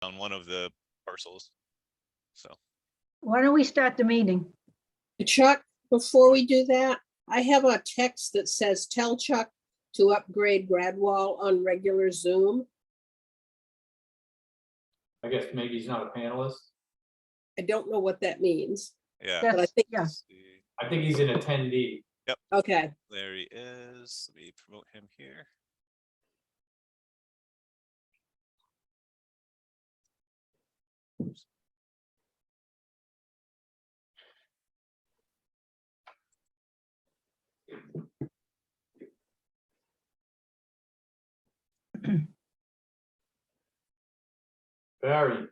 on one of the parcels. So, Why don't we start the meeting? Chuck, before we do that, I have a text that says, tell Chuck to upgrade Gradwall on regular Zoom. I guess maybe he's not a panelist. I don't know what that means. yeah. But I That's, think- yeah, Let's see. I think he's an attendee. Okay, There he is. Let me promote him here. Barry,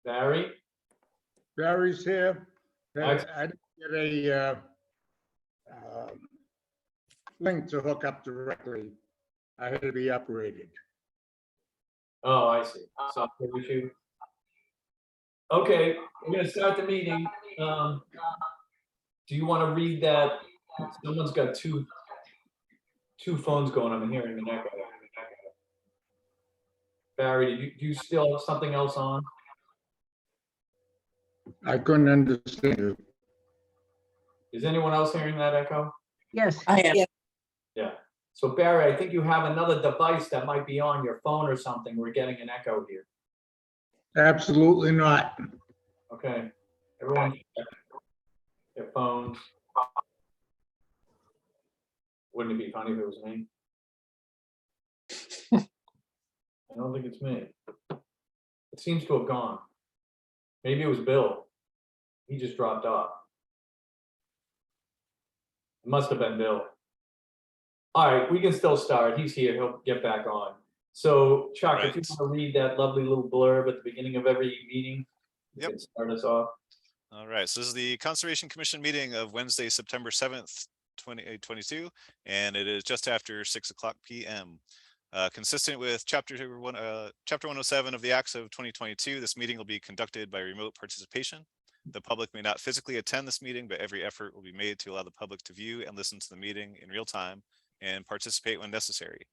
Barry, Barry's here. Excellent. I didn't get a link to hook up directly. I had to be upgraded. oh, I see, software issue. Okay, we're gonna start the meeting. Do you want to read that? Someone's got two phones going, I'm hearing an echo. Barry, do you still have something else on? I couldn't understand you. Is anyone else hearing that echo? yes. I am. Yeah. So Barry, I think you have another device that might be on your phone or something. We're getting an echo here. Absolutely not. Okay, everyone, check their phones. Wouldn't it be funny if it was me? I don't think it's me. It seems to have gone. Maybe it was Bill. He just dropped off. It must have been Bill. All right, we can still start. He's here. He'll get back on. So Chuck, if you Right. want to read that lovely little blurb at the beginning of every meeting, you Yep. can start us off. All right, so this is the Conservation Commission meeting of Wednesday, September 7th, 2022, and it is just after 6:00 p.m. Consistent with chapter 107 of the Acts of 2022, this meeting will be conducted by remote participation. The public may not physically attend this meeting, but every effort will be made to allow the public to view and listen to the meeting in real time and participate when necessary.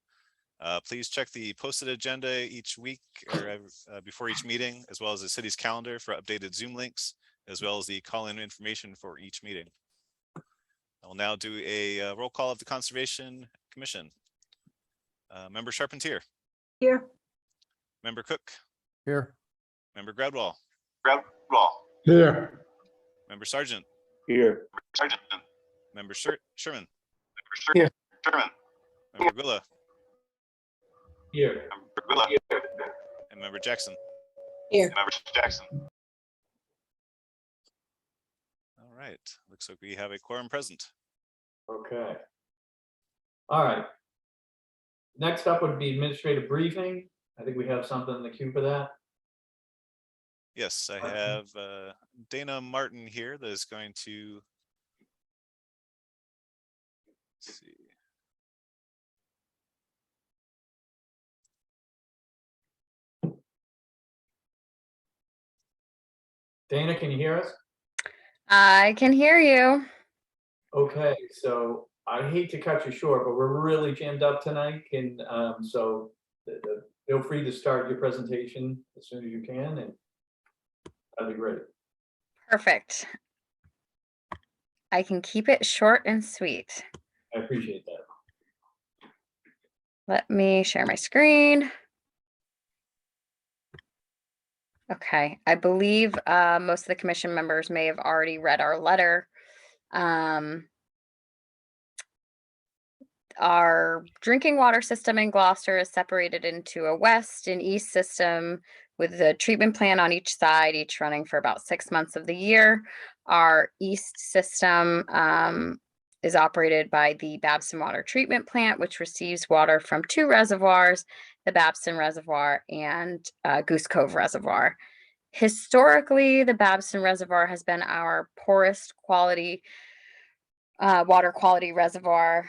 Please check the posted agenda each week or before each meeting, as well as the city's calendar for updated Zoom links, as well as the call-in information for each meeting. I will now do a roll call of the Conservation Commission. Member Charpentier, Here, Member Cook, Here. Member Gradwall, Here. Member Sargent, Here. Member Sherman, Here. Member Gwilla, Here. and Member Jackson. Here. All right, looks like we have a quorum present. Okay. All right. Next up would be administrative briefing. I think we have something in the queue for that. Yes, I Okay. have Dana Martin here that is going to. Let's see. Dana, can you hear us? I can hear you. Okay, so I hate to cut you short, but we're really jammed up tonight. So feel free to start your presentation as soon as you can, and that'd be great. Perfect. I can keep it short and sweet. I appreciate that. Let me share my screen. Okay, I believe most of the commission members may have already read our letter. Our drinking water system in Gloucester is separated into a west and east system with the treatment plant on each side, each running for about 6 months of the year. Our east system is operated by the Babson Water Treatment Plant, which receives water from 2 reservoirs, the Babson Reservoir and Goose Cove Reservoir. Historically, the Babson Reservoir has been our poorest quality water quality reservoir.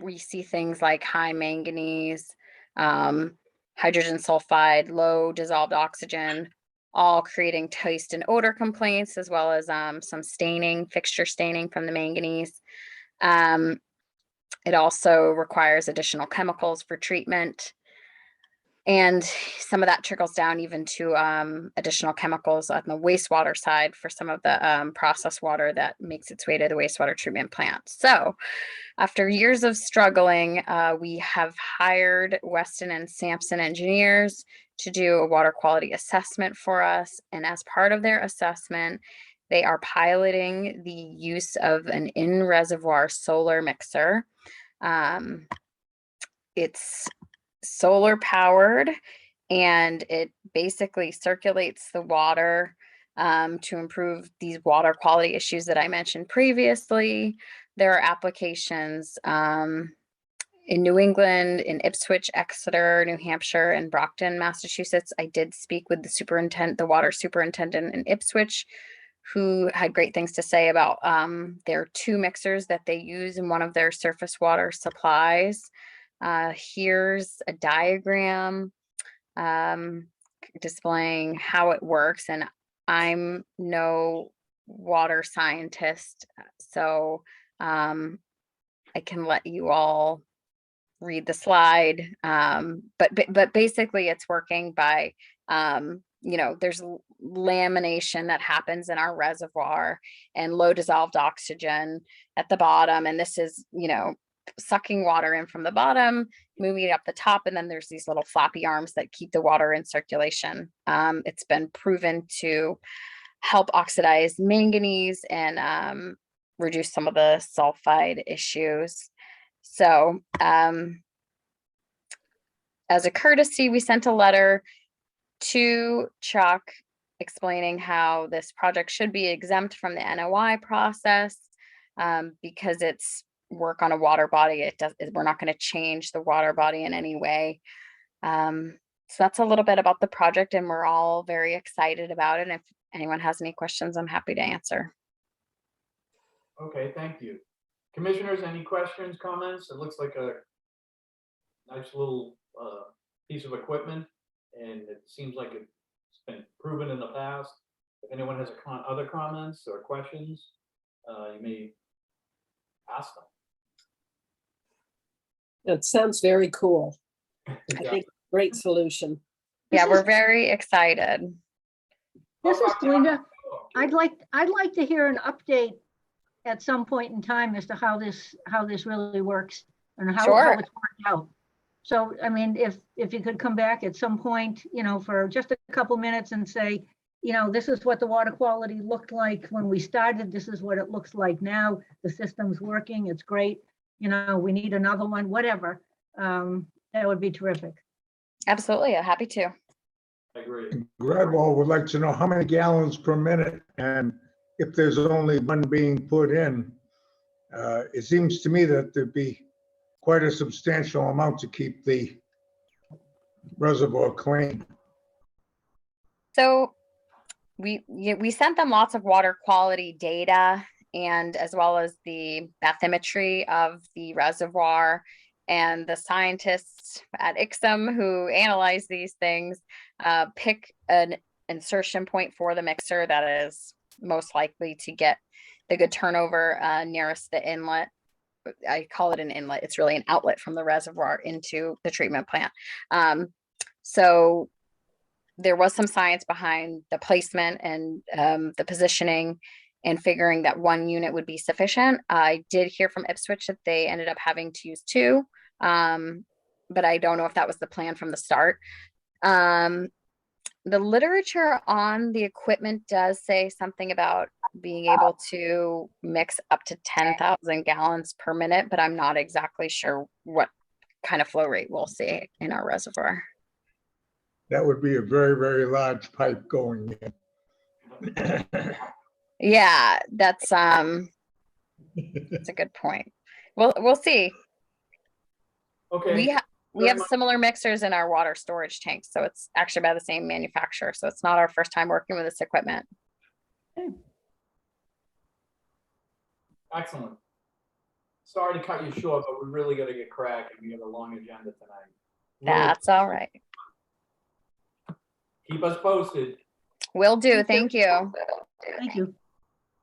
We see things like high manganese, hydrogen sulfide, low dissolved oxygen, all creating taste and odor complaints, as well as some staining, fixture staining from the manganese. It also requires additional chemicals for treatment. And some of that trickles down even to additional chemicals on the wastewater side for some of the processed water that makes its way to the wastewater treatment plant. So after years of struggling, we have hired Weston and Sampson engineers to do a water quality assessment for us. And as part of their assessment, they are piloting the use of an in-reservoir solar mixer. It's solar powered, and it basically circulates the water to improve these water quality issues that I mentioned previously. There are applications in New England, in Ipswich, Exeter, New Hampshire, and Brockton, Massachusetts. I did speak with the water superintendent in Ipswich, who had great things to say about their 2 mixers that they use in one of their surface water supplies. Here's a diagram displaying how it works, and I'm no water scientist, so I can let you all read the slide. But basically it's working by, there's lamination that happens in our reservoir and low dissolved oxygen at the bottom. And this is, sucking water in from the bottom, moving it up the top, and then there's these little floppy arms that keep the water in circulation. It's been proven to help oxidize manganese and reduce some of the sulfide issues. So as a courtesy, we sent a letter to Chuck explaining how this project should be exempt from the NOI process because it's work on a water body. We're not going to change the water body in any way. So that's a little bit about the project, and we're all very excited about it. And if anyone has any questions, I'm happy to answer. Okay, thank you. Commissioners, any questions, comments? It looks like a nice little piece of equipment, and it seems like it's been proven in the past. If anyone has other comments or questions, you may ask them. It sounds very cool. I think great solution. Yeah, This we're is- very excited. This is Linda. I'd like to hear an update at some point in time as to how this really works and how Sure. it's worked out. So, I mean, if you could come back at some point, for just a couple minutes and say, this is what the water quality looked like when we started. This is what it looks like now. The system's working. It's great. We need another one, whatever. That would be terrific. Absolutely. I'm happy to. I agree. Gradwell would like to know how many gallons per minute, and if there's only one being put in. It seems to me that there'd be quite a substantial amount to keep the reservoir clean. So we sent them lots of water quality data, and as well as the bathymetry of the reservoir. And the scientists at ICSM who analyze these things pick an insertion point for the mixer that is most likely to get the good turnover nearest the inlet. I call it an inlet. It's really an outlet from the reservoir into the treatment plant. So there was some science behind the placement and the positioning and figuring that 1 unit would be sufficient. I did hear from Ipswich that they ended up having to use 2, but I don't know if that was the plan from the start. The literature on the equipment does say something about being able to mix up to 10,000 gallons per minute, but I'm not exactly sure what kind of flow rate we'll see in our reservoir. That would be a very, very large pipe going in. Yeah, that's a good point. We'll see. Okay. We very have much. similar mixers in our water storage tanks, so it's actually by the same manufacturer. So it's not our first time working with this equipment. Excellent. Sorry to cut you short, but we really got to get cracking. We have a long agenda tonight. Really, That's all right. keep us posted. Will do. Thank you. Thank you.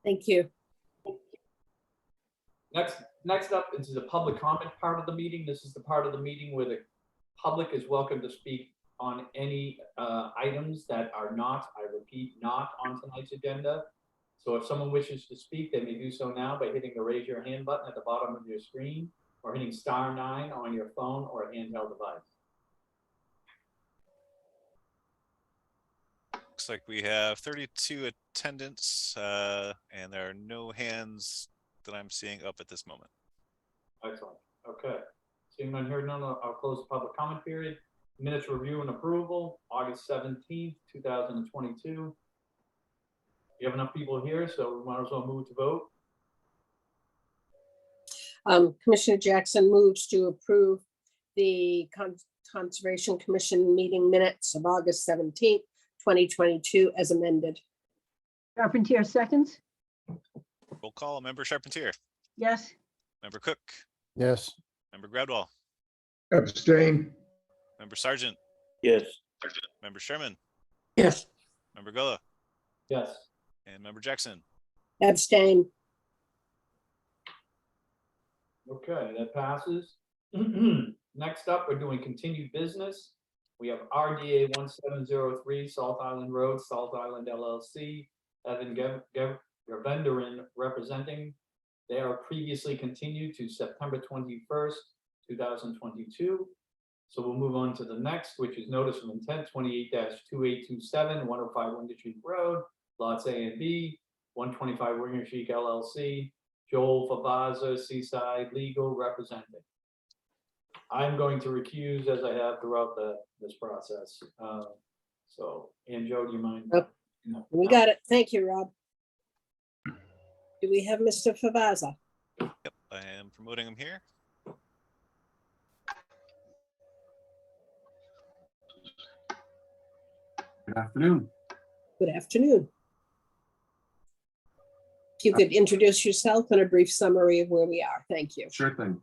Thank you. Next Next up is the public comment part of the meeting. This is the part of the meeting where the public is welcome to speak on any items that are not, I repeat, not on tonight's agenda. So if someone wishes to speak, they may do so now by hitting the raise your hand button at the bottom of your screen or hitting *9 on your phone or handheld device. Looks like we have 32 attendants, and there are no hands that I'm seeing up at this moment. Excellent. Okay. Seeing none here, none, I'll close the public comment period. Minutes review and approval, August 17th, 2022. You have enough people here, so we might as well move to vote. Commissioner Jackson moves to approve the Conservation Commission meeting minutes of August 17th, 2022 as amended. Carpentier seconds. Roll call, Member Charpentier, Yes. Member Cook, Yes. Member Gradwell, Abstain. Member Sargent, Yes. Member Sherman, Yes. Member Gulla, Yes. and Member Jackson. Abstain. Okay, that passes. Next up, we're doing continued business. We have RDA 1703 Salt Island Road, Salt Island LLC, Evan Gavendran representing. They are previously continued to September 21st, 2022. So we'll move on to the next, which is notice of intent 28-2827, 105 Winter Street Road, lots A and B, 125 Winger Chic LLC, Joel Favaza, Seaside Legal representing. I'm going to recuse as I have throughout this process. So, and Joe, do you mind? Yep. We got it. Thank you, Rob. Do we have Mr. Favaza? Yep, I am promoting him here. Good afternoon. Good afternoon. If you could introduce yourself and a brief summary of where we are. Thank you. Sure thing.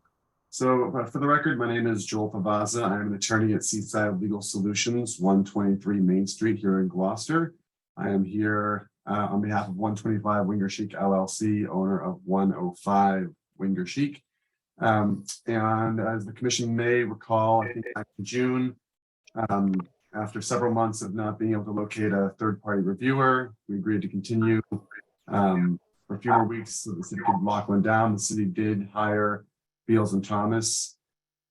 So for the record, my name is Joel Favaza. I am an attorney at Seaside Legal Solutions, 123 Main Street here in Gloucester. I am here on behalf of 125 Winger Chic LLC, owner of 105 Winger Chic. And as the commission may recall, I think back in June, after several months of not being able to locate a third-party reviewer, we agreed to continue for a few more weeks so the city could lock one down. The city did hire Beals and Thomas.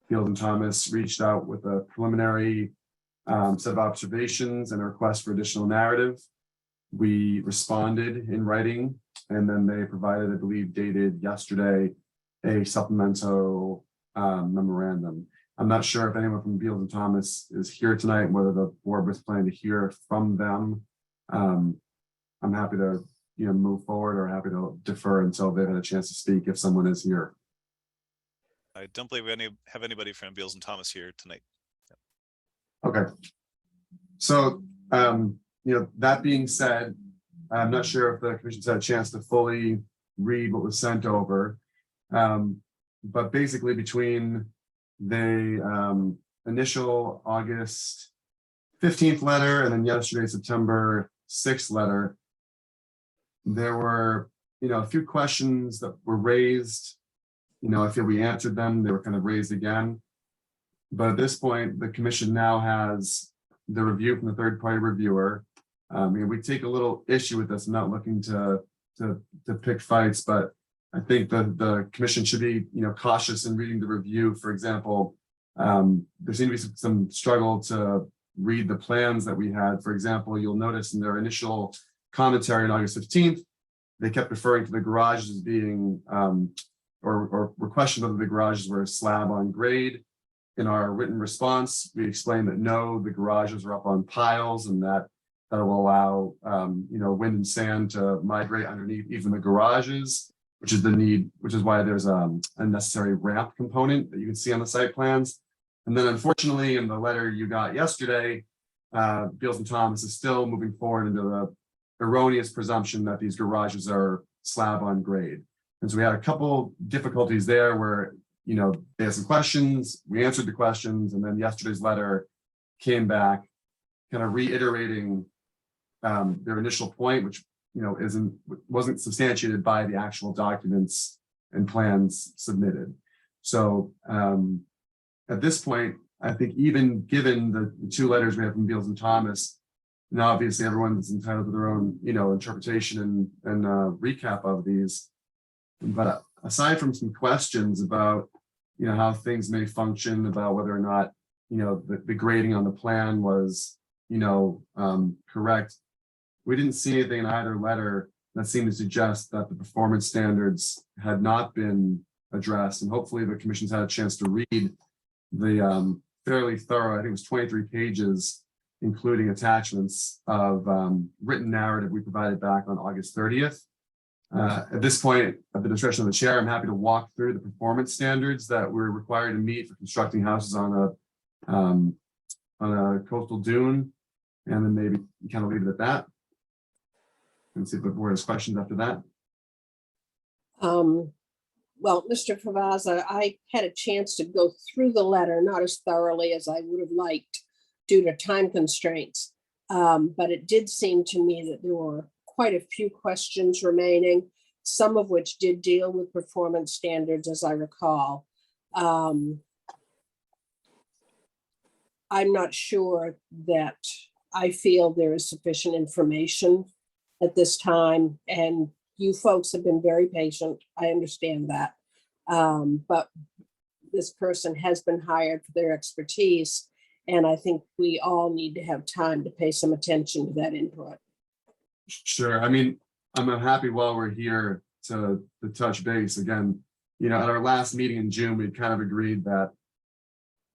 Beals and Thomas reached out with a preliminary set of observations and a request for additional narrative. We responded in writing, and then they provided, I believe, dated yesterday, a supplemental memorandum. I'm not sure if anyone from Beals and Thomas is here tonight, whether the board was planning to hear from them. I'm happy to move forward or happy to defer until they've had a chance to speak if someone is here. I don't believe we have anybody from Beals and Thomas here tonight. Okay. So, that being said, I'm not sure if the commission's had a chance to fully read what was sent over. But basically between the initial August 15th letter and then yesterday, September 6th letter, there were, a few questions that were raised. I feel we answered them. They were kind of raised again. But at this point, the commission now has the review from the third-party reviewer. We take a little issue with this. I'm not looking to pick fights, but I think the commission should be, cautious in reading the review. For example, there seemed to be some struggle to read the plans that we had. For example, you'll notice in their initial commentary on August 15th, they kept referring to the garages as being, or were questioned whether the garages were slab on grade. In our written response, we explained that no, the garages are up on piles and that will allow, wind and sand to migrate underneath even the garages, which is why there's a necessary ramp component that you can see on the site plans. And then unfortunately, in the letter you got yesterday, Beals and Thomas is still moving forward into the erroneous presumption that these garages are slab on grade. And so we had a couple difficulties there where, they had some questions, we answered the questions, and then yesterday's letter came back kind of reiterating their initial point, which, wasn't substantiated by the actual documents and plans submitted. So at this point, I think even given the two letters we have from Beals and Thomas, now obviously everyone's entitled to their own, interpretation and recap of these. But aside from some questions about, how things may function, about whether or not, the grading on the plan was, correct, we didn't see anything in either letter that seemed to suggest that the performance standards had not been addressed. And hopefully the commission's had a chance to read the fairly thorough, I think it was 23 pages, including attachments of written narrative we provided back on August 30th. At this point, at the discretion of the chair, I'm happy to walk through the performance standards that we're required to meet for constructing houses on a coastal dune, and then maybe kind of leave it at that. And see if the board has questions after that. Well, Mr. Favazza, I had a chance to go through the letter, not as thoroughly as I would have liked due to time constraints. But it did seem to me that there were quite a few questions remaining, some of which did deal with performance standards, as I recall. I'm not sure that I feel there is sufficient information at this time, and you folks have been very patient. I understand that. But this person has been hired for their expertise, and I think we all need to have time to pay some attention to that input. Sure. I mean, I'm happy while we're here to touch base again. At our last meeting in June, we kind of agreed that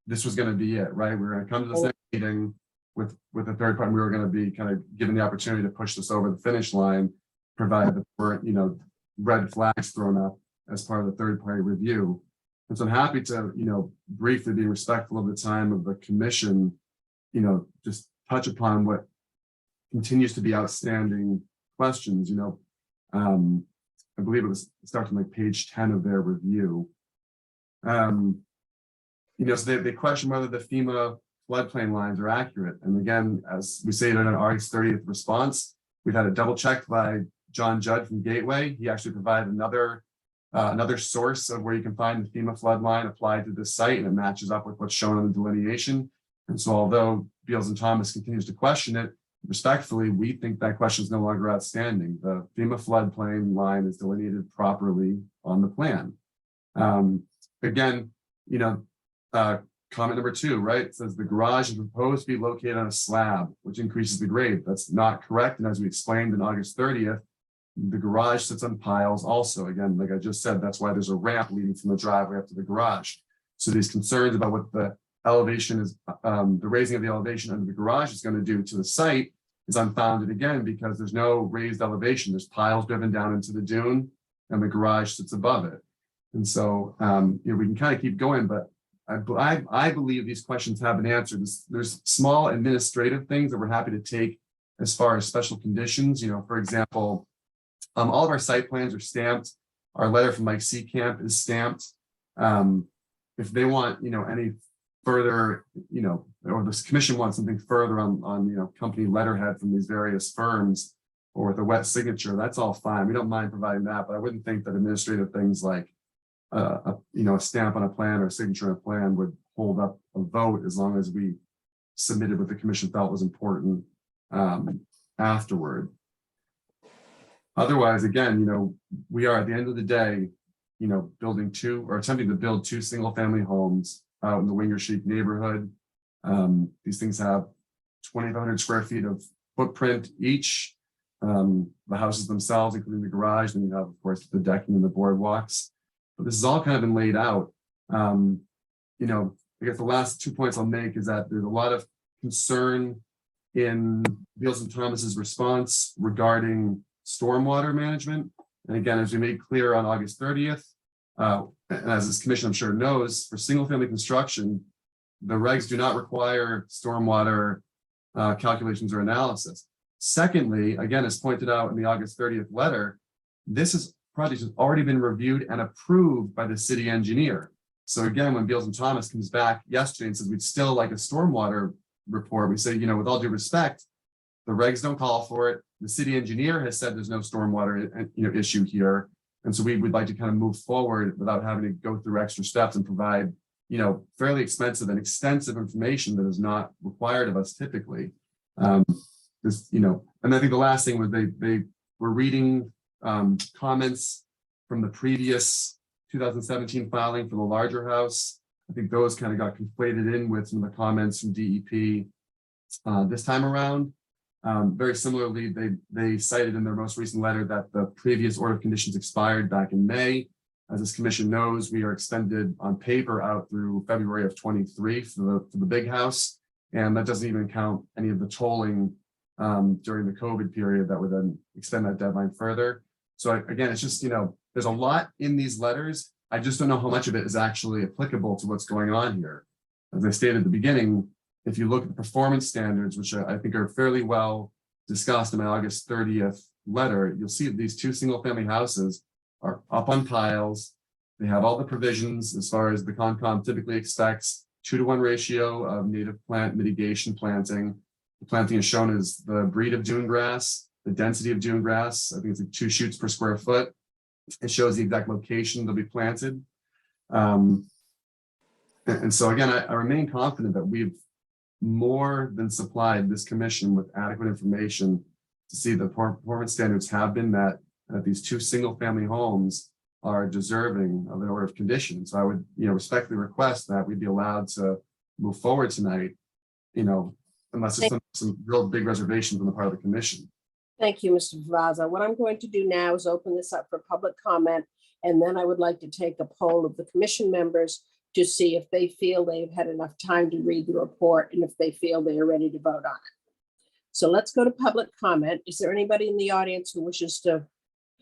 this was going to be it, right? We were going to come to this next meeting with a third party. We were going to be kind of given the opportunity to push this over the finish line, provided that there weren't, red flags thrown up as part of the third party review. And so I'm happy to, briefly be respectful of the time of the commission, just touch upon what continues to be outstanding questions. I believe it starts on like page 10 of their review. So they question whether the FEMA floodplain lines are accurate. And again, as we say in an August 30th response, we've had it double checked by John Judd from Gateway. He actually provided another source of where you can find the FEMA flood line applied to this site, and it matches up with what's shown on the delineation. And so although Beals and Thomas continues to question it, respectfully, we think that question is no longer outstanding. The FEMA floodplain line is delineated properly on the plan. Again, comment number 2, right? It says the garage is proposed to be located on a slab, which increases the grade. That's not correct. And as we explained in August 30th, the garage sits on piles also. Again, like I just said, that's why there's a ramp leading from the driveway up to the garage. So these concerns about what the elevation is, the raising of the elevation under the garage is going to do to the site is unfounded again, because there's no raised elevation. There's piles driven down into the dune and the garage sits above it. And so, we can kind of keep going, but I believe these questions have been answered. There's small administrative things that we're happy to take as far as special conditions. For example, all of our site plans are stamped. Our letter from Mike Seecamp is stamped. If they want, any further, or this commission wants something further on company letterhead from these various firms or with a wet signature, that's all fine. We don't mind providing that, but I wouldn't think that administrative things like a stamp on a plan or a signature on a plan would hold up a vote, as long as we submitted what the commission felt was important afterward. Otherwise, again, we are at the end of the day, building attempting to build 2 single-family homes out in the Wingershik neighborhood. These things have 2,500 square feet of footprint each. The houses themselves, including the garage, then you have, of course, the decking and the boardwalks. But this has all kind of been laid out. I guess the last 2 points I'll make is that there's a lot of concern in Beals and Thomas's response regarding stormwater management. And again, as we made clear on August 30th, and as this commission I'm sure knows, for single family construction, the regs do not require stormwater calculations or analysis. Secondly, again, as pointed out in the August 30th letter, this project has already been reviewed and approved by the city engineer. So again, when Beals and Thomas comes back yesterday and says we'd still like a stormwater report, we say, with all due respect, the regs don't call for it. The city engineer has said there's no stormwater issue here. And so we would like to kind of move forward without having to go through extra steps and provide, fairly expensive and extensive information that is not required of us typically. And I think the last thing was they were reading comments from the previous 2017 filing for the larger house. I think those kind of got conflated in with some of the comments from DEP this time around. Very similarly, they cited in their most recent letter that the previous order of conditions expired back in May. As this commission knows, we are extended on paper out through February of 23 for the big house. And that doesn't even count any of the tolling during the COVID period that would then extend that deadline further. So again, it's just, there's a lot in these letters. I just don't know how much of it is actually applicable to what's going on here. As I stated at the beginning, if you look at the performance standards, which I think are fairly well discussed in my August 30th letter, you'll see that these two single-family houses are up on piles. They have all the provisions as far as the Concom typically expects, 2-to-1 ratio of native plant mitigation planting. The planting is shown as the breed of dune grass, the density of dune grass. I think it's like 2 shoots per square foot. It shows the exact location they'll be planted. And so again, I remain confident that we've more than supplied this commission with adequate information to see the performance standards have been met, and that these 2 single-family homes are deserving of an order of conditions. So I would, respectfully request that we be allowed to move forward tonight, unless there's some real big reservations on the part of the commission. Thank you, Mr. Vavaza. What I'm going to do now is open this up for public comment, and then I would like to take a poll of the commission members to see if they feel they've had enough time to read the report and if they feel they are ready to vote on it. So let's go to public comment. Is there anybody in the audience who wishes to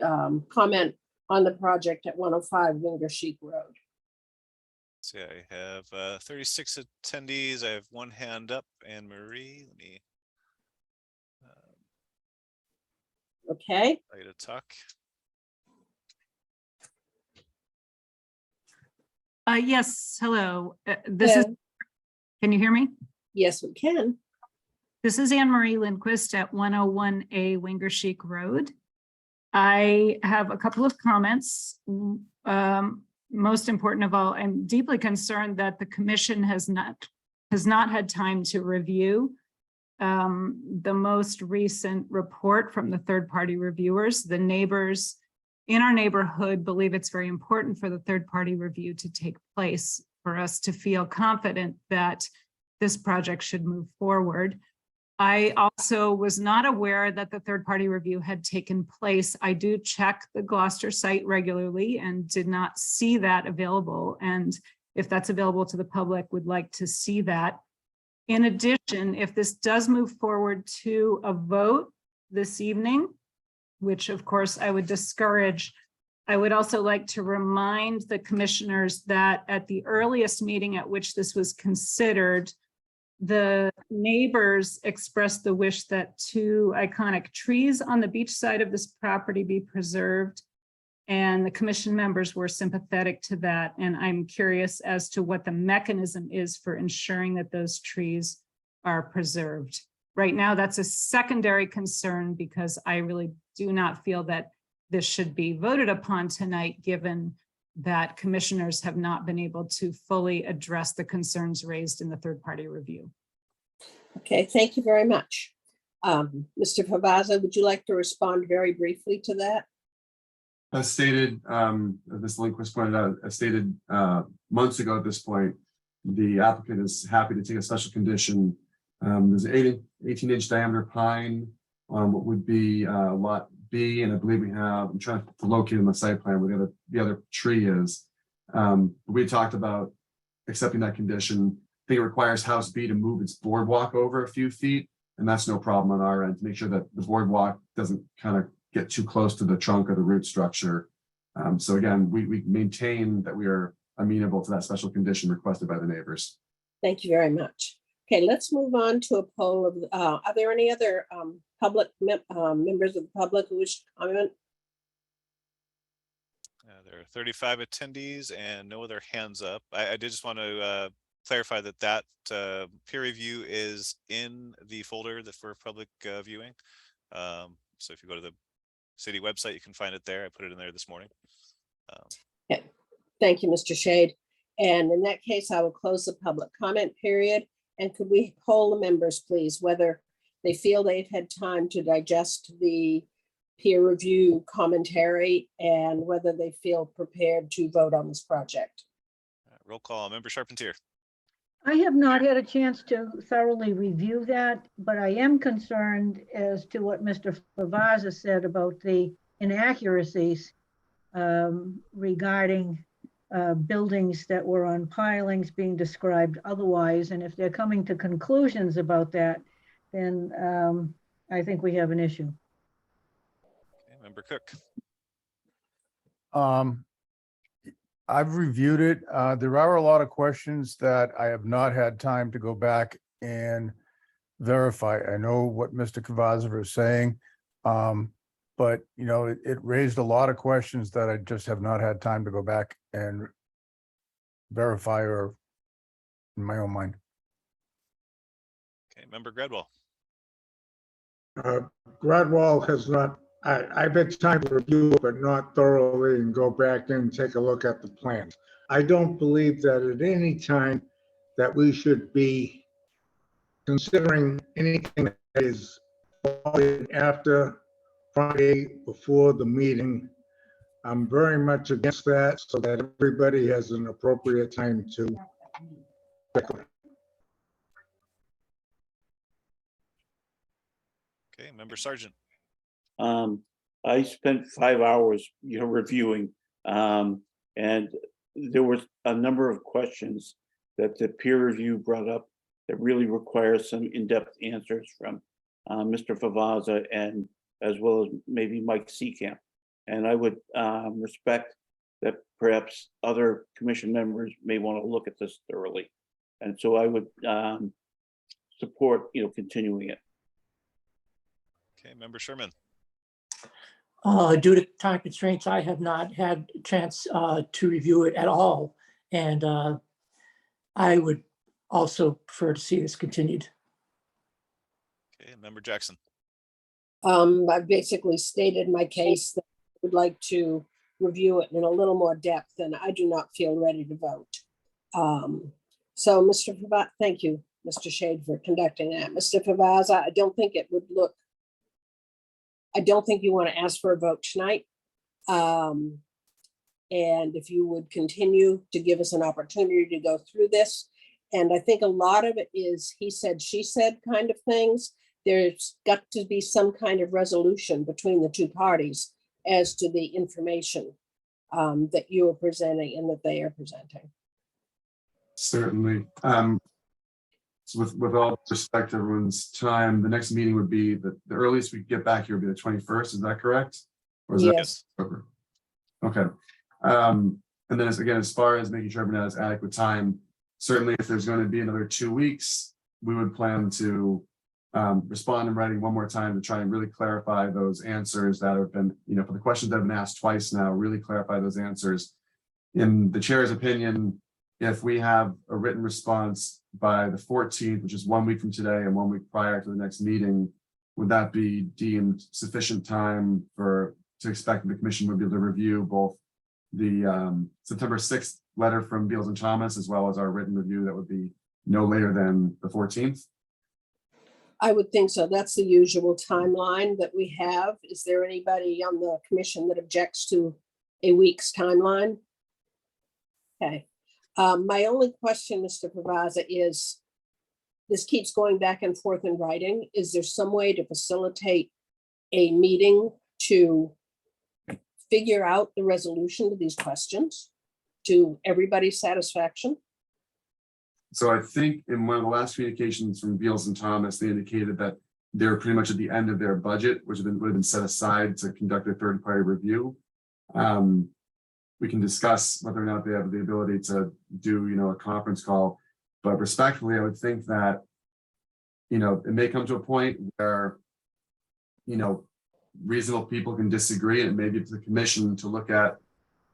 comment on the project at 105 Wingersheek Road? So I have 36 attendees. I have one hand up. Anne Marie, let me Okay, try to talk. Yes, hello. This is, Hello. can you hear me? yes, we can. This is Anne Marie Lindquist at 101A Wingersheek Road. I have a couple of comments. Most important of all, I'm deeply concerned that the commission has not had time to review the most recent report from the third-party reviewers. The neighbors in our neighborhood believe it's very important for the third-party review to take place for us to feel confident that this project should move forward. I also was not aware that the third-party review had taken place. I do check the Gloucester site regularly and did not see that available. And if that's available to the public, would like to see that. In addition, if this does move forward to a vote this evening, which of course I would discourage, I would also like to remind the commissioners that at the earliest meeting at which this was considered, the neighbors expressed the wish that 2 iconic trees on the beach side of this property be preserved. And the commission members were sympathetic to that. And I'm curious as to what the mechanism is for ensuring that those trees are preserved. Right now, that's a secondary concern because I really do not feel that this should be voted upon tonight, given that commissioners have not been able to fully address the concerns raised in the third-party review. Okay, thank you very much. Mr. Vavaza, would you like to respond very briefly to that? As stated, Ms. Lindquist pointed out, as stated months ago at this point, the applicant is happy to take a special condition. There's an 18-inch diameter pine on what would be lot B, and I believe we have, I'm trying to locate in the site plan where the other tree is. We talked about accepting that condition. I think it requires house B to move its boardwalk over a few feet, and that's no problem on our end to make sure that the boardwalk doesn't kind of get too close to the trunk or the root structure. So again, we maintain that we are amenable to that special condition requested by the neighbors. Thank you very much. Okay, let's move on to a poll of, are there any other public members of the public who wish to comment? There are 35 attendees and no other hands up. I did just want to clarify that peer review is in the folder for public viewing. So if you go to the city website, you can find it there. I put it in there this morning. Thank you, Mr. Shade. And in that case, I will close the public comment period. And could we poll the members, please, whether they feel they've had time to digest the peer review commentary and whether they feel prepared to vote on this project? Roll call, Member Charpentier. I have not had a chance to thoroughly review that, but I am concerned as to what Mr. Favazza said about the inaccuracies regarding buildings that were on pilings being described otherwise. And if they're coming to conclusions about that, then I think we have an issue. Okay, Member Cook. I've reviewed it. There are a lot of questions that I have not had time to go back and verify. I know what Mr. Kavaza is saying. But you know, it raised a lot of questions that I just have not had time to go back and verify or in my own mind. Okay, Member Gradwell. Gradwell has not, I've had time to review it, but not thoroughly, and go back and take a look at the plans. I don't believe that at any time that we should be considering anything that is after Friday before the meeting. I'm very much against that, so that everybody has an appropriate time to. Okay, Member Sargent. I spent 5 hours, reviewing, and there was a number of questions that the peer review brought up that really require some in-depth answers from Mr. Favazza and as well as maybe Mike Seecamp. And I would respect that perhaps other commission members may want to look at this thoroughly. And so I would support, continuing it. Okay, Member Sherman. Due to time constraints, I have not had a chance to review it at all. And I would also prefer to see this continued. Okay, Member Jackson. I've basically stated my case that I would like to review it in a little more depth, and I do not feel ready to vote. So Mr. Favazza, thank you, Mr. Shade, for conducting that. Mr. Favazza, I don't think it would look, I don't think you want to ask for a vote tonight. And if you would continue to give us an opportunity to go through this. And I think a lot of it is he said, she said kind of things. There's got to be some kind of resolution between the two parties as to the information that you are presenting and that they are presenting. Certainly. So with all respect to everyone's time, the next meeting would be the earliest we could get back here would be the 21st. Is that correct? Or is Yes. that over? Okay. And then as far as making sure everyone has adequate time, certainly if there's going to be another 2 weeks, we would plan to respond in writing one more time to try and really clarify those answers that have been, for the questions that have been asked twice now, really clarify those answers. In the chair's opinion, if we have a written response by the 14th, which is 1 week from today and 1 week prior to the next meeting, would that be deemed sufficient time to expect that the commission would be able to review both the September 6th letter from Beals and Thomas, as well as our written review that would be no later than the 14th? I would think so. That's the usual timeline that we have. Is there anybody on the commission that objects to a week's timeline? Okay. My only question, Mr. Favazza, is this keeps going back and forth in writing. Is there some way to facilitate a meeting to figure out the resolution to these questions to everybody's satisfaction? So I think in one of the last communications from Beals and Thomas, they indicated that they're pretty much at the end of their budget, which would have been set aside to conduct a third-party review. We can discuss whether or not they have the ability to do, a conference call, but respectfully, I would think that, it may come to a point where, reasonable people can disagree, and maybe it's the commission to look at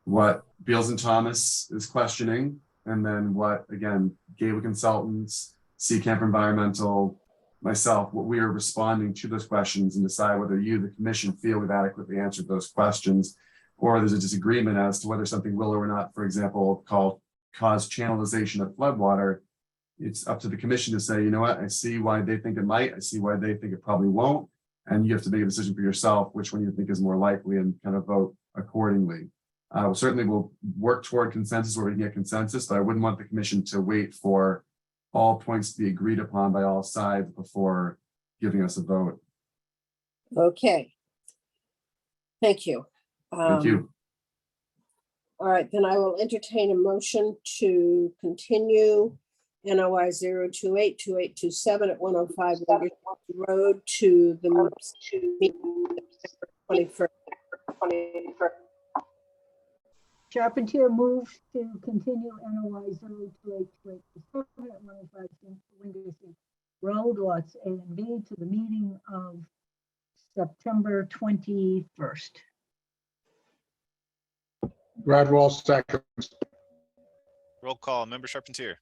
what Beals and Thomas is questioning, and then what, again, Gateway Consultants, Seecamp Environmental, myself, what we are responding to those questions, and decide whether you, the commission, feel we've adequately answered those questions. or there's a disagreement as to whether something will or not, for example, cause channelization of floodwater, it's up to the commission to say, you know what, I see why they think it might, I see why they think it probably won't. And you have to make a decision for yourself, which one you think is more likely, and kind of vote accordingly. Certainly we'll work toward consensus where we can get consensus, but I wouldn't want the commission to wait for all points to be agreed upon by all sides before giving us a vote. Okay. Thank you. Thank you. All right, then I will entertain a motion to continue NOI 0282827 at 105 Winter Road to the meeting September 21st. Charpentier moves to continue NOI 0282827 at 105 Wingersea Road, lots A and B, to the meeting of September 21st. Gradwell seconds. Roll call, member Charpentier,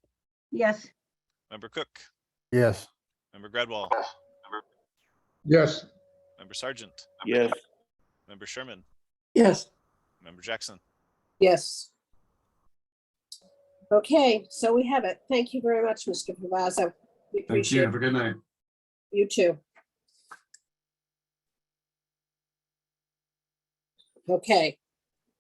Yes, member Cook, Yes. member Gradwall, Yes, member Sargent, yes, member Sherman, yes, member Jackson. Yes. Okay, so we have it. Thank you very much, Mr. Pavazza. We Thank you. appreciate Have a good night. you too. Okay,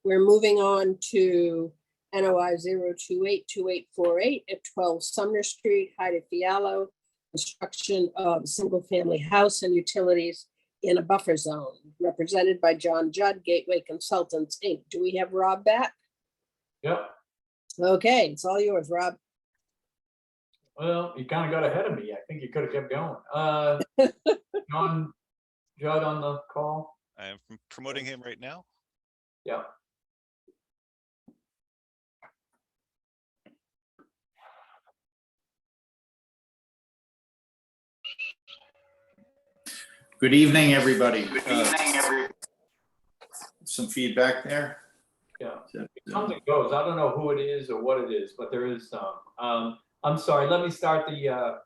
we're moving on to NOI 0282848 at 12 Sumner Street, Hyde Fialo, construction of single-family house and utilities in a buffer zone, represented by John Judd, Gateway Consultants, Inc. Do we have Rob back? Yep. Okay, it's all yours, Rob. Well, you kind of got ahead of me. I think you could have kept going. John Judd on the call. I am promoting him right now. Yeah. Good evening, everybody. Some feedback there. Yeah. It comes and goes. I don't know who it is or what it is, but there is some. I'm sorry, let me start the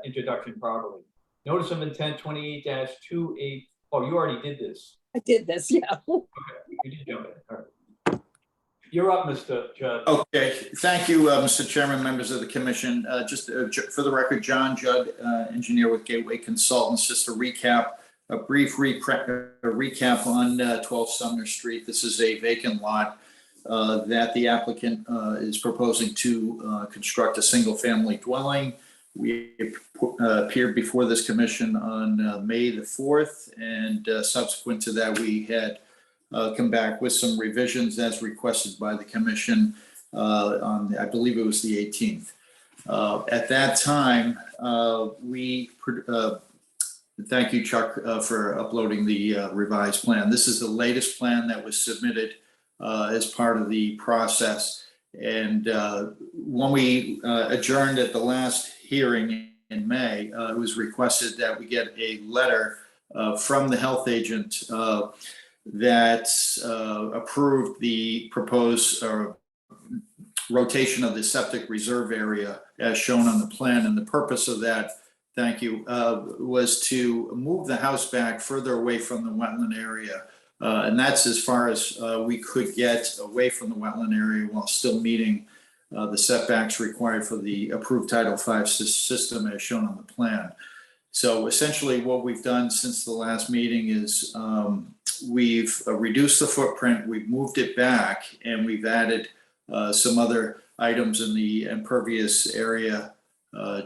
introduction properly. Notice of intent 28-28. Oh, you already did this. I did this, yeah. Okay, you did jump in. All right. You're up, Mr. Judd. Okay, thank you, Mr. Chairman, members of the commission. Just for the record, John Judd, engineer with Gateway Consultants, just a brief recap on 12 Sumner Street. This is a vacant lot that the applicant is proposing to construct a single-family dwelling. We appeared before this commission on May the 4th, and subsequent to that, we had come back with some revisions as requested by the commission on, I believe it was the 18th. At that time, thank you, Chuck, for uploading the revised plan. This is the latest plan that was submitted as part of the process. And when we adjourned at the last hearing in May, it was requested that we get a letter from the health agent that approved the proposed rotation of the septic reserve area as shown on the plan. And the purpose of that, thank you, was to move the house back further away from the wetland area. And that's as far as we could get away from the wetland area while still meeting the setbacks required for the approved Title V system as shown on the plan. So essentially what we've done since the last meeting is we've reduced the footprint, we've moved it back, and we've added some other items in the impervious area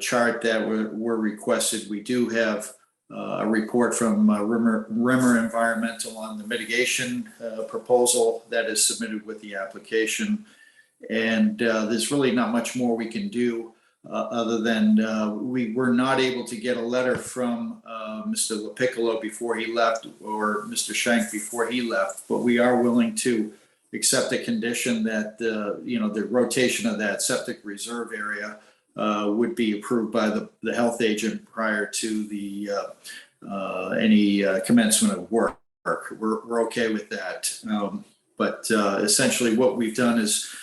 chart that were requested. We do have a report from Rimmer Environmental on the mitigation proposal that is submitted with the application. And there's really not much more we can do other than we were not able to get a letter from Mr. LaPiccolo before he left, or Mr. Schenk before he left, but we are willing to accept a condition that the rotation of that septic reserve area would be approved by the health agent prior to the any commencement of work. We're okay with that. But essentially what we've done is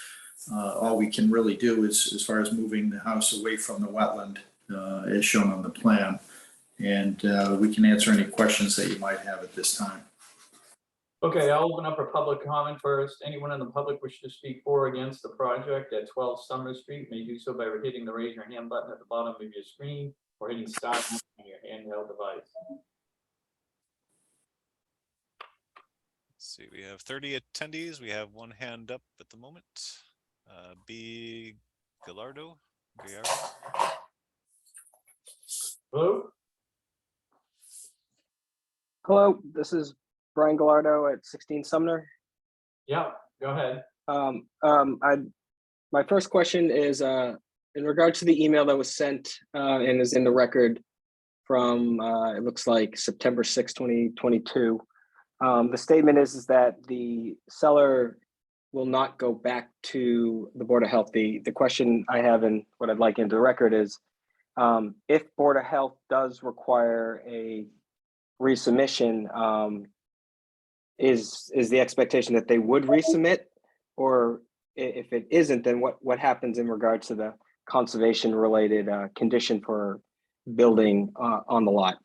all we can really do is as far as moving the house away from the wetland as shown on the plan. And we can answer any questions that you might have at this time. Okay, I'll open up for public comment first. Anyone in the public wish to speak for or against the project at 12 Summer Street may do so by hitting the raise your hand button at the bottom of your screen or hitting star on your handheld device. Let's see, we have 30 attendees. We have one hand up at the moment. B. Gallardo. Hello? Hello, this is Brian Gallardo at 16 Sumner. Yeah, go ahead. My first question is in regard to the email that was sent and is in the record from it looks like September 6, 2022. The statement is that the seller will not go back to the Board of Health. The question I have and what I'd like into the record is if Board of Health does require a resubmission, is the expectation that they would resubmit, or if it isn't, then what happens in regards to the conservation related condition for building on the lot?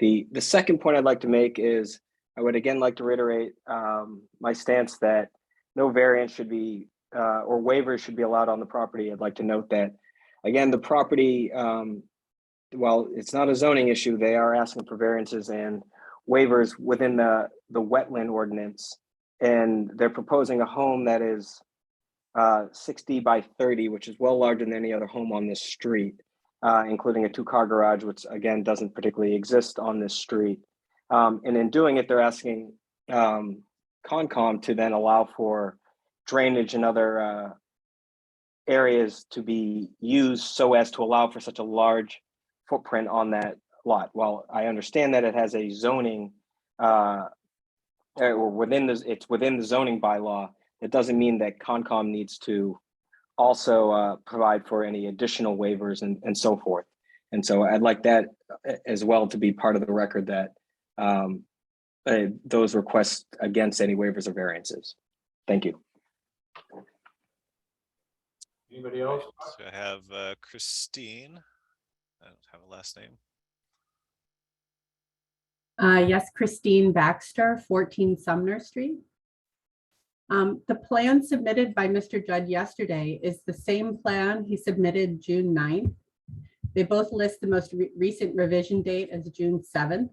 The second point I'd like to make is I would again like to reiterate my stance that no variance should be or waivers should be allowed on the property. I'd like to note that again, the property, while it's not a zoning issue, they are asking for variances and waivers within the wetland ordinance, and they're proposing a home that is 60 by 30, which is well larger than any other home on this street, including a 2-car garage, which again doesn't particularly exist on this street. And in doing it, they're asking Concom to then allow for drainage and other areas to be used so as to allow for such a large footprint on that lot. While I understand that it has a zoning or it's within the zoning bylaw, it doesn't mean that Concom needs to also provide for any additional waivers and so forth. And so I'd like that as well to be part of the record that those requests against any waivers or variances. Thank you. Anybody else? So I have Christine. I don't have a last name. Yes, Christine Baxter, 14 Sumner Street. The plan submitted by Mr. Judd yesterday is the same plan he submitted June 9th. They both list the most recent revision date as June 7th.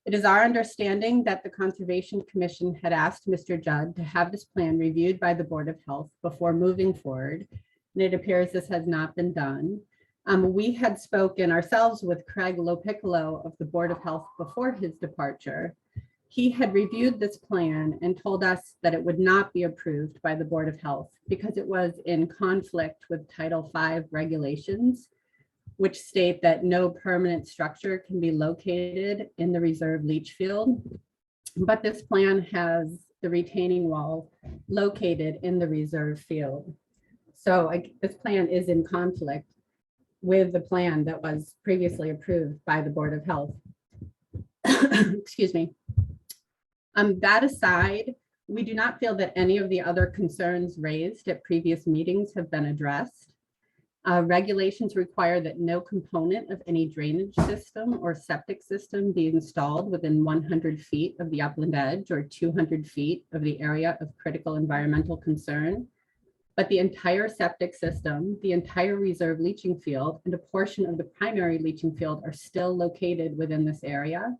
It is our understanding that the Conservation Commission had asked Mr. Judd to have this plan reviewed by the Board of Health before moving forward, and it appears this has not been done. We had spoken ourselves with Craig Lopiccolo of the Board of Health before his departure. He had reviewed this plan and told us that it would not be approved by the Board of Health because it was in conflict with Title V regulations, which state that no permanent structure can be located in the reserve leach field. But this plan has the retaining wall located in the reserve field. So this plan is in conflict with the plan that was previously approved by the Board of Health. Excuse me. That aside, we do not feel that any of the other concerns raised at previous meetings have been addressed. Regulations require that no component of any drainage system or septic system be installed within 100 feet of the upland edge or 200 feet of the area of critical environmental concern. But the entire septic system, the entire reserve leaching field, and a portion of the primary leaching field are still located within this area.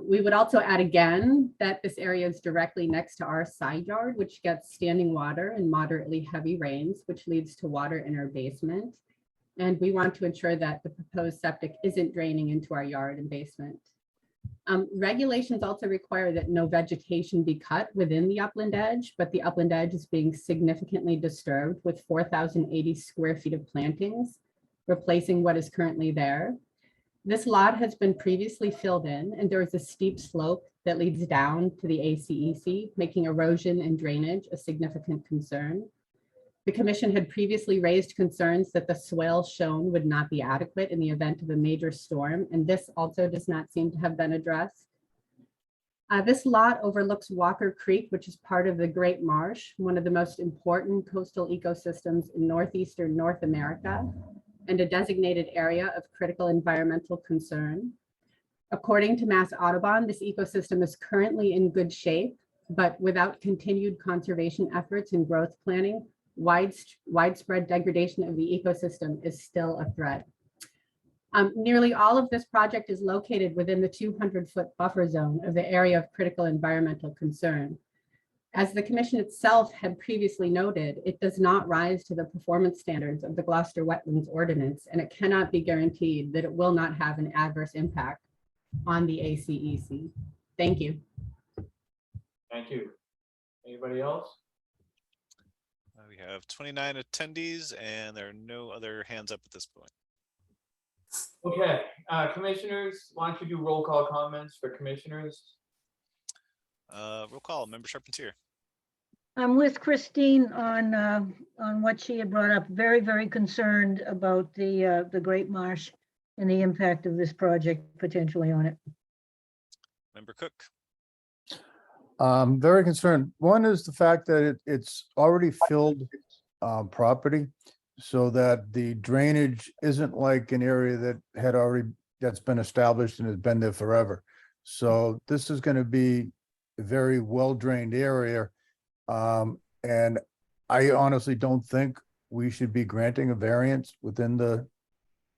We would also add again that this area is directly next to our side yard, which gets standing water and moderately heavy rains, which leads to water in our basement. And we want to ensure that the proposed septic isn't draining into our yard and basement. Regulations also require that no vegetation be cut within the upland edge, but the upland edge is being significantly disturbed with 4,080 square feet of plantings, replacing what is currently there. This lot has been previously filled in, and there is a steep slope that leads down to the ACEC, making erosion and drainage a significant concern. The commission had previously raised concerns that the swale shown would not be adequate in the event of a major storm, and this also does not seem to have been addressed. This lot overlooks Walker Creek, which is part of the Great Marsh, one of the most important coastal ecosystems in northeastern North America, and a designated area of critical environmental concern. According to Mass Audubon, this ecosystem is currently in good shape, but without continued conservation efforts and growth planning, widespread degradation of the ecosystem is still a threat. Nearly all of this project is located within the 200-foot buffer zone of the area of critical environmental concern. As the commission itself had previously noted, it does not rise to the performance standards of the Gloucester Wetlands Ordinance, and it cannot be guaranteed that it will not have an adverse impact on the ACEC. Thank you. Thank you. Anybody else? We have 29 attendees and there are no other hands up at this point. Okay, commissioners, why don't you do roll call comments for commissioners? Roll call, Member Charpentier. I'm with Christine on what she had brought up. Very, very concerned about the Great Marsh and the impact of this project potentially on it. Member Cook. Very concerned. One is the fact that it's already filled property, so that the drainage isn't like an area that's been established and has been there forever. So this is going to be a very well-drained area. And I honestly don't think we should be granting a variance within the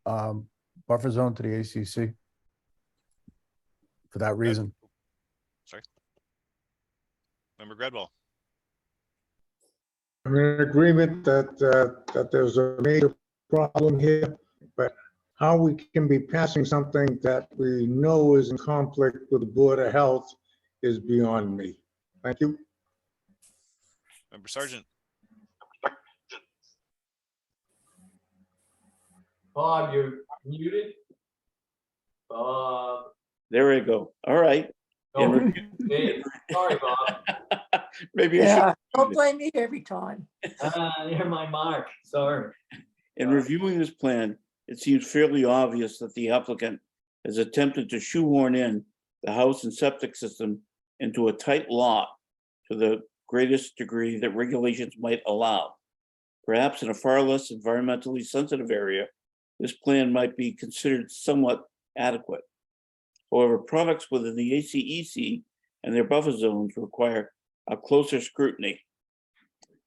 buffer zone to the ACC for that reason. Sorry. Member Gradwell. I'm in agreement that there's a major problem here, but how we can be passing something that we know is in conflict with the Board of Health is beyond me. Thank you. Member Sargent. Bob, you're muted. Bob. There we go. All right. Oh, Dave, sorry, Bob. Maybe I Yeah, should. don't blame me every time. You're my mark. Sorry. In reviewing this plan, it seems fairly obvious that the applicant has attempted to shoehorn in the house and septic system into a tight lot to the greatest degree that regulations might allow. Perhaps in a far less environmentally sensitive area, this plan might be considered somewhat adequate. However, products within the ACEC and their buffer zones require a closer scrutiny.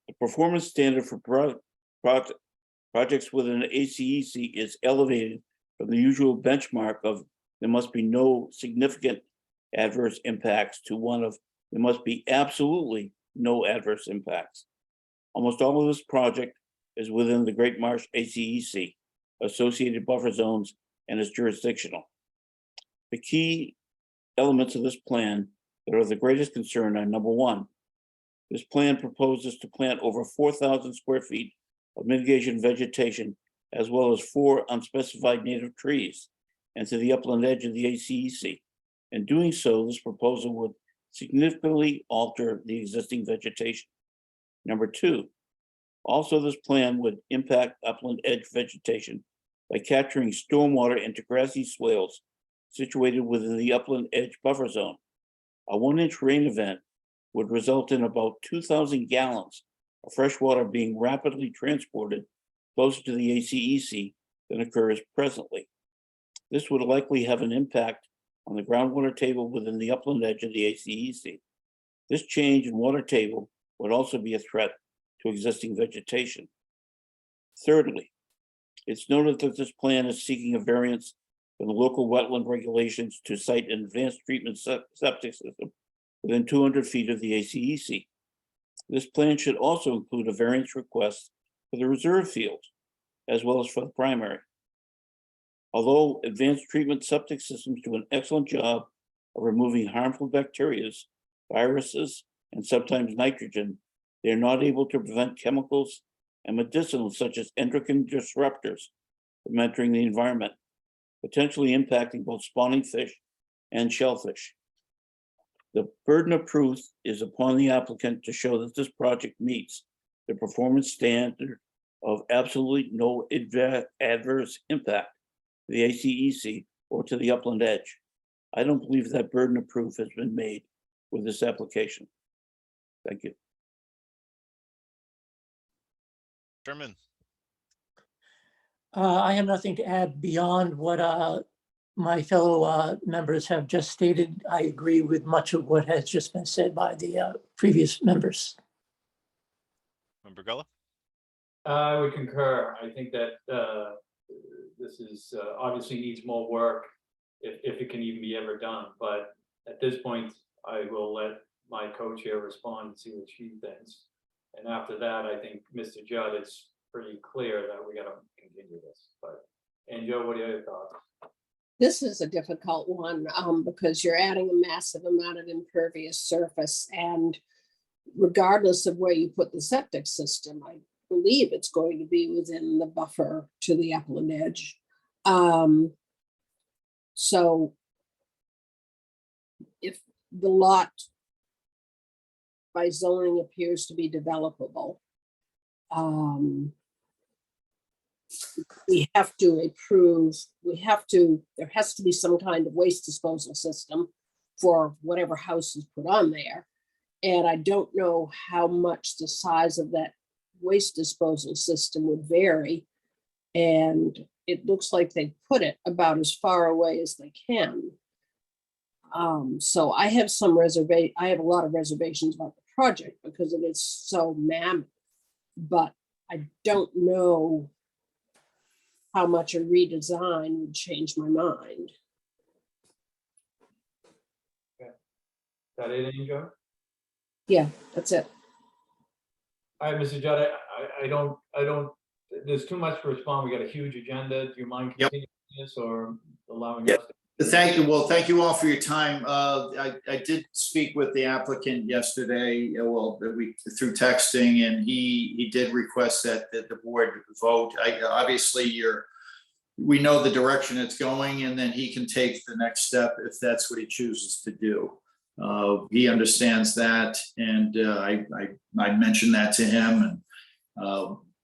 The performance standard for projects within the ACEC is elevated from the usual benchmark of there must be no significant adverse impacts to one of there must be absolutely no adverse impacts. Almost all of this project is within the Great Marsh ACEC, associated buffer zones, and is jurisdictional. The key elements of this plan that are of the greatest concern are: number one, this plan proposes to plant over 4,000 square feet of mitigation vegetation, as well as 4 unspecified native trees, and to the upland edge of the ACEC. In doing so, this proposal would significantly alter the existing vegetation. Number two, also this plan would impact upland edge vegetation by capturing stormwater into grassy swales situated within the upland edge buffer zone. A 1-inch rain event would result in about 2,000 gallons of fresh water being rapidly transported closer to the ACEC than occurs presently. This would likely have an impact on the groundwater table within the upland edge of the ACEC. This change in water table would also be a threat to existing vegetation. Thirdly, it's noted that this plan is seeking a variance from the local wetland regulations to site an advanced treatment septic system within 200 feet of the ACEC. This plan should also include a variance request for the reserve field, as well as for the primary. Although advanced treatment septic systems do an excellent job of removing harmful bacteria, viruses, and sometimes nitrogen, they are not able to prevent chemicals and medicinals such as endocrine disruptors from entering the environment, potentially impacting both spawning fish and shellfish. The burden of proof is upon the applicant to show that this project meets the performance standard of absolutely no adverse impact to the ACEC or to the upland edge. I don't believe that burden of proof has been made with this application. Thank you. Sherman. I have nothing to add beyond what my fellow members have just stated, I agree with much of what has just been said by the previous members. Member Gullo? I would concur. I think that this is obviously needs more work if it can even be ever done. But at this point, I will let my co-chair respond and see what she thinks. And after that, I think Mr. Judd, it's pretty clear that we got to continue this. But, and Joe, what are your thoughts? This is a difficult one, because you're adding a massive amount of impervious surface, and regardless of where you put the septic system, I believe it's going to be within the buffer to the upland edge. So if the lot by zoning appears to be developable, we have to approve, there has to be some kind of waste disposal system for whatever house is put on there. And I don't know how much the size of that waste disposal system would vary. And it looks like they put it about as far away as they can. So I have I have a lot of reservations about the project because it is so mammoth, but I don't know how much a redesign would change my mind. Is that it, Joe? Yeah, that's it. All right, Mr. Judd, I don't, there's too much to respond. We got a huge agenda. Do you mind Yep. continuing this or allowing Yep. us? Thank you. Well, thank you all for your time. I did speak with the applicant yesterday, through texting, and he did request that the board vote. Obviously, we know the direction it's going, and then he can take the next step if that's what he chooses to do. He understands that, and I mentioned that to him,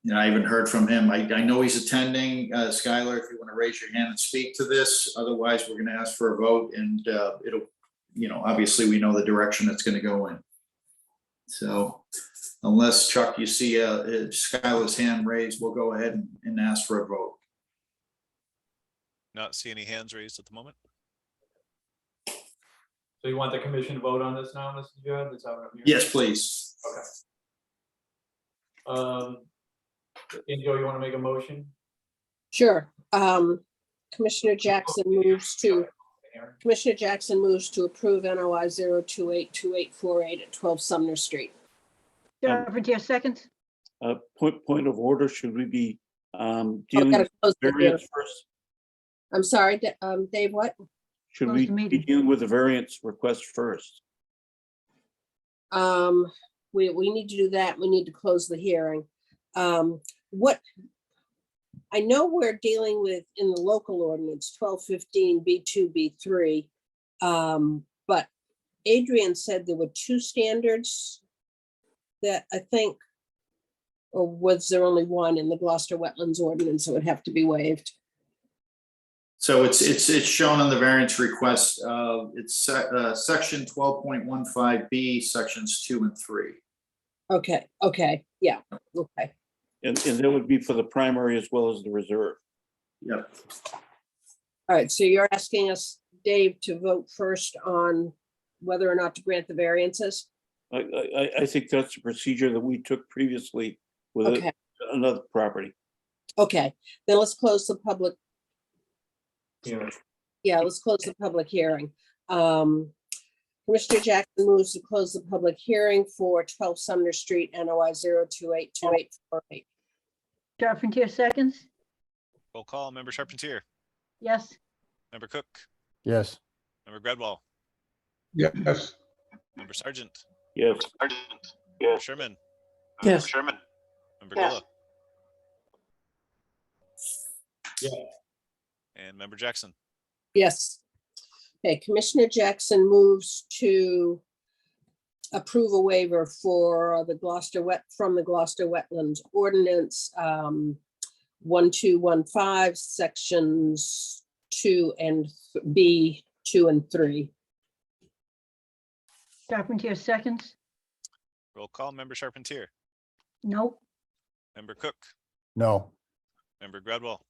and I even heard from him. I know he's attending. Skylar, if you want to raise your hand and speak to this, otherwise we're going to ask for a vote, and it'll, obviously we know the direction it's going to go in. So unless, Chuck, you see Skylar's hand raised, we'll go ahead and ask for a vote. Not see any hands raised at the moment. So you want the commission to vote on this now, Mr. Judd? That's how I'm hearing. Yes, please. Okay. Joe, you want to make a motion? Sure. Commissioner Jackson moves to approve NOI 0282848 at 12 Sumner Street. Charpentier, seconds. Point of order, should we be Oh, dealing gotta with close the variance hearing. first? I'm sorry, Dave, what? Should Close we the be meeting. dealing with the variance request first? We need to do that. We need to close the hearing. What I know we're dealing with in the local ordinance 1215 B2, B3. But Adrian said there were two standards that I think, or was there only one in the Gloucester Wetlands ordinance that would have to be waived? So it's shown on the variance request. It's section 12.15B, sections 2 and 3. Okay, yeah, okay. And that would be for the primary as well as the reserve. Yep. All right, so you're asking us, Dave, to vote first on whether or not to grant the variances? I think that's the procedure that we took previously with Okay. another property. Okay, then let's close the public. Yeah. Yeah, let's close the public hearing. Commissioner Jackson moves to close the public hearing for 12 Sumner Street, NOI 0282848. Charpentier, seconds. Roll call. Member Charpentier, Yes. Member Cook, Yes. Member Gradwall, Yes, Member Sargent, Yes. Member Sherman, Yes. Member Gullo, Yeah. and Member Jackson. Yes. Okay, Commissioner Jackson moves to approve a waiver for the Gloucester Wetlands Ordinance 1215, sections 2 and B, 2 and 3. Charpentier, seconds. Roll call. Member Charpentier, No. Member Cook, No. Member Gradwall,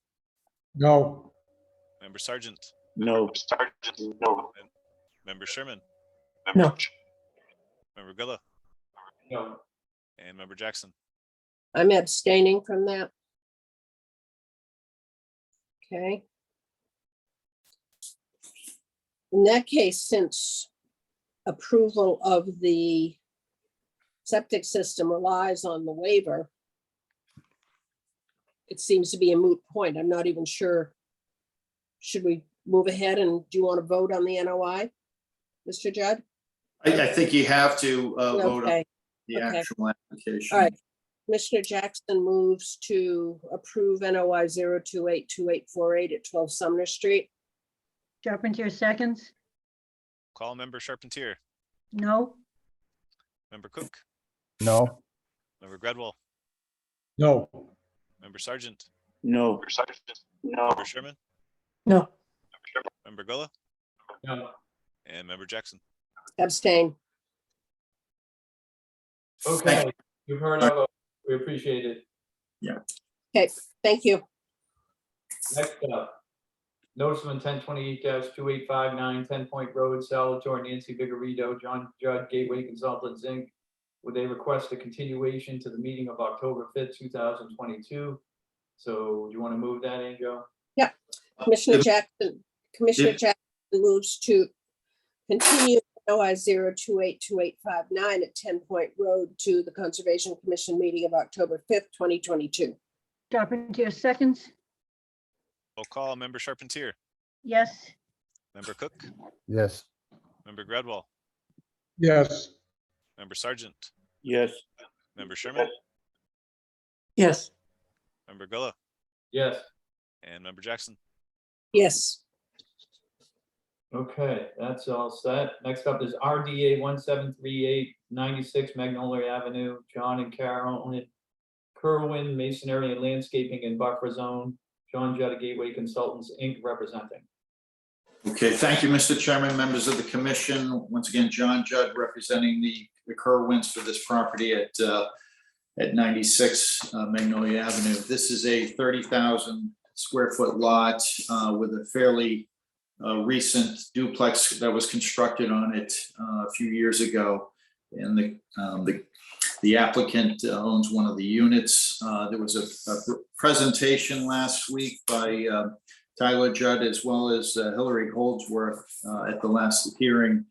no, Member Sargent, No. Member Sherman, No. Member Gullah, No. and Member Jackson. I'm abstaining from that. Okay. In that case, since approval of the septic system relies on the waiver, it seems to be a moot point. I'm not even sure. Should we move ahead, and do you want to vote on the NOI, Mr. Judd? I think you have to vote on Okay, the okay. actual application. All right. Commissioner Jackson moves to approve NOI 0282848 at 12 Sumner Street. Charpentier seconds. Call Member Charpentier, No, Member Cook, No. Member Gradwell, No, Member Sargent, No. Member Sherman, No. Member Gullah, No. and Member Jackson. Abstain. Okay, you've heard our vote. We appreciate it. Okay, thank you. Next up, notice of intent 28-2859 10 Point Road, Salvatore Nancy Vigorito, John Judd, Gateway Consultants, Inc., with a request a continuation to the meeting of October 5th, 2022. So do you want to move that, Angel? Commissioner Jackson moves to continue NOI 0282859 at 10 Point Road to the Conservation Commission meeting of October 5th, 2022. Charpentier seconds. Roll call Member Charpentier, Yes, Member Cook, Yes. Member Gradwell, yes, Member Sargent, Yes. Member Sherman, Yes. Member Gullah, Yes. and Member Jackson. Yes, Okay, that's all set. Next up is RDA 1738 96 Magnolia Avenue, John and Carolyn Kerwin, Masonry and Landscaping and Buffer Zone, John Judd, Gateway Consultants, Inc., representing. Okay, thank you, Mr. Chairman, members of the commission. Once again, John Judd representing the Kerwins for this property at 96 Magnolia Avenue. This is a 30,000 square foot lot with a fairly recent duplex that was constructed on it a few years ago. And the applicant owns one of the units. There was a presentation last week by Tyler Judd as well as Hillary Holdsworth at the last hearing.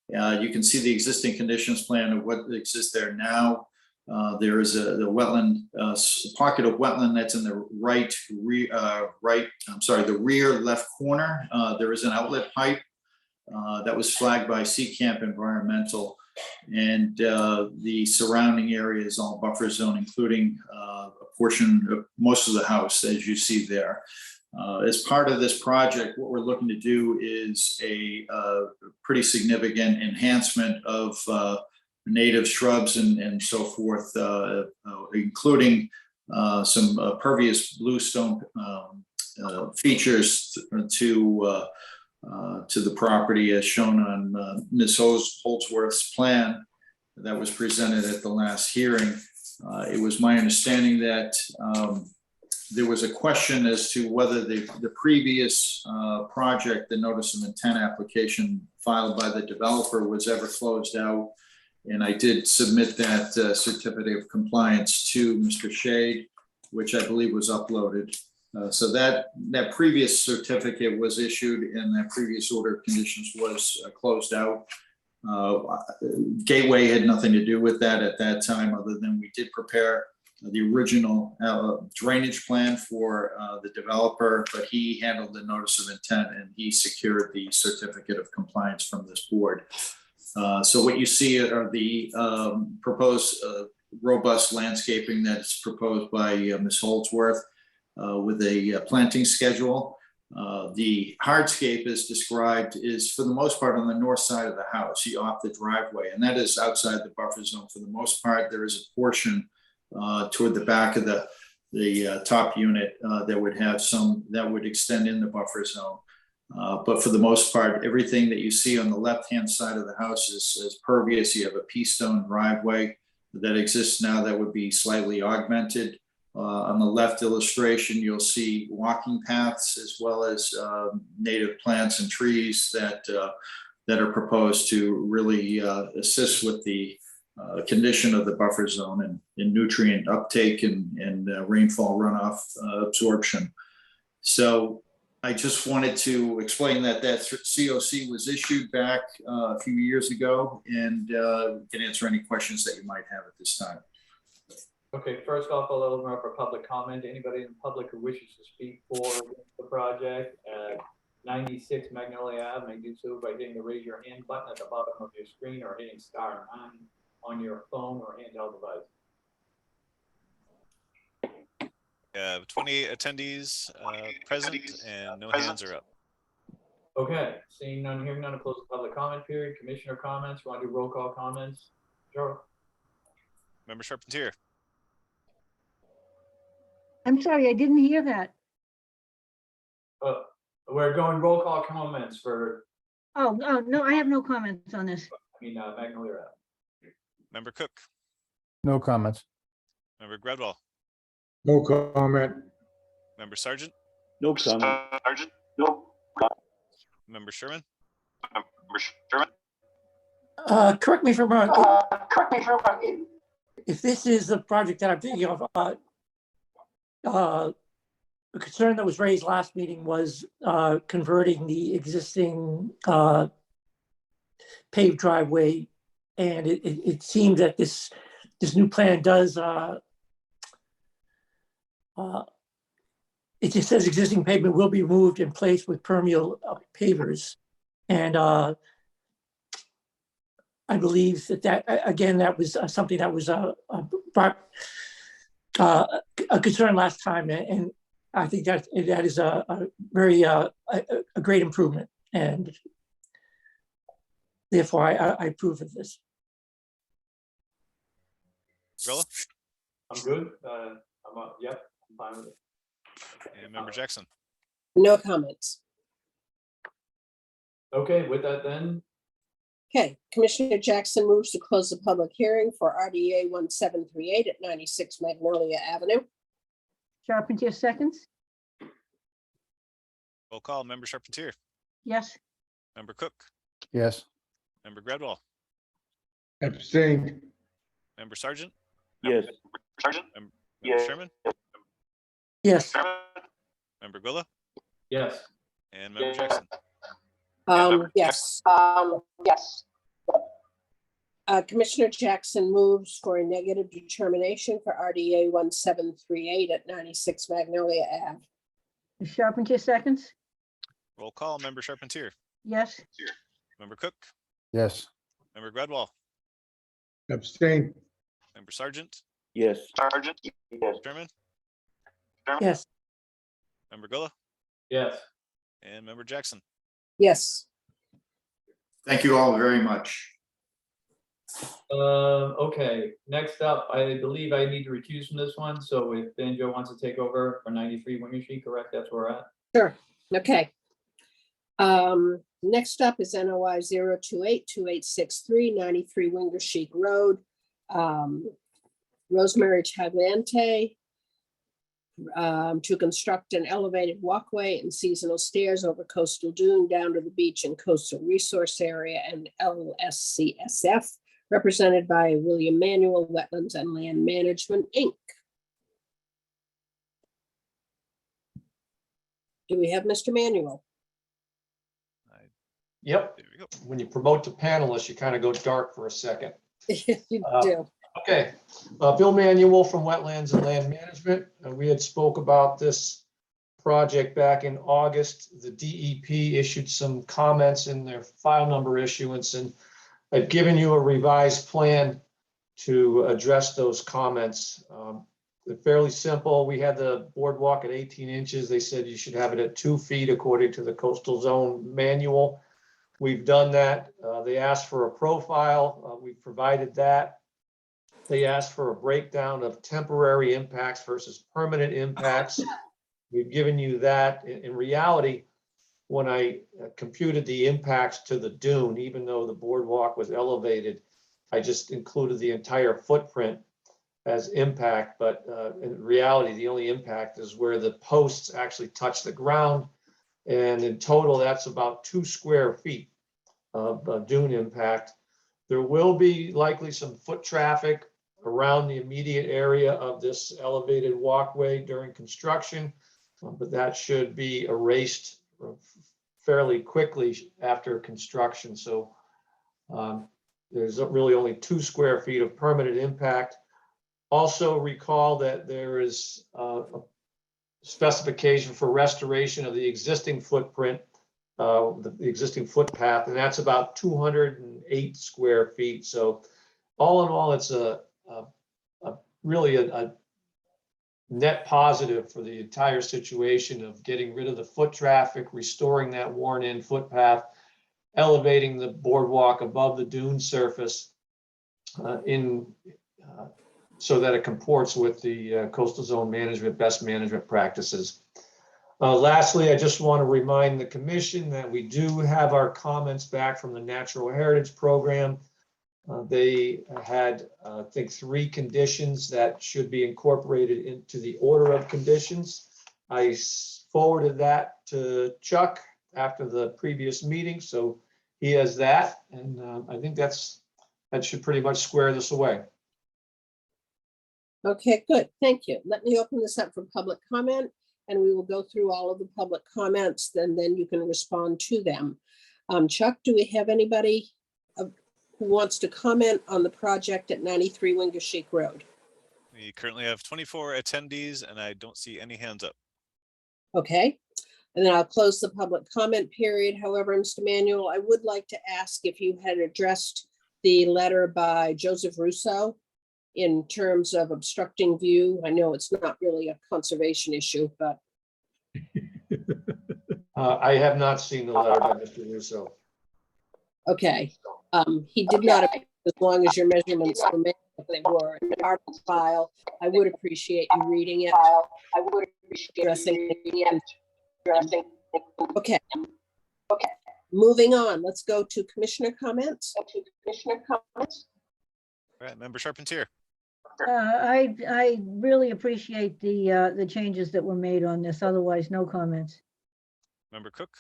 You can see the existing conditions plan of what exists there now. There is the wetland, pocket of wetland that's in the the rear left corner. There is an outlet pipe that was flagged by Seacamp Environmental. And the surrounding area is all buffer zone, including a portion of most of the house, as you see there. As part of this project, what we're looking to do is a pretty significant enhancement of native shrubs and so forth, including some pervious bluestone features to the property as shown on Ms. Holdsworth's plan that was presented at the last hearing. It was my understanding that there was a question as to whether the previous project, the notice of intent application filed by the developer, was ever closed out. And I did submit that certificate of compliance to Mr. Shade, which I believe was uploaded. So that previous certificate was issued and that previous order of conditions was closed out. Gateway had nothing to do with that at that time, other than we did prepare the original drainage plan for the developer, but he handled the notice of intent and he secured the certificate of compliance from this board. So what you see are the proposed robust landscaping that's proposed by Ms. Holdsworth with a planting schedule. The hardscape is described is for the most part on the north side of the house, off the driveway, and that is outside the buffer zone for the most part. There is a portion toward the back of the top unit that would have some that would extend in the buffer zone. But for the most part, everything that you see on the left-hand side of the house is pervious. You have a pea stone driveway that exists now that would be slightly augmented. On the left illustration, you'll see walking paths as well as native plants and trees that are proposed to really assist with the condition of the buffer zone and nutrient uptake and rainfall runoff absorption. So I just wanted to explain that COC was issued back a few years ago, and can answer any questions that you might have at this time. Okay, first off, I'll open up for public comment. Anybody in the public who wishes to speak for the project at 96 Magnolia Ave may do so by hitting the raise your hand button at the bottom of your screen or hitting *9 on your phone or handheld device. 20 attendees present and no hands are up. Okay, seeing none, hearing none, close the public comment period. Commissioner comments, want to do roll call comments? Sure. Member Charpentier, I'm sorry, I didn't hear that. We're going roll call comments for, Oh, no, I have no comments on this. Magnolia Ave. Member Cook, No comments. Member Gradwell, No comment. Member Sargent, No comment. Member Sherman, Correct me if I'm wrong. If this is the project that I'm thinking of, the concern that was raised last meeting was converting the existing paved driveway. And it seemed that this new plan does, it just says existing pavement will be removed and placed with permeable pavers. And I believe that again, that was something that was a concern last time. And I think that is a very a great improvement. And therefore I approve of this. Grilla, I'm good. Yep, I'm fine with it. and Member Jackson. No comments. Okay, with that then, Okay, Commissioner Jackson moves to close the public hearing for RDA 1738 at 96 Magnolia Avenue. Charpentier seconds? Roll call, Member Charpentier, Yes. Member Cook, Yes. Member Gradwell, Abstained. Member Sargent, Yes. Member Sherman, Yes. Member Gwilla, yes. and Member Jackson. Yes. Commissioner Jackson moves for a negative determination for RDA 1738 at 96 Magnolia Ave. Charpentier seconds? Roll call, Member Charpentier, Yes. Member Cook, Yes. Member Gradwell, Abstained. Member Sargent, Yes. Sherman, Yes. Member Gwilla, Yes. and Member Jackson. Yes. Thank you all very much. Okay, next up, I believe I need to recuse from this one. So if Banjo wants to take over for 93 Winter Street, correct? That's where we're at. Sure. Okay. Next up is NOI 0282863 93 Winger Chic Road. Rosemary Tagliente to construct an elevated walkway and seasonal stairs over coastal dune down to the beach and coastal resource area and LSCSF, represented by William Manuel Wetlands and Land Management, Inc. Do we have Mr. Manuel? Yep. There we go. When you promote to panelist, you kind of go dark for a second. You do. Okay. Bill Manuel from Wetlands and Land Management. We had spoke about this project back in August. The DEP issued some comments in their file number issuance, and I've given you a revised plan to address those comments. They're fairly simple. We had the boardwalk at 18 inches. They said you should have it at 2 feet according to the coastal zone manual. We've done that. They asked for a profile. We provided that. They asked for a breakdown of temporary impacts versus permanent impacts. We've given you that. In reality, when I computed the impacts to the dune, even though the boardwalk was elevated, I just included the entire footprint. as impact, but in reality, the only impact is where the posts actually touch the ground. And in total, that's about 2 square feet of dune impact. There will be likely some foot traffic around the immediate area of this elevated walkway during construction, but that should be erased fairly quickly after construction. So there's really only 2 square feet of permanent impact. Also recall that there is a specification for restoration of the existing footprint, the existing footpath, and that's about 208 square feet. So all in all, it's really a net positive for the entire situation of getting rid of the foot traffic, restoring that worn-in footpath, elevating the boardwalk above the dune surface so that it comports with the coastal zone management best management practices. Lastly, I just want to remind the commission that we do have our comments back from the Natural Heritage Program. They had, I think, 3 conditions that should be incorporated into the order of conditions. I forwarded that to Chuck after the previous meeting, so he has that, and I think that should pretty much square this away. Okay, good. Thank you. Let me open this up for public comment, and we will go through all of the public comments, then you can respond to them. Chuck, do we have anybody who wants to comment on the project at 93 Wingershik Road? We currently have 24 attendees and I don't see any hands up. Okay, and then I'll close the public comment period. However, Mr. Manuel, I would like to ask if you had addressed the letter by Joseph Russo in terms of obstructing view. I know it's not really a conservation issue, but. I have not seen the letter by Mr. Russo. Okay, he did not, as long as your measurements were made, if they were in our file, I would appreciate you reading it. I would appreciate addressing. Okay. Moving on, let's go to commissioner comments. All right, Member Charpentier. I really appreciate the changes that were made on this. Otherwise, no comments. Member Cook.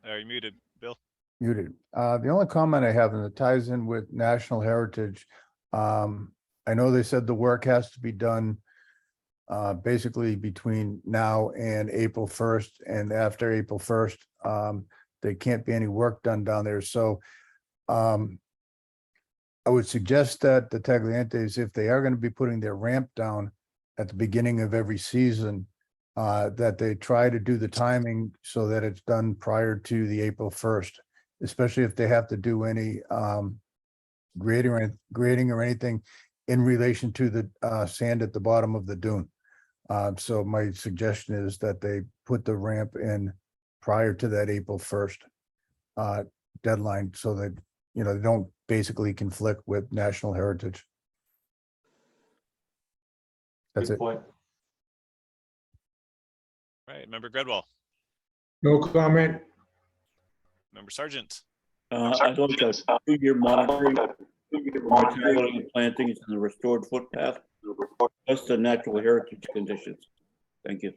Are you muted, Bill? Muted. The only comment I have, and it ties in with National Heritage, I know they said the work has to be done basically between now and April 1st, and after April 1st, there can't be any work done down there. So I would suggest that the Taglientes, if they are going to be putting their ramp down at the beginning of every season, that they try to do the timing so that it's done prior to the April 1st, especially if they have to do any grading or anything in relation to the sand at the bottom of the dune. So my suggestion is that they put the ramp in prior to that April 1st deadline, so that, you know, they don't basically conflict with National Heritage. That's Good it. point. All right, Member Gredwell. No comment. Member Sargent. I'd like a 2-year monitoring mortality of plantings in the restored footpath, plus the natural heritage conditions. Thank you.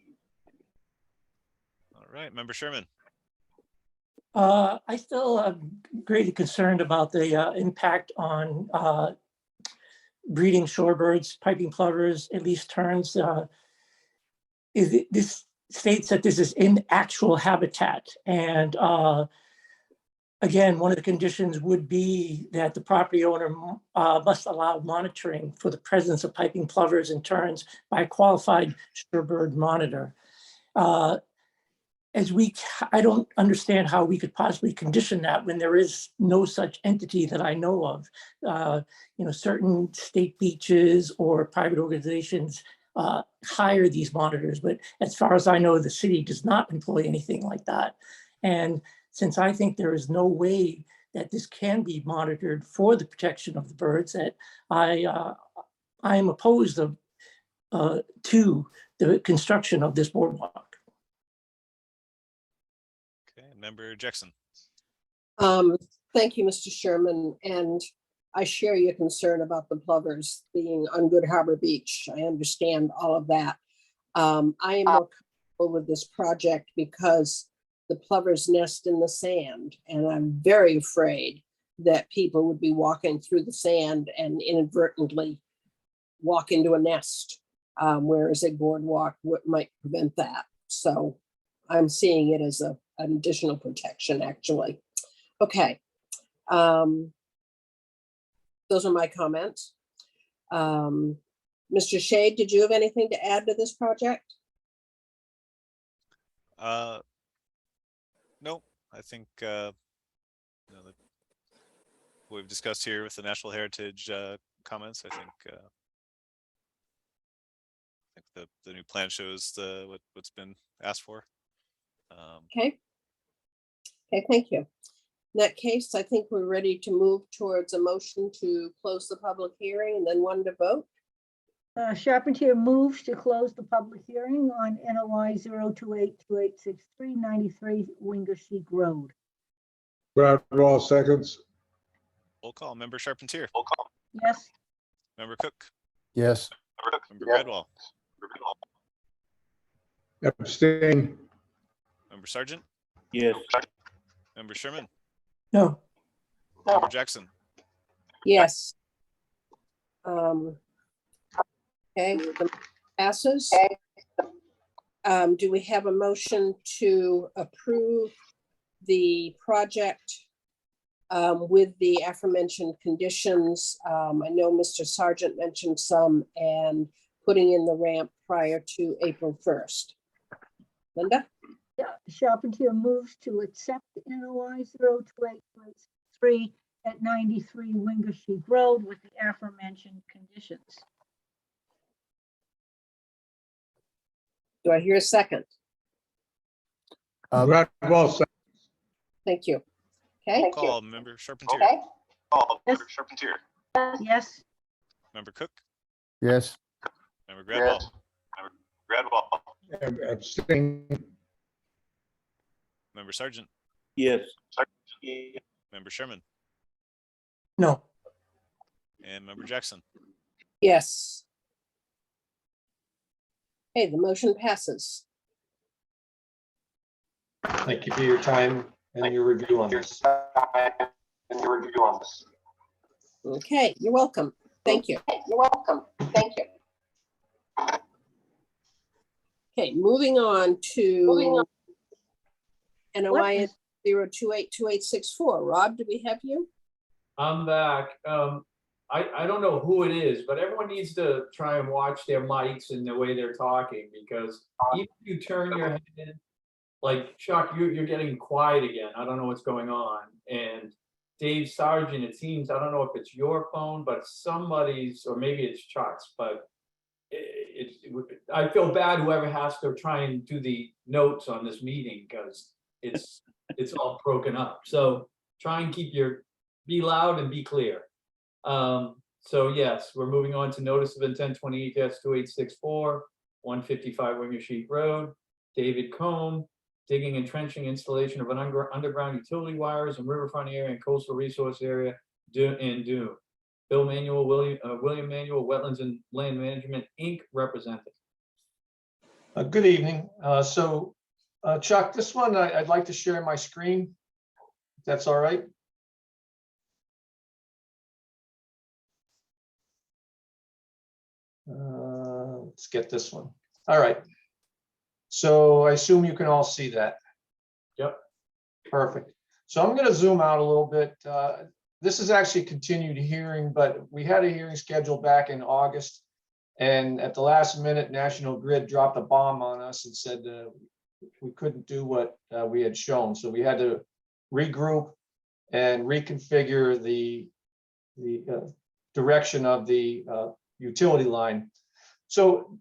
All right, Member Sherman. I still am greatly concerned about the impact on breeding shorebirds, piping plovers, at least terns. This states that this is in actual habitat. And again, one of the conditions would be that the property owner must allow monitoring for the presence of piping plovers and terns by a qualified shorebird monitor. I don't understand how we could possibly condition that when there is no such entity that I know of. Certain state beaches or private organizations hire these monitors, but as far as I know, the city does not employ anything like that. And since I think there is no way that this can be monitored for the protection of the birds, that I am opposed to the construction of this boardwalk. Okay, Member Jackson. Thank you, Mr. Sherman. And I share your concern about the plovers being on Good Harbor Beach. I understand all of that. I am more comfortable with this project because the plovers nest in the sand, and I'm very afraid that people would be walking through the sand and inadvertently walk into a nest, whereas a boardwalk might prevent that. So I'm seeing it as an additional protection, actually. Okay. Those are my comments. Mr. Shade, did you have anything to add to this project? No, I think that what we've discussed here with the National Heritage comments, I think the new plan shows what's been asked for. Okay. Okay, thank you. In that case, I think we're ready to move towards a motion to close the public hearing and then one to vote. Charpentier moves to close the public hearing on NOI 0282863 93 Wingershik Road. Bradwell seconds. Roll call, member Charpentier, Yes, member Cook, Yes. member Bradwell, Abstain. member Sargent, Yes. member Sherman, No, member Jackson. Yes. Okay, the passes. Do we have a motion to approve the project with the aforementioned conditions? I know Mr. Sargent mentioned some, and putting in the ramp prior to April 1st. Linda? yeah, Charpentier moves to accept NOI 0282863 at 93 Wingershik Road with the aforementioned conditions. Do I hear a second? Bradwell seconds. Thank you. Okay. Roll call, member Charpentier, Yes. Yes, member Cook, Yes. member Bradwell, Abstain. member Sargent, Yes. member Sherman, no, and member Jackson. Yes. Okay, the motion passes. Thank you for your time and your review on this. Okay, you're welcome. Thank you. You're welcome. Thank you. Okay, moving on to NOI 0282864. Rob, do we have you? I'm back. I don't know who it is, but everyone needs to try and watch their mics and the way they're talking, because even if you turn your head, like Chuck, you're getting quiet again. I don't know what's going on. And Dave Sargent, it seems, I don't know if it's your phone, but somebody's, or maybe it's Chuck's, but I feel bad whoever has to try and do the notes on this meeting, because it's all broken up. So try and be loud and be clear. So yes, we're moving on to notice of intent 28-2864, 155 Wingershik Road. David Combe, digging and trenching installation of an underground utility wires in riverfront area and coastal resource area in Dune. Bill Manuel, William Manuel, Wetlands and Land Management, Inc. represented. Good evening. Chuck, this one, I'd like to share my screen. If that's all right. Let's get this one. All right. So I assume you can all see that. Yep. Perfect. So I'm going to zoom out a little bit. This is actually a continued hearing, but we had a hearing scheduled back in August. And at the last minute, National Grid dropped a bomb on us and said we couldn't do what we had shown. So we had to regroup and reconfigure the direction of the utility line. So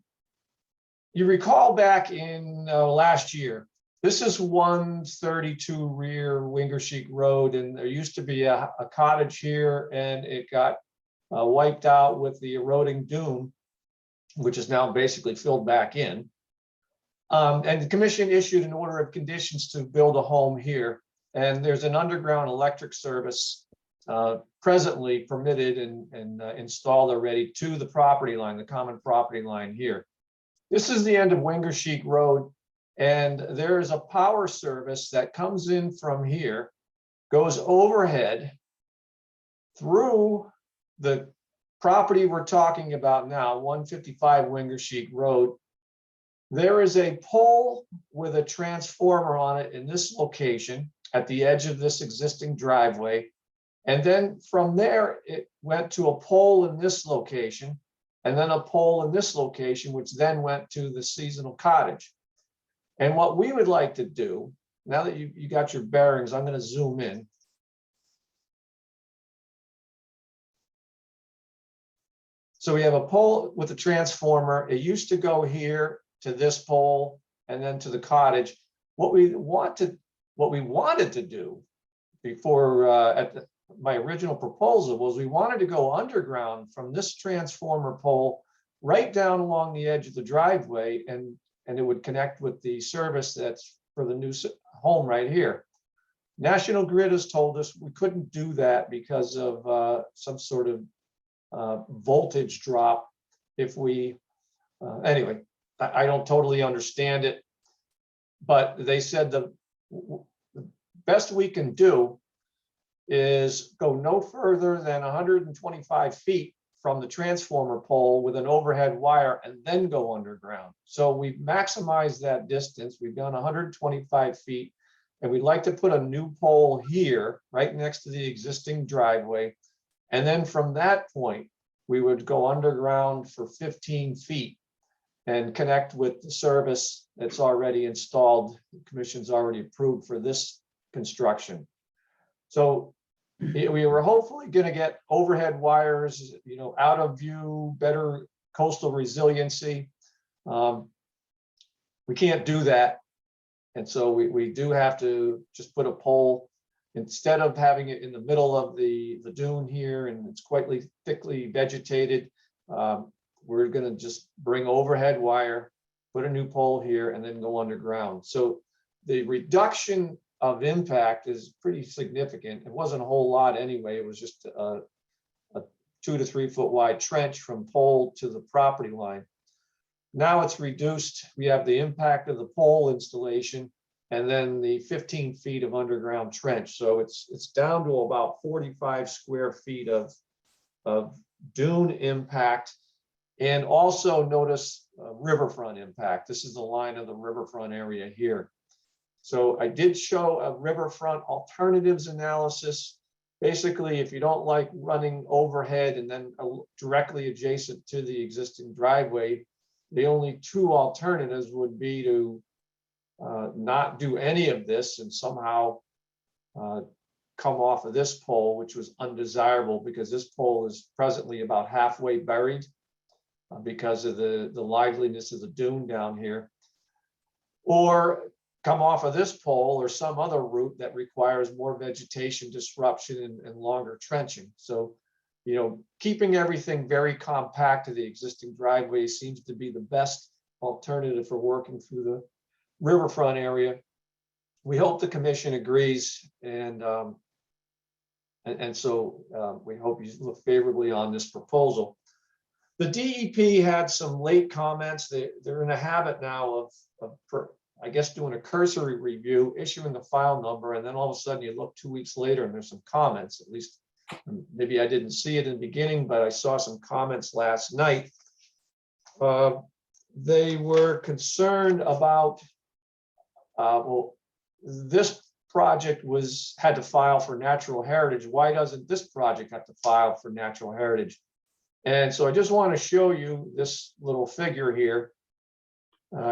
you recall back in last year, this is 132 rear Wingershik Road, and there used to be a cottage here, and it got wiped out with the eroding dune, which is now basically filled back in. And the commission issued an order of conditions to build a home here. And there's an underground electric service presently permitted and installed already to the property line, the common property line here. This is the end of Wingersheek Road, and there is a power service that comes in from here, goes overhead through the property we're talking about now, 155 Wingersheek Road. There is a pole with a transformer on it in this location at the edge of this existing driveway. And then from there, it went to a pole in this location, and then a pole in this location, which then went to the seasonal cottage. And what we would like to do, now that you got your bearings, I'm going to zoom in. So we have a pole with a transformer. It used to go here to this pole and then to the cottage. What we wanted to do before my original proposal was we wanted to go underground from this transformer pole right down along the edge of the driveway, and it would connect with the service that's for the new home right here. National Grid has told us we couldn't do that because of some sort of voltage drop. If we, anyway, I don't totally understand it, but they said the best we can do is go no further than 125 feet from the transformer pole with an overhead wire and then go underground. So we've maximized that distance. We've done 125 feet, and we'd like to put a new pole here right next to the existing driveway. And then from that point, we would go underground for 15 feet and connect with the service that's already installed. The commission's already approved for this construction. So we were hopefully going to get overhead wires, out of view, better coastal resiliency. We can't do that. And so we do have to just put a pole, instead of having it in the middle of the dune here, and it's quite thickly vegetated. We're going to just bring overhead wire, put a new pole here, and then go underground. So the reduction of impact is pretty significant. It wasn't a whole lot anyway. It was just a 2 to 3 foot wide trench from pole to the property line. Now it's reduced. We have the impact of the pole installation and then the 15 feet of underground trench. So it's down to about 45 square feet of dune impact. And also notice riverfront impact. This is the line of the riverfront area here. So I did show a riverfront alternatives analysis. Basically, if you don't like running overhead and then directly adjacent to the existing driveway, the only two alternatives would be to not do any of this and somehow come off of this pole, which was undesirable because this pole is presently about halfway buried because of the liveliness of the dune down here, or come off of this pole or some other route that requires more vegetation disruption and longer trenching. So, keeping everything very compact to the existing driveway seems to be the best alternative for working through the riverfront area. We hope the commission agrees, and so we hope you look favorably on this proposal. The DEP had some late comments. They're in a habit now of I guess doing a cursory review, issuing the file number, and then all of a sudden you look 2 weeks later and there's some comments. At least maybe I didn't see it in the beginning, but I saw some comments last night. They were concerned about, well, this project had to file for natural heritage. Why doesn't this project have to file for natural heritage? And so I just want to show you this little figure here.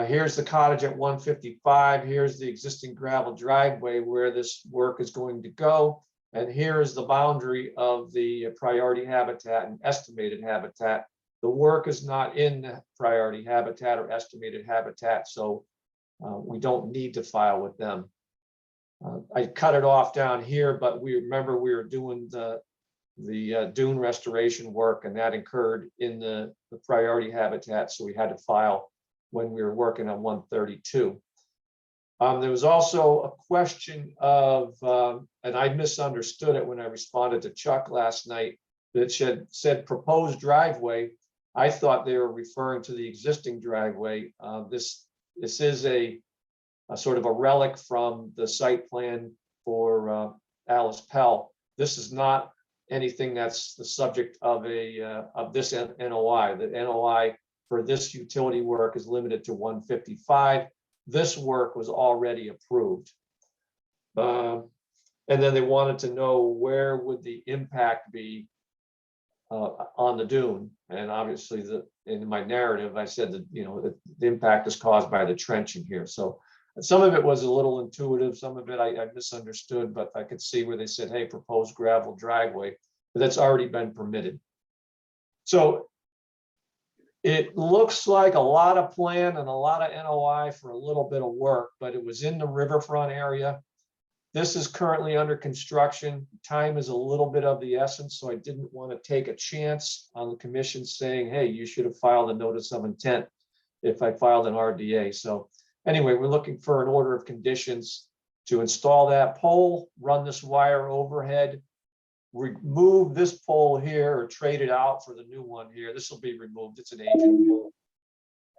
Here's the cottage at 155. Here's the existing gravel driveway where this work is going to go. And here is the boundary of the priority habitat and estimated habitat. The work is not in priority habitat or estimated habitat, so we don't need to file with them. I cut it off down here, but we remember we were doing the dune restoration work, and that occurred in the priority habitat, so we had to file when we were working on 132. There was also a question of, and I misunderstood it when I responded to Chuck last night, that said proposed driveway. I thought they were referring to the existing driveway. This is a sort of a relic from the site plan for Alice Pell. This is not anything that's the subject of this NOI. The NOI for this utility work is limited to 155. This work was already approved. And then they wanted to know where would the impact be on the dune. And obviously in my narrative, I said that, the impact is caused by the trenching here. So some of it was a little intuitive, some of it I misunderstood, but I could see where they said, hey, proposed gravel driveway, but that's already been permitted. So it looks like a lot of plan and a lot of NOI for a little bit of work, but it was in the riverfront area. This is currently under construction. Time is a little bit of the essence, so I didn't want to take a chance on the commission saying, hey, you should have filed a notice of intent if I filed an RDA. So anyway, we're looking for an order of conditions to install that pole, run this wire overhead, remove this pole here or trade it out for the new one here. This will be removed. It's an aging pole.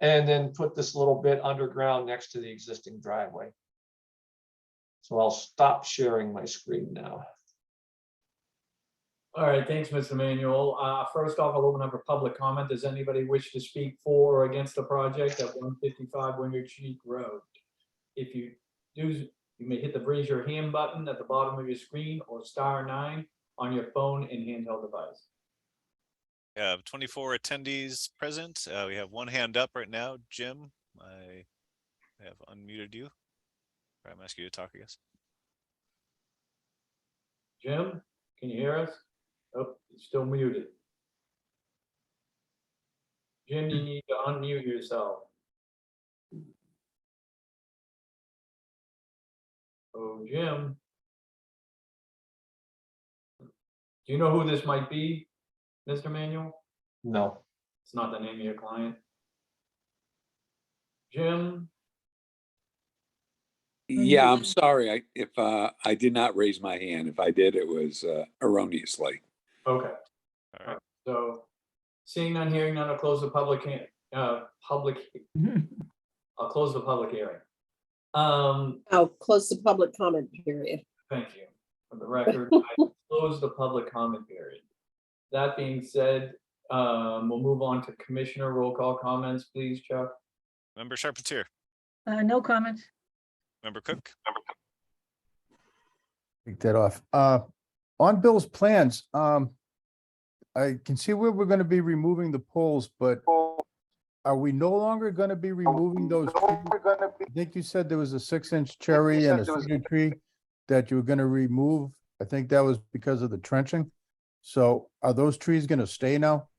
And then put this little bit underground next to the existing driveway. So I'll stop sharing my screen now. All right, thanks, Mr. Manuel. First off, I'll open up for public comment. Does anybody wish to speak for or against the project at 155 Wingard Cheek Road? If you do, you may hit the raise your hand button at the bottom of your screen or *9 on your phone and handheld device. We have 24 attendees present. We have one hand up right now. Jim, I have unmuted you. I'm asking you to talk, I guess. Jim, can you hear us? Oh, you're still muted. Jim, you need to unmute yourself. Oh, Jim. Do you know who this might be, Mr. Manuel? No. It's not the name of your client. Jim? Yeah, I'm sorry if I did not raise my hand. If I did, it was erroneously. Okay. All right. So seeing none, hearing none, I'll close the I'll close the public hearing. I'll close the public comment period. Thank you. For the record, I close the public comment period. That being said, we'll move on to commissioner roll call comments, please, Chuck. Member Charpentier, No comments. Member Cook, Take that off. On Bill's plans, I can see where we're gonna be removing the poles, but are we no longer gonna be removing those? I think you said there was a 6-inch cherry and a cedar tree that you were gonna remove. I think that was because of the trenching. So are those trees gonna stay now?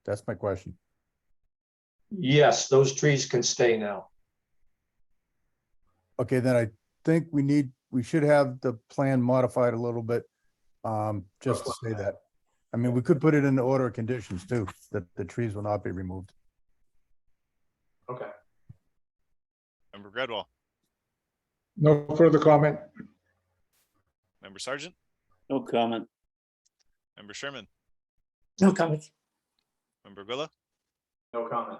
That's my question. Yes, those trees can stay now. Okay, then I think we should have the plan modified a little bit, just to say that. I mean, we could put it in the order of conditions too, that the trees will not be removed. Okay. Member Gradwell, No further comment. Member Sargent, No comment. Member Sherman, No comments. Member Gwilla, No comment.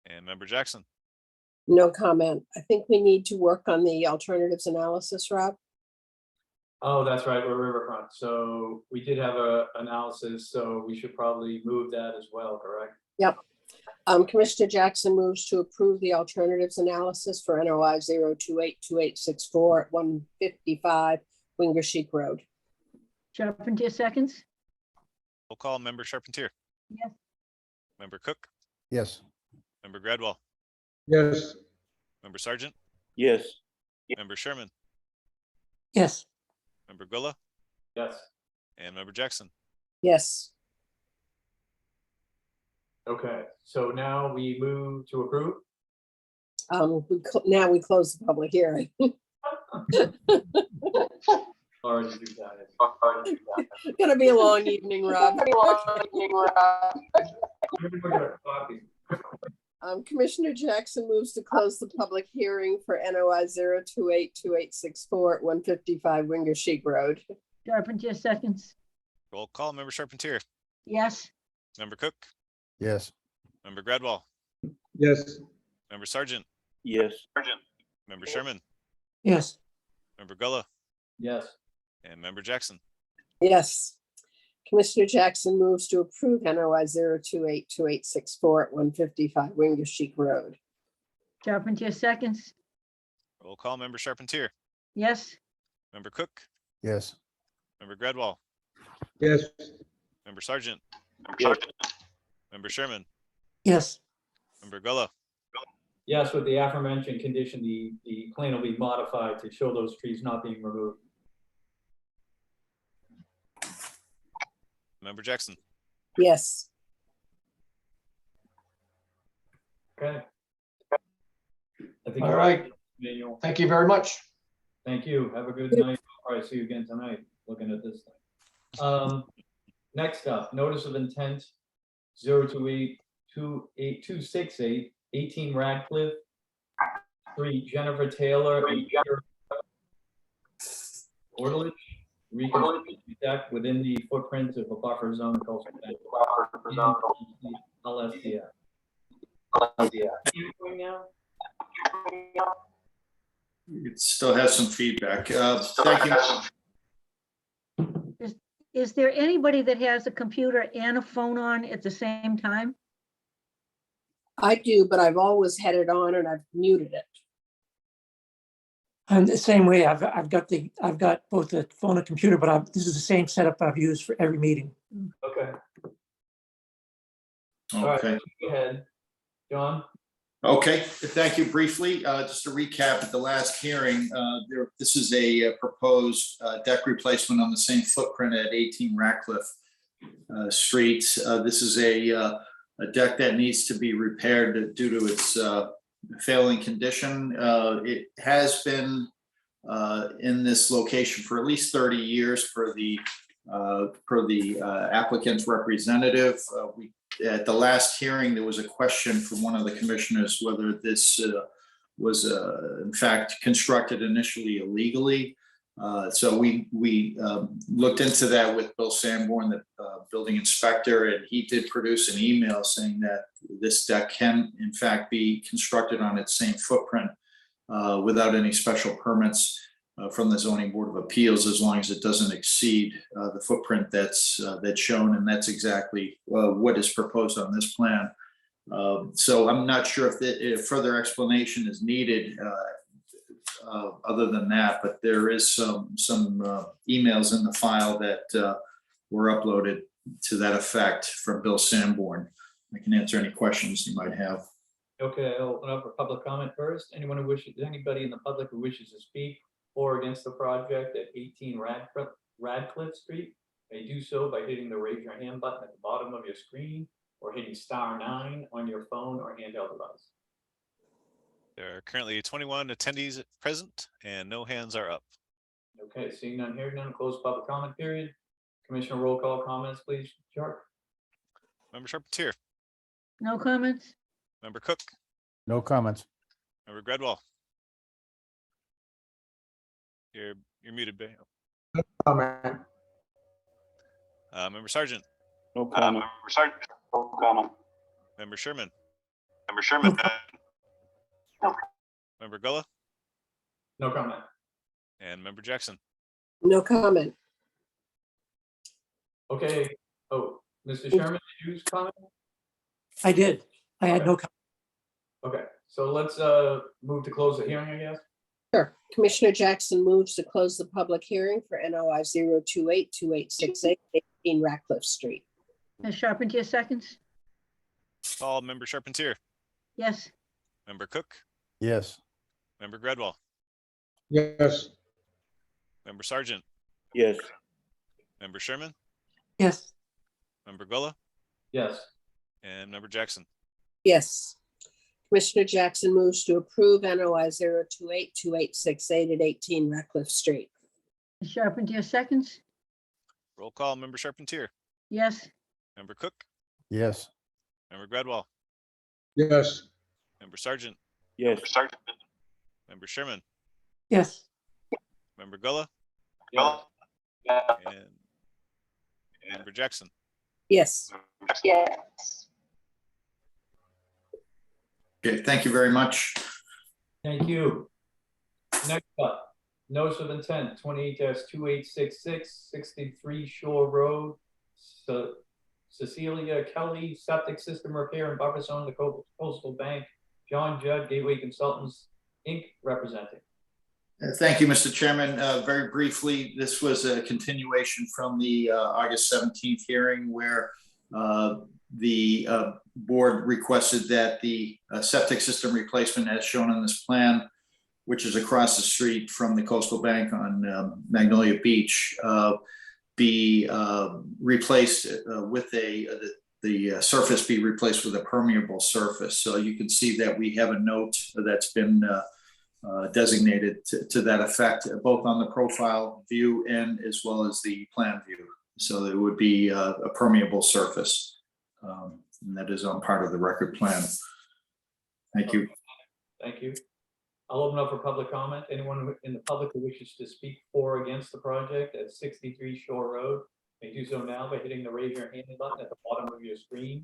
and Member Jackson. No comment. I think we need to work on the alternatives analysis, Rob. Oh, that's right, we're riverfront. So we did have a analysis, so we should probably move that as well, correct? Yep. Commissioner Jackson moves to approve the alternatives analysis for NOI 0282864 at 155 Wingershik Road. Charpentier seconds. Roll call, Member Charpentier, Yes. Member Cook, Yes. Member Gradwell, Yes, Member Sargent, Yes. Member Sherman, Yes. Member Gwilla, Yes. and Member Jackson. Yes. Okay, so now we move to approve. Now we close the public hearing. Already do that. Gonna be a long evening, Rob. Everybody got a copy. Commissioner Jackson moves to close the public hearing for NOI 0282864 at 155 Wingersheik Road. Charpentier seconds. Roll call, member Charpentier, Yes. member Cook, Yes. member Gradwall, Yes, member Sergeant, Yes. member Sherman, Yes. member Gullah, Yes. and member Jackson. Yes. Commissioner Jackson moves to approve NOI 0282864 at 155 Wingersheik Road. Charpentier seconds. Roll call, member Charpentier, Yes. member Cook, Yes. member Gradwall, yes, member Sergeant, Yes. member Sherman, Yes. member Gullah, Yes, with the aforementioned condition, the plan will be modified to show those trees not being removed. member Jackson. Yes. Okay. I think. All right. Daniel, Thank you very much. thank you. Have a good night. All right, see you again tonight, looking at this thing. Next up, notice of intent, 028282868, 18 Radcliffe Street, Jennifer Taylor and Peter Ortlich, reconstruct the deck within the footprint of a buffer zone coastal bank. LSDF. Anything now? It still has some feedback. Thank you. Is there anybody that has a computer and a phone on at the same time? I do, but I've always had it on and I've muted it. I'm the same way. I've got both the phone and computer, but this is the same setup I've used for every meeting. Okay. All right, Okay. go ahead. John? Okay, thank you. Briefly, just to recap, at the last hearing, this is a proposed deck replacement on the same footprint at 18 Ratcliffe Street. This is a deck that needs to be repaired due to its failing condition. It has been in this location for at least 30 years per the applicant's representative. At the last hearing, there was a question from one of the commissioners whether this was in fact constructed initially illegally. So we looked into that with Bill Sanborn, the building inspector, and he did produce an email saying that this deck can in fact be constructed on its same footprint without any special permits from the Zoning Board of Appeals, as long as it doesn't exceed the footprint that's shown, and that's exactly what is proposed on this plan. So I'm not sure if further explanation is needed other than that, but there is some emails in the file that were uploaded to that effect from Bill Sanborn. I can answer any questions you might have. Okay, I'll open up for public comment first. Anybody in the public who wishes to speak for or against the project at 18 Radcliffe Street may do so by hitting the raise your hand button at the bottom of your screen or hitting *9 on your phone or handheld device. There are currently 21 attendees present and no hands are up. Okay, seeing none, hearing none, close public comment period. Commissioner roll call comments, please. Sharp? Member Charpentier, No comments? member Cook, No comments. member Gradwall. You're muted, Bay. comment, Member Sergeant, No comment. member Sherman, No. member Gullah, No comment. and member Jackson. No comment. Okay, oh, Mr. Sherman, did you comment? I did. I had no, Okay, so let's move to close the hearing, I guess. Sure. Commissioner Jackson moves to close the public hearing for NOI 0282868, 18 Ratcliffe Street. Ms. Charpentier seconds? Call member Charpentier, Yes. member Cook, Yes. member Gradwall, yes, member Sergeant, Yes. member Sherman, yes. member Gullah, Yes. and member Jackson. Yes. Commissioner Jackson moves to approve NOI 0282868 at 18 Ratcliffe Street. Ms. Charpentier seconds? Roll call, member Charpentier, Yes. member Cook, Yes. member Gradwall, Yes. Member Sergeant, Yes. Member Sherman, Yes. Member Gullah, Yes. and Member Jackson. Yes. Okay, thank you very much. Thank you. Next up, notice of intent, 28-2866, 63 Shore Road. Cecilia Kelly, septic system repair and buffer zone, the Coastal Bank. John Judd, Gateway Consultants, Inc., representing. Thank you, Mr. Chairman. Very briefly, this was a continuation from the August 17th hearing where the board requested that the septic system replacement as shown on this plan, which is across the street from the Coastal Bank on Magnolia Beach, be replaced with the surface be replaced with a permeable surface. So you can see that we have a note that's been designated to that effect, both on the profile view and as well as the plan view. So it would be a permeable surface. And that is on part of the record plan. Thank you. Thank you. I'll open up for public comment. Anyone in the public who wishes to speak for or against the project at 63 Shore Road may do so now by hitting the raise your hand button at the bottom of your screen.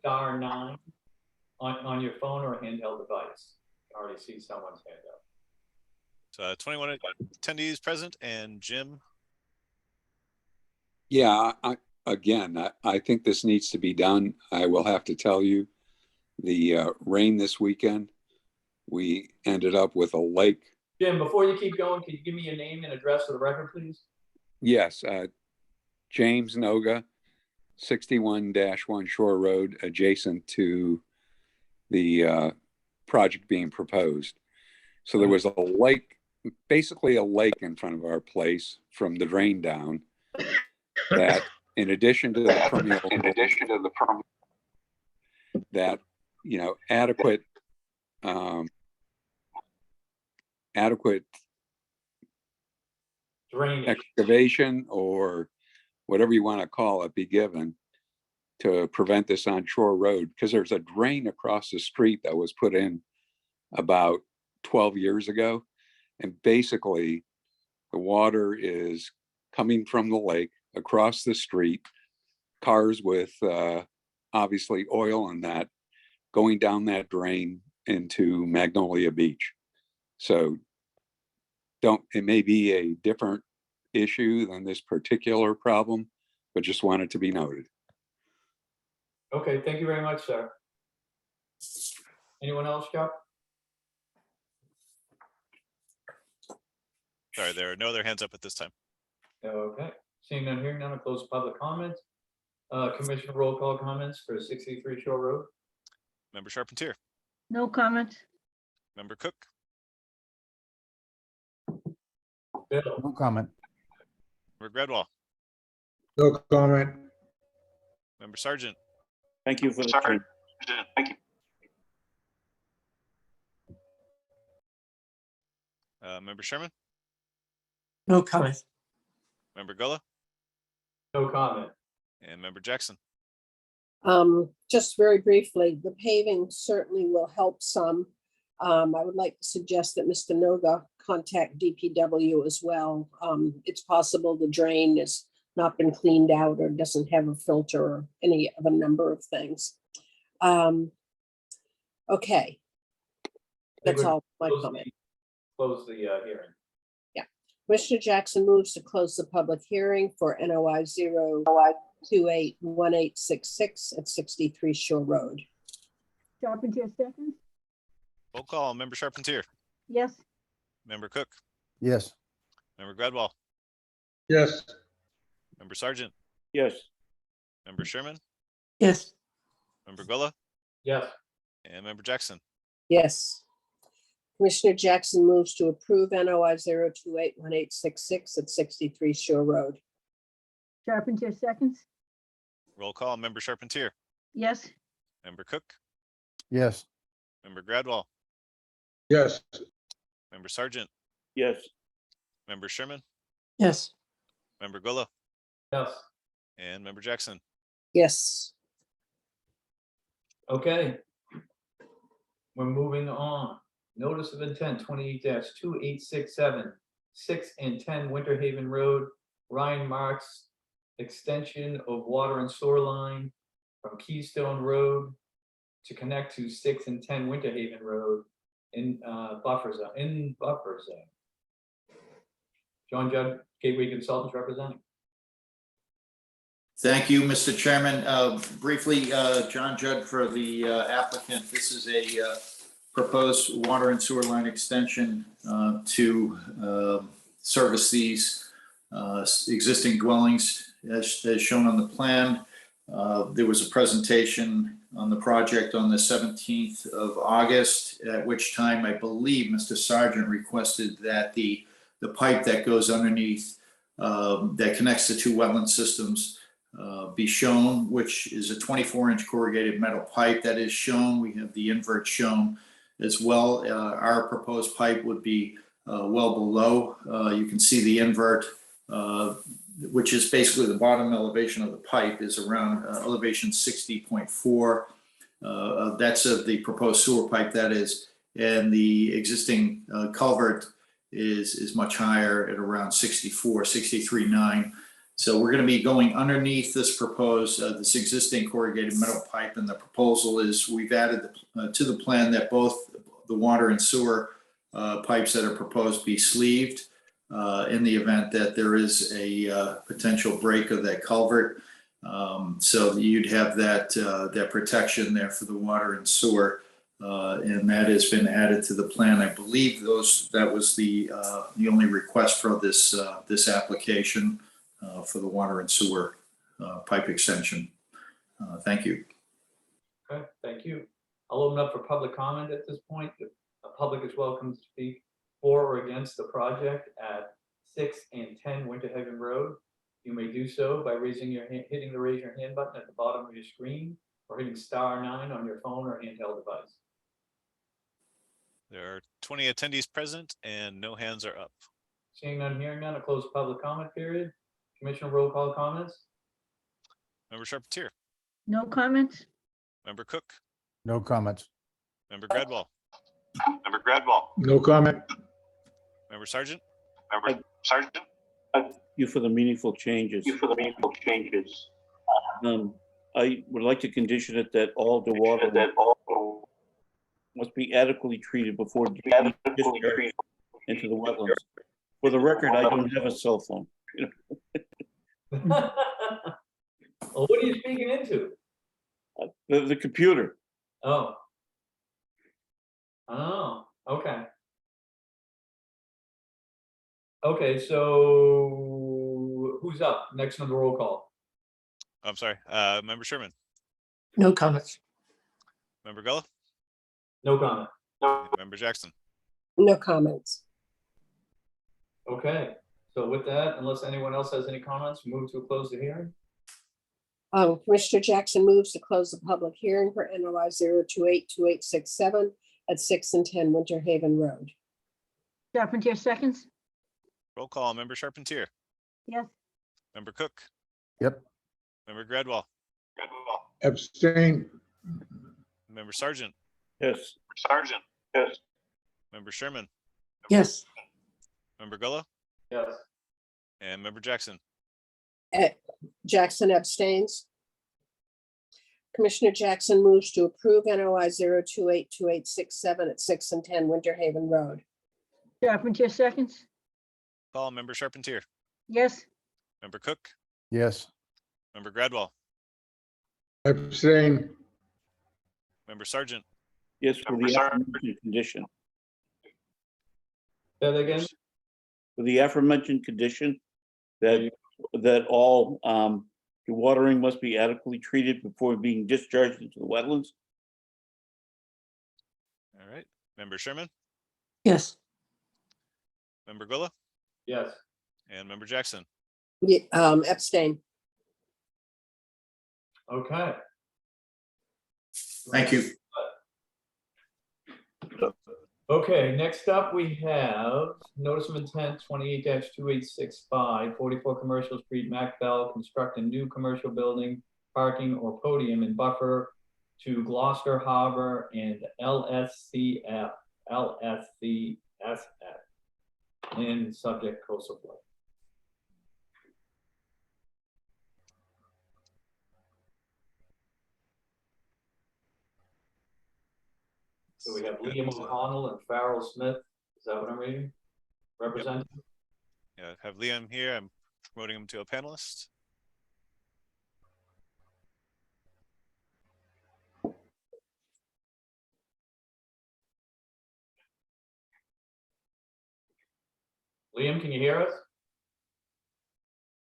*9 on your phone or handheld device. I already see someone's hand up. So 21 attendees present, and Jim. Yeah, I think this needs to be done. I will have to tell you, the rain this weekend, we ended up with a lake. Jim, before you keep going, can you give me your name and address for the record, please? Yes, James Noga, 61-1 Shore Road, adjacent to the project being proposed. So there was a lake, basically a lake in front of our place from the drain down that in addition to the permeable, that, you know, adequate Drainage. excavation or whatever you want to call it be given to prevent this on Shore Road, because there's a drain across the street that was put in about 12 years ago. And basically the water is coming from the lake across the street, cars with obviously oil in that going down that drain into Magnolia Beach. So it may be a different issue than this particular problem, but just wanted to be noted. Okay, thank you very much, sir. Anyone else, Chuck? Sorry, there are no other hands up at this time. Okay, seeing none, hearing none, I'll close public comment. Commissioner roll call comments for 63 Shore Road. Member Charpentier, No comment. Member Cook, Bill, No comment. Member Gradwell, No comment. Member Sergeant, Thank you for the time. Member Sherman, No comment. Member Gullah, no comment. and Member Jackson. Just very briefly, the paving certainly will help some. I would like to suggest that Mr. Noga contact DPW as well. It's possible the drain has not been cleaned out or doesn't have a filter or any of a number of things. Okay. That's all my comment. Close the hearing. Commissioner Jackson moves to close the public hearing for NOI 0281866 at 63 Shore Road. Charpentier seconds. Roll call, Member Charpentier, Yes. Member Cook, Yes. Member Gradwell, Yes. Member Sergeant, Yes. Member Sherman, Yes. Member Gullah, Yes, and Member Jackson. Yes. Commissioner Jackson moves to approve NOI 0281866 at 63 Shore Road. Charpentier seconds. Roll call, Member Charpentier, Yes. Member Cook, Yes. Member Gradwell, Yes. Member Sergeant, Yes. Member Sherman, Yes. Member Gullah, yes. and Member Jackson. Yes. Okay, We're moving on. Notice of intent 28-2867, 6 and 10 Winter Haven Road, Ryan Marks, extension of water and sewer line from Keystone Road to connect to 6 and 10 Winter Haven Road in buffer zone. John Judd, Gateway Consultants representing. Thank you, Mr. Chairman. Briefly, John Judd for the applicant. This is a proposed water and sewer line extension to service these existing dwellings as shown on the plan. There was a presentation on the project on the 17th of August, at which time I believe Mr. Sargent requested that the pipe that goes underneath that connects the two wetland systems be shown, which is a 24-inch corrugated metal pipe that is shown. We have the invert shown as well. Our proposed pipe would be well below. You can see the invert, which is basically the bottom elevation of the pipe, is around elevation 60.4. That's of the proposed sewer pipe, that is, and the existing culvert is much higher at around 64, 63.9. So we're going to be going underneath this proposed, this existing corrugated metal pipe, and the proposal is we've added to the plan that both the water and sewer pipes that are proposed be sleeved in the event that there is a potential break of that culvert. So you'd have that protection there for the water and sewer, and that has been added to the plan. I believe that was the only request for this application. For the water and sewer pipe extension. Thank you. Okay, thank you. I'll open up for public comment at this point. The public is welcome to speak for or against the project at 6 and 10 Winter Haven Road. You may do so by raising your hand, hitting the raise your hand button at the bottom of your screen, or hitting *9 on your phone or handheld device. There are 20 attendees present and no hands are up. Seeing none, hearing none, a closed public comment period. Commissioner roll call comments. Member Charpentier, No comments? Member Cook, No comments. Member Gradwall, No comment. Member Sargent, You for the meaningful changes. I would like to condition it that all the water must be adequately treated before being discharged into the wetlands. For the record, I don't have a cell phone. Well, what are you speaking into? The computer. Oh, okay. Okay, so who's up next on the roll call? I'm sorry, Member Sherman, No comments. Member Gullah, No comment. Member Jackson. No comments. Okay, so with that, unless anyone else has any comments, move to close the hearing. Commissioner Jackson moves to close the public hearing for NOI 0282867 at 6 and 10 Winter Haven Road. Charpentier seconds? Roll call, Member Charpentier, Yes. Member Cook, Yep. Member Gradwall, Abstain. Member Sargent, Yes. Member Sherman, Yes. Member Gullah, Yes. and Member Jackson. Jackson abstains. Commissioner Jackson moves to approve NOI 0282867 at 6 and 10 Winter Haven Road. Charpentier seconds? Call, Member Charpentier, Yes. Member Cook, Yes. Member Gradwall, Abstain. Member Sargent, Yes, for the aforementioned condition. Say that again? For the aforementioned condition that all the watering must be adequately treated before being discharged into the wetlands. all right, Member Sherman, Yes. Member Gullah, Yes. and Member Jackson. Abstain. Okay. Thank you. Okay, next up, we have notice of intent 28-2865, 44 Commercial Street, Mac Bell, construct a new commercial building, parking or podium in buffer to Gloucester Harbor and LSCSF, land subject coastal flood. So we have Liam O'Connell and Farrell Smith. Is that what I'm reading? Representative? Yeah, have Liam here. I'm promoting him to a panelist. Liam, can you hear us?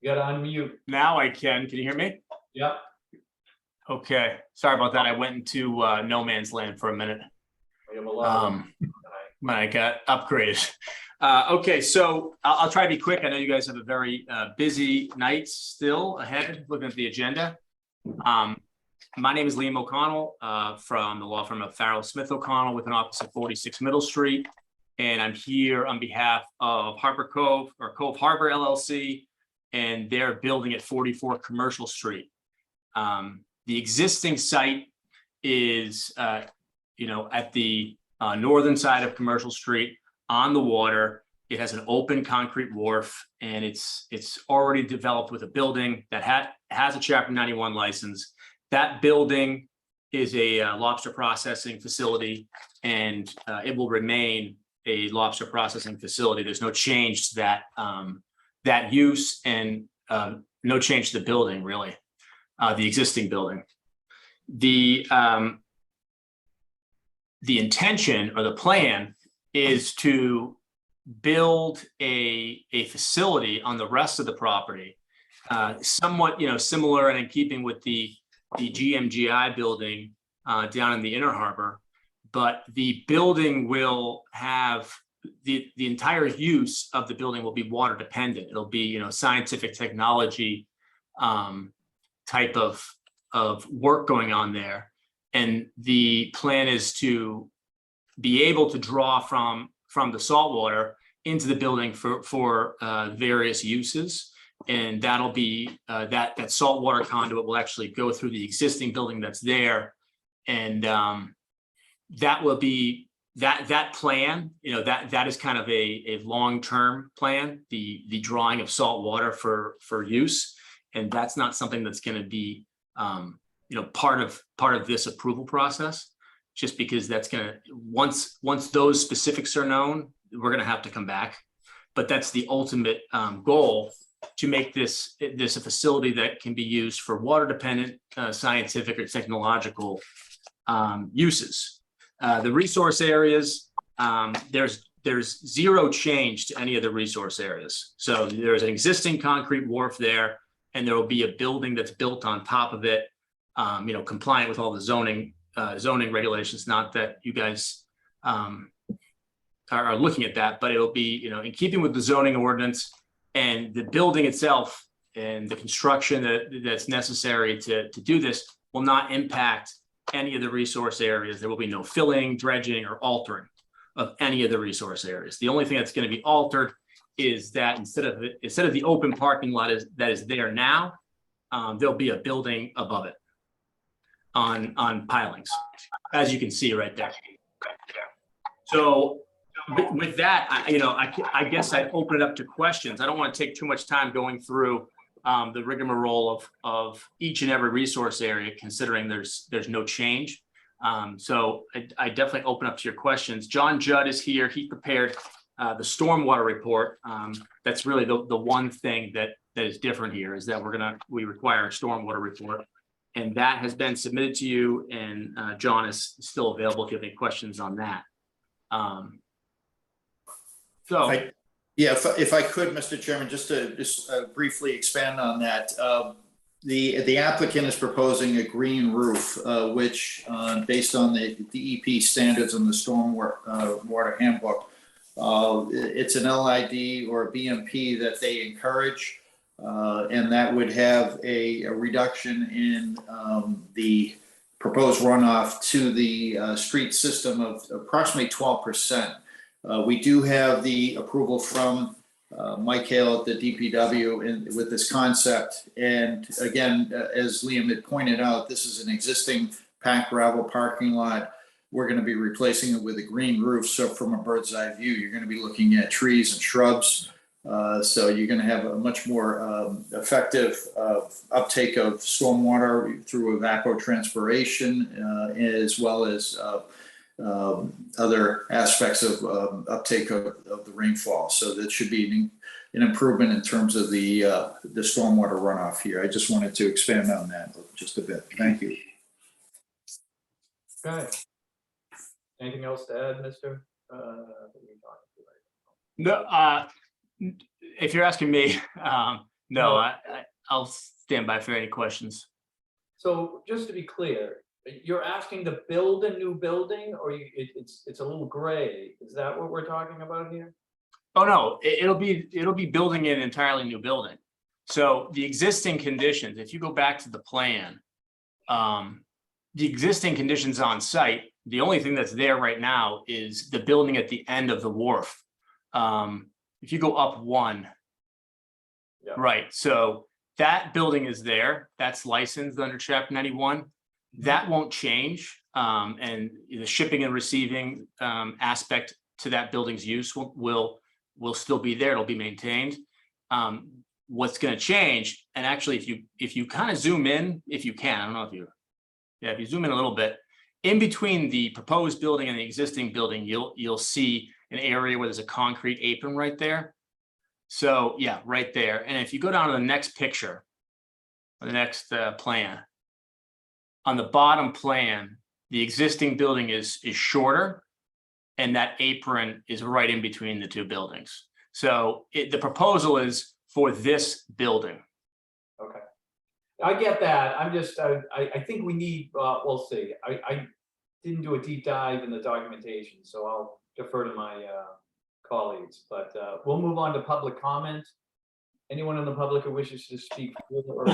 You gotta unmute. Now I can. Can you hear me? Yep. Okay. Sorry about that. I went into no man's land for a minute We have a lot of when I got upgraded. Okay, so I'll try to be quick. I know you guys have a very busy night still ahead, looking at the agenda. My name is Liam O'Connell from the law firm of Farrell Smith O'Connell with an office at 46 Middle Street. And I'm here on behalf of Harper Cove or Cove Harbor LLC and their building at 44 Commercial Street. The existing site is, at the northern side of Commercial Street on the water. It has an open concrete wharf, and it's already developed with a building that has a Chapter 91 license. That building is a lobster processing facility, and it will remain a lobster processing facility. There's no change to that use, and no change to the building, really, the existing building. The intention or the plan is to build a facility on the rest of the property, somewhat similar and in keeping with the GMGI building down in the Inner Harbor, but the building will have the entire use of the building will be water dependent. It'll be scientific technology type of work going on there, and the plan is to be able to draw from the saltwater into the building for various uses, and that'll be that saltwater conduit will actually go through the existing building that's there, and that will be that plan. That is kind of a long-term plan. The drawing of salt water for use, and that's not something that's going to be part of this approval process. Just because that's gonna once those specifics are known, we're gonna have to come back. But that's the ultimate goal, to make this a facility that can be used for water dependent scientific or technological uses. The resource areas, there's zero change to any of the resource areas. So there's an existing concrete wharf there, and there will be a building that's built on top of it, compliant with all the zoning regulations. Not that you guys are looking at that, but it'll be in keeping with the zoning ordinance, and the building itself and the construction that's necessary to do this will not impact any of the resource areas. There will be no filling, dredging, or altering of any of the resource areas. The only thing that's going to be altered is that instead of the open parking lot that is there now, there'll be a building above it on pilings, as you can see right there. So with that, I guess I'd open it up to questions. I don't want to take too much time going through the rigmarole of each and every resource area, considering there's no change. So I definitely open up to your questions. John Judd is here. He prepared the stormwater report. That's really the one thing that is different here, is that we require a stormwater report. And that has been submitted to you, and John is still available if you have any questions on that. If I could, Mr. Chairman, just to briefly expand on that. The applicant is proposing a green roof, which based on the DEP standards and the stormwater water handbook, it's an LID or BMP that they encourage. And that would have a reduction in the proposed runoff to the street system of approximately 12%. We do have the approval from Mike Hale at the DPW with this concept. And again, as Liam had pointed out, this is an existing packed gravel parking lot. We're going to be replacing it with a green roof. So from a bird's eye view, you're going to be looking at trees and shrubs. So you're going to have a much more effective uptake of stormwater through evapotranspiration, as well as other aspects of uptake of the rainfall. So that should be an improvement in terms of the stormwater runoff here. I just wanted to expand on that just a bit. Thank you. Okay. Anything else to add, Mr.? No, if you're asking me, no, I'll stand by for any questions. So just to be clear, you're asking to build a new building, or it's a little gray? Is that what we're talking about here? Oh, no, it'll be building an entirely new building. So the existing conditions, if you go back to the plan, the existing conditions on site, the only thing that's there right now is the building at the end of the wharf. If you go up one, Yeah. right, so that building is there, that's licensed under Chapter 91. That won't change, and the shipping and receiving aspect to that building's use will still be there. It'll be maintained. What's going to change, and actually, if you kind of zoom in, if you can, I don't know if you, yeah, if you zoom in a little bit, in between the proposed building and the existing building, you'll see an area where there's a concrete apron right there. So yeah, right there. And if you go down to the next picture, the next plan, on the bottom plan, the existing building is shorter, and that apron is right in between the two buildings. So the proposal is for this building. Okay. I get that. I'm just, I think we need, we'll see. I didn't do a deep dive in the documentation, so I'll defer to my colleagues, but we'll move on to public comment. Anyone in the public who wishes to speak for or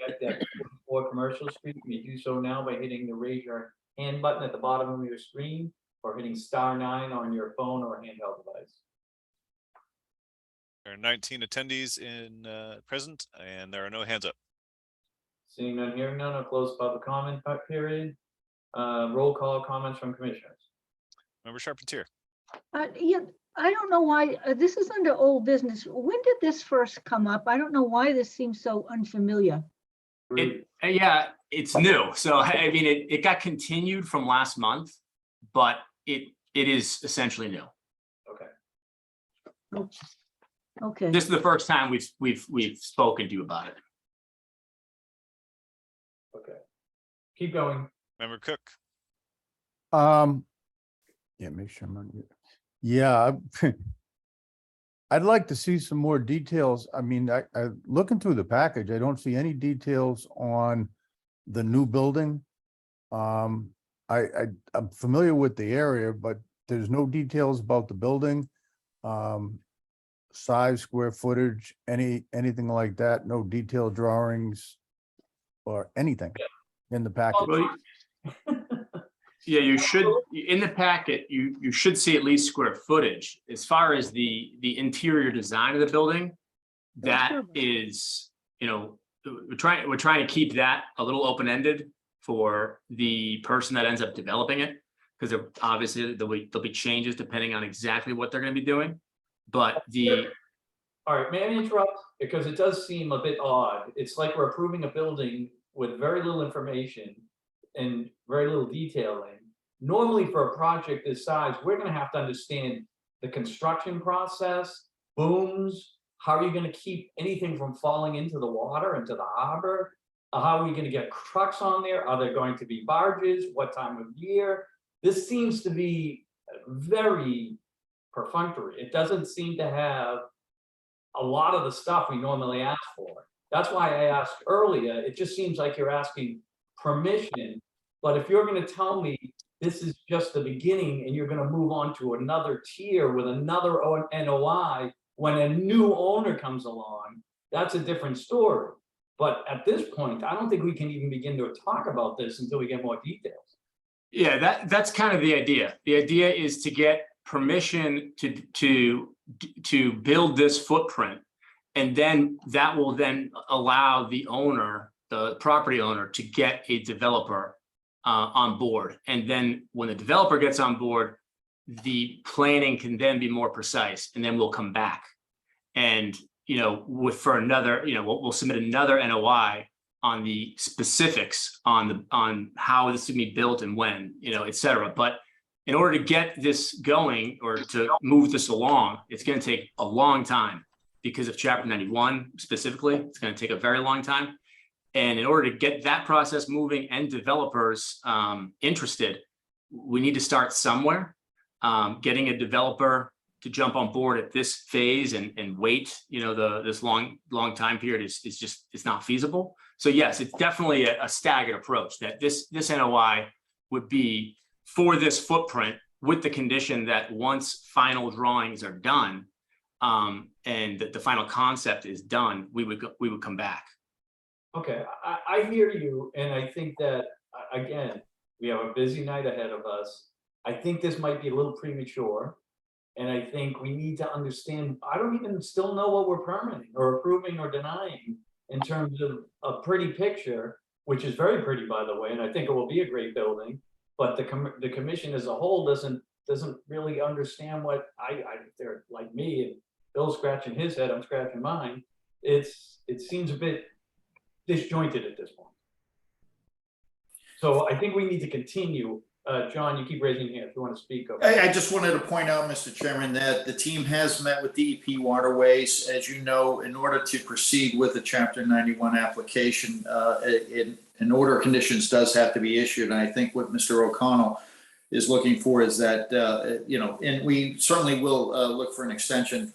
at that 44 Commercial Street, you may do so now by hitting the raise your hand button at the bottom of your screen or hitting *9 on your phone or handheld device. There are 19 attendees in present, and there are no hands up. Seeing none, hearing none, I'll close public comment period. Roll call comments from commissioners. Member Charpentier. Yeah, I don't know why, this is under old business. When did this first come up? I don't know why this seems so unfamiliar. Yeah, it's new. So I mean, it got continued from last month, but it is essentially new. Okay. Okay. This is the first time we've spoken to you about it. Okay. Keep going. Member Cook. Yeah, make sure I'm on mute. Yeah. I'd like to see some more details. I mean, I looking through the package, I don't see any details on the new building. I'm familiar with the area, but there's no details about the building. Size, square footage, anything like that, no detailed drawings or anything in the package. Well, yeah, you should, in the packet, you should see at least square footage. As far as the interior design of the building, that is, we're trying to keep that a little open-ended for the person that ends up developing it, because obviously there'll be changes depending on exactly what they're going to be doing. But all right, may I interrupt? Because it does seem a bit odd. It's like we're approving a building with very little information and very little detailing. Normally for a project this size, we're going to have to understand the construction process, booms, how are you going to keep anything from falling into the water, into the harbor? How are we going to get trucks on there? Are there going to be barges? What time of year? This seems to be very perfunctory. It doesn't seem to have a lot of the stuff we normally ask for. That's why I asked earlier. It just seems like you're asking permission. But if you're going to tell me this is just the beginning and you're going to move on to another tier with another NOI when a new owner comes along, that's a different story. But at this point, I don't think we can even begin to talk about this until we get more details. yeah, that's kind of the idea. The idea is to get permission to build this footprint, and then that will then allow the owner, the property owner, to get a developer on board. And then when the developer gets on board, the planning can then be more precise, and then we'll come back. And, for another, we'll submit another NOI on the specifics on how this will be built and when, et cetera. But in order to get this going or to move this along, it's going to take a long time because of Chapter 91 specifically. It's going to take a very long time. And in order to get that process moving and developers interested, we need to start somewhere. Getting a developer to jump on board at this phase and wait, this long time period is just, it's not feasible. So yes, it's definitely a staggered approach that this NOI would be for this footprint with the condition that once final drawings are done and that the final concept is done, we would come back. Okay, I hear you, and I think that, again, we have a busy night ahead of us. I think this might be a little premature, and I think we need to understand, I don't even still know what we're permitting or approving or denying in terms of a pretty picture, which is very pretty, by the way, and I think it will be a great building, but the commission as a whole doesn't really understand what they're like me, and Bill's scratching his head, I'm scratching mine. It seems a bit disjointed at this point. So I think we need to continue. John, you keep raising your hand if you want to speak. I just wanted to point out, Mr. Chairman, that the team has met with DEP Waterways. As you know, in order to proceed with the Chapter 91 application, an order of conditions does have to be issued. And I think what Mr. O'Connell is looking for is that, and we certainly will look for an extension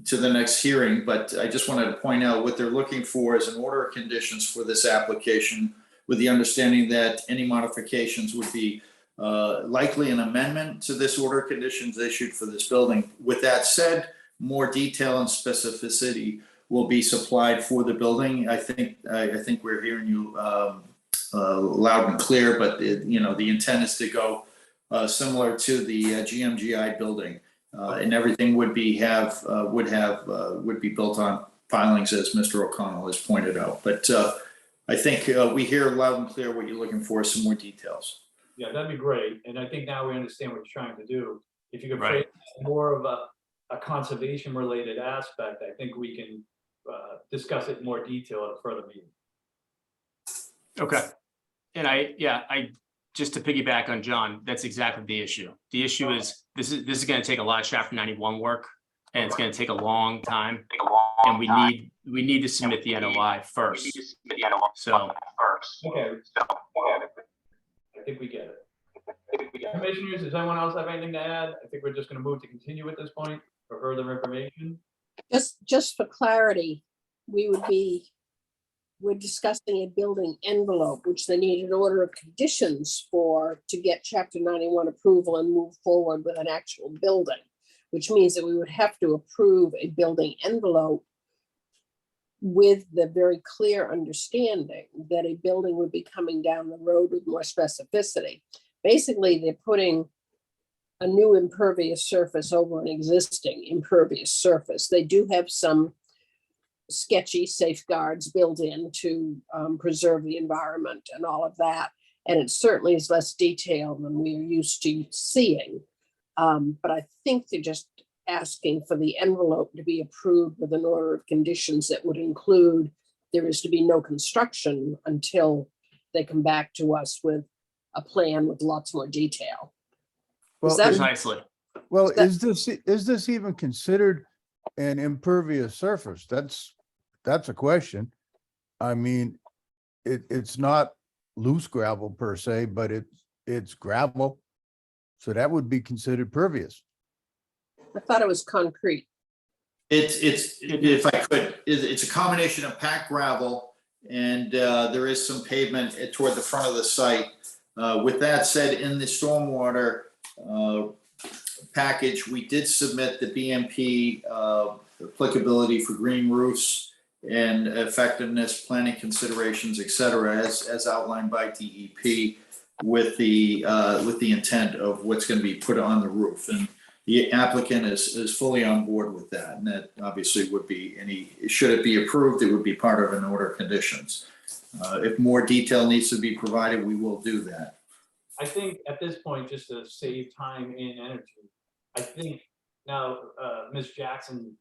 to the next hearing, but I just wanted to point out what they're looking for is an order of conditions for this application, with the understanding that any modifications would be likely an amendment to this order of conditions issued for this building. With that said, more detail and specificity will be supplied for the building. I think we're hearing you loud and clear, but the intent is to go similar to the GMGI building. And everything would be built on filings, as Mr. O'Connell has pointed out. But I think we hear loud and clear what you're looking for, some more details. Yeah, that'd be great. And I think now we understand what you're trying to do. If you could Right. phrase more of a conservation related aspect, I think we can discuss it in more detail at a further meeting. Okay. And I just to piggyback on John, that's exactly the issue. The issue is this is going to take a lot of Chapter 91 work, and it's going to take a long time. And we need to submit the NOI first. So Okay. I think we get it. Commissioners, does anyone else have anything to add? I think we're just going to move to continue at this point for further information. Just for clarity, we're discussing a building envelope, which they need an order of conditions for to get Chapter 91 approval and move forward with an actual building, which means that we would have to approve a building envelope with the very clear understanding that a building would be coming down the road with more specificity. Basically, they're putting a new impervious surface over an existing impervious surface. They do have some sketchy safeguards built in to preserve the environment and all of that. And it certainly is less detailed than we are used to seeing. But I think they're just asking for the envelope to be approved with an order of conditions that would include there is to be no construction until they come back to us with a plan with lots more detail. Well, precisely. Well, is this even considered an impervious surface? That's a question. I mean, it's not loose gravel per se, but it's gravel. So that would be considered pervious. I thought it was concrete. If I could, it's a combination of packed gravel and there is some pavement toward the front of the site. With that said, in the stormwater package, we did submit the BMP applicability for green roofs and effectiveness planning considerations, et cetera, as outlined by DEP with the intent of what's going to be put on the roof. And the applicant is fully on board with that. And that obviously would be should it be approved, it would be part of an order of conditions. If more detail needs to be provided, we will do that. I think at this point, just to save time and energy, I think now, Ms. Jackson,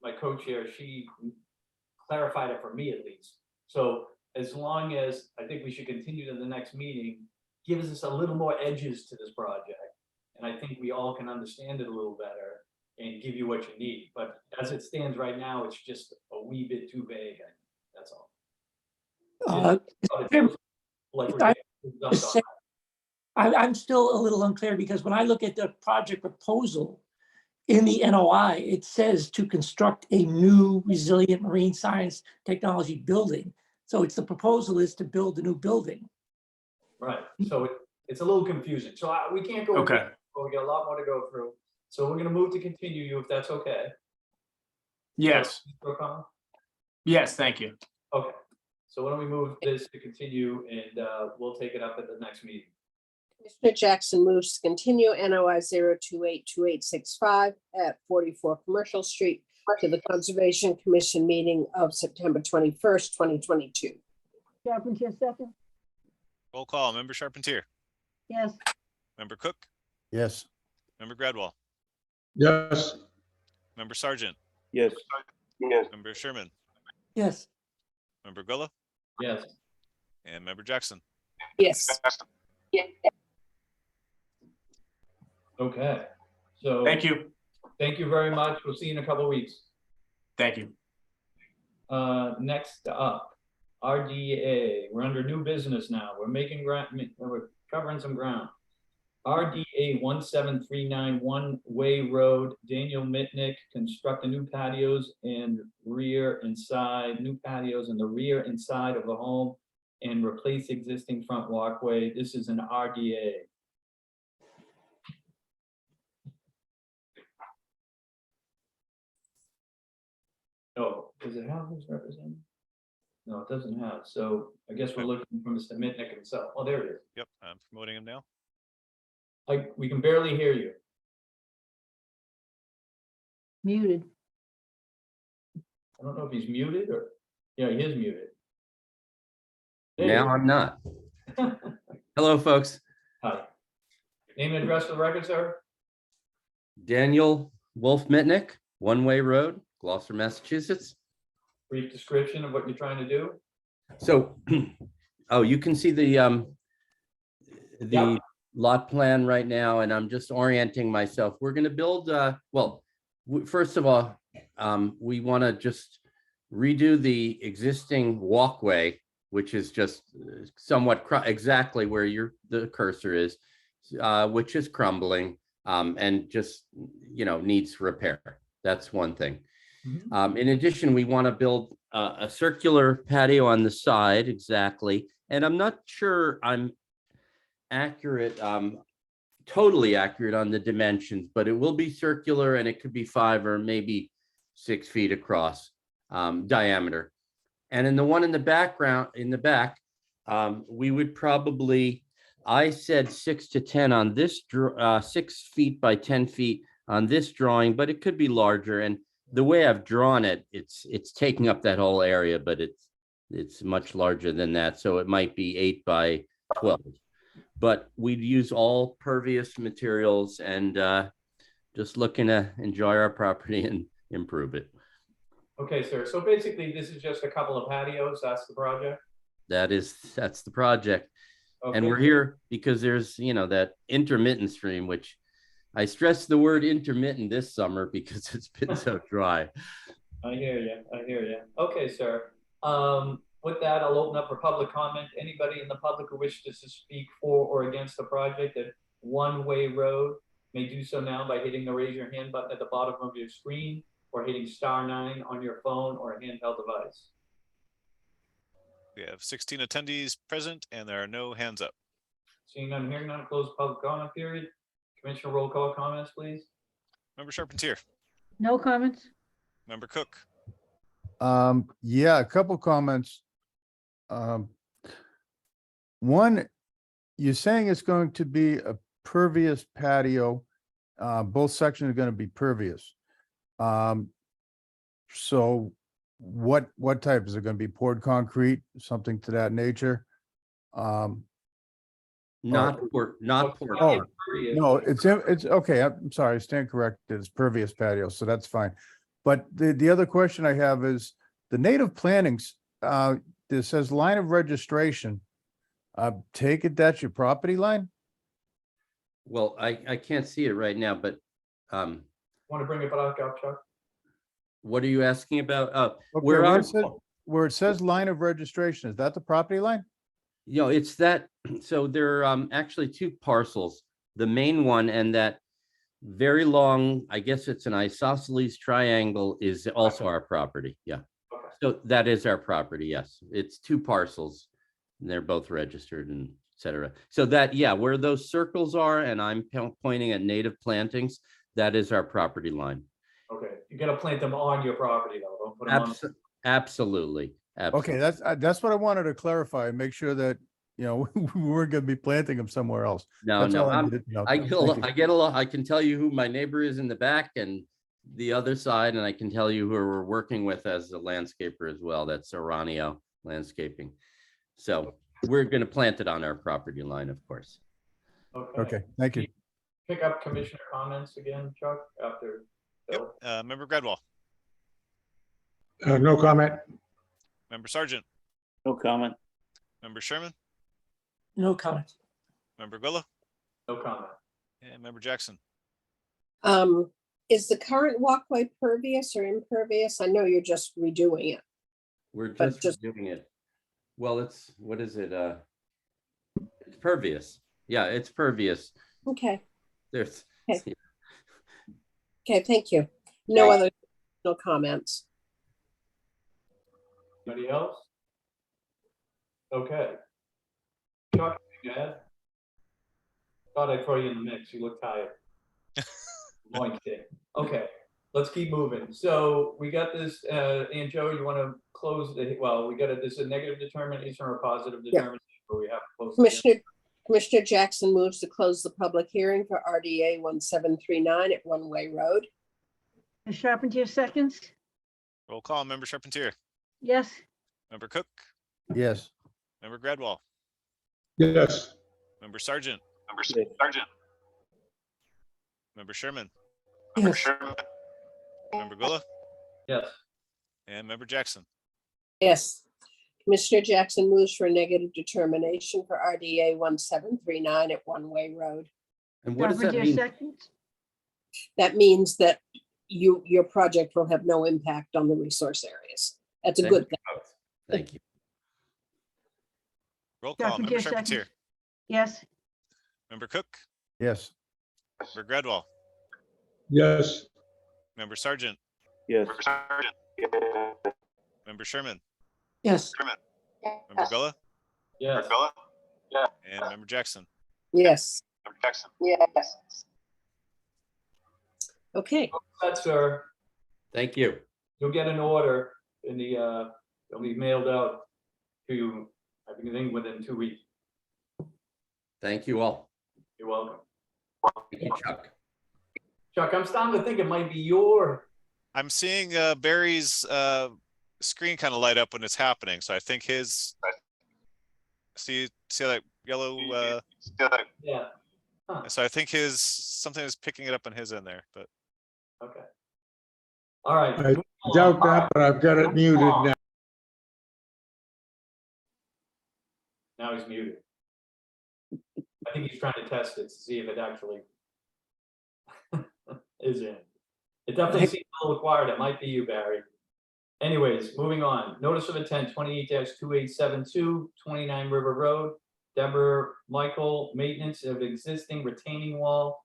my co-chair, she clarified it for me at least. So as long as, I think we should continue to the next meeting, gives us a little more edges to this project. And I think we all can understand it a little better and give you what you need. But as it stands right now, it's just a wee bit too vague. That's all. Like we're getting dumped on. I'm still a little unclear because when I look at the project proposal in the NOI, it says to construct a new resilient marine science technology building. So it's the proposal is to build a new building. Right, so it's a little confusing, so we can't go. Okay. But we got a lot more to go through, so we're gonna move to continue you if that's okay. Yes, Mr. O'Connell? yes, thank you. Okay, so why don't we move this to continue and we'll take it up at the next meeting. Commissioner Jackson moves to continue NOI 0282865 at 44 Commercial Street to the Conservation Commission meeting of September 21st, 2022. Carpenter, second. Roll call, member Charpentier, Yes. member Cook, Yes. member Gradwell, Yes, member Sargent, Yes. member Sherman, Yes. member Gulla, Yes. and member Jackson. Yes. Okay, so. Thank you. Thank you very much. We'll see you in a couple of weeks. Thank you. Next up, RDA. We're under new business now. We're covering some ground. RDA 17391 Way Road, Daniel Mitnick, construct a new patios and rear and side, new patios in the rear and side of the home and replace existing front walkway. This is an RDA. Oh, does it have who's represented? No, it doesn't have. So I guess we're looking for Mr. Mitnick himself. Oh, there it is. Yep, I'm promoting him now. Like, we can barely hear you. Muted. I don't know if he's muted or, yeah, he is muted. There you Now I'm not. Hello, folks. Hi. Name and address for the record, sir? Daniel Wolf Mitnick, One Way Road, Gloucester, Massachusetts. Brief description of what you're trying to do. So, oh, you can see the Yeah. lot plan right now, and I'm just orienting myself. We're going to build, well, first of all, we want to just redo the existing walkway, which is just somewhat exactly where the cursor is, which is crumbling and just, needs repair. That's one thing. In addition, we want to build a circular patio on the side, exactly. And I'm not sure I'm accurate, totally accurate on the dimensions, but it will be circular and it could be 5 or maybe 6 feet across diameter. And in the one in the background, in the back, we would probably, I said 6 to 10 on this, 6 feet by 10 feet on this drawing, but it could be larger. And the way I've drawn it, it's taking up that whole area, but it's much larger than that. So it might be 8 by 12. But we'd use all pervious materials and just looking to enjoy our property and improve it. Okay, sir. So basically, this is just a couple of patios. That's the project. That's the project. Okay. And we're here because there's, that intermittent stream, which I stress the word intermittent this summer because it's been so dry. I hear you. I hear you. Okay, sir. With that, I'll open up for public comment. Anybody in the public who wishes to speak for or against the project at One Way Road may do so now by hitting the raise your hand button at the bottom of your screen or hitting *9 on your phone or a handheld device. We have 16 attendees present and there are no hands up. Seeing none, hearing none, close public comment period. Commissioner roll call comments, please. Member Charpentier, No comments? member Cook, Yeah, a couple comments. One, you're saying it's going to be a pervious patio. Both sections are going to be pervious. So what type? Is it going to be poured concrete, something to that nature? Not for, not for. Oh, no, it's okay. I'm sorry, I stand corrected. It's pervious patio, so that's fine. But the other question I have is the native plantings, this says line of registration. Take it that's your property line? Well, I can't see it right now, but Want to bring it back up, Chuck? what are you asking about? Okay, We're where on, it says- where it says line of registration, is that the property line? you know, it's that, so there are actually two parcels. The main one and that very long, I guess it's an isosceles triangle is also our property. Yeah. Okay. So that is our property. Yes. It's two parcels. And they're both registered and et cetera. So that, yeah, where those circles are and I'm pointing at native plantings, that is our property line. Okay, you gotta plant them on your property though, don't put them on. Absolutely. Okay, that's what I wanted to clarify, and make sure that, you know, we weren't gonna be planting them somewhere else. No, That's no, all I needed to know. I Thank get a lot, you. I get a lot, I can tell you who my neighbor is in the back and the other side, and I can tell you who we're working with as a landscaper as well. That's Aranio Landscaping. So we're gonna plant it on our property line, of course. Okay, thank you. Pick up commissioner comments again, Chuck, after. Bill. Member Gradwell, No comment. member Sergeant, No comment. member Sherman, No comment. member Gwillo, No comment. and member Jackson. Is the current walkway pervious or impervious? I know you're just redoing it. We're But just doing it. Well, it's, what is it? It's pervious. Yeah, it's pervious. Okay, There's, Okay. okay, thank you. No other, no comments. Anybody else? Okay. Chuck, go ahead. Thought I'd throw you in the mix. You look tired. Moink day. Okay, let's keep moving. So we got this, and Joe, you want to close the, well, we got this is a negative determination or a positive Yeah. determination, but we have to close. the hearing. Commissioner Jackson moves to close the public hearing for RDA 1739 at One Way Road. Ms. Charpentier seconds? Roll call, member Charpentier, Yes, member Cook, Yes. member Gradwell, Yes. member Sergeant, member Sherman, Yes. member Gwillo, Yes, and member Jackson. Yes. Commissioner Jackson moves for a negative determination for RDA 1739 at One Way Road. and what does that Charpentier mean? seconds? That means that your project will have no impact on the resource areas. That's a Thank good you. thing. Thank you. Roll call, member Charpentier Charpentier, seconds? Yes, member Cook, Yes. member Gradwell, Yes. member Sergeant, Yes. member Sherman, Yes. member Gwillo, yes. and member Jackson. Yes. Yes. Okay, That's, sir. Thank you. You'll get an order in the, it'll be mailed out to you, I think within 2 weeks. Thank you all. You're welcome. Thank you, Chuck. Chuck, I'm starting to think it might be your, I'm seeing Barry's screen kind of light up when it's happening, so I think his. See that yellow? yeah, So I think his something is picking it up on his end there, but okay. All right. I doubt that, but I've got it muted now. Now he's muted. I think he's trying to test it to see if it actually is in. It definitely seems a little quiet. It might be you, Barry. Anyways, moving on. Notice of intent 28-2872, 29 River Road. Deborah Michael, maintenance of existing retaining wall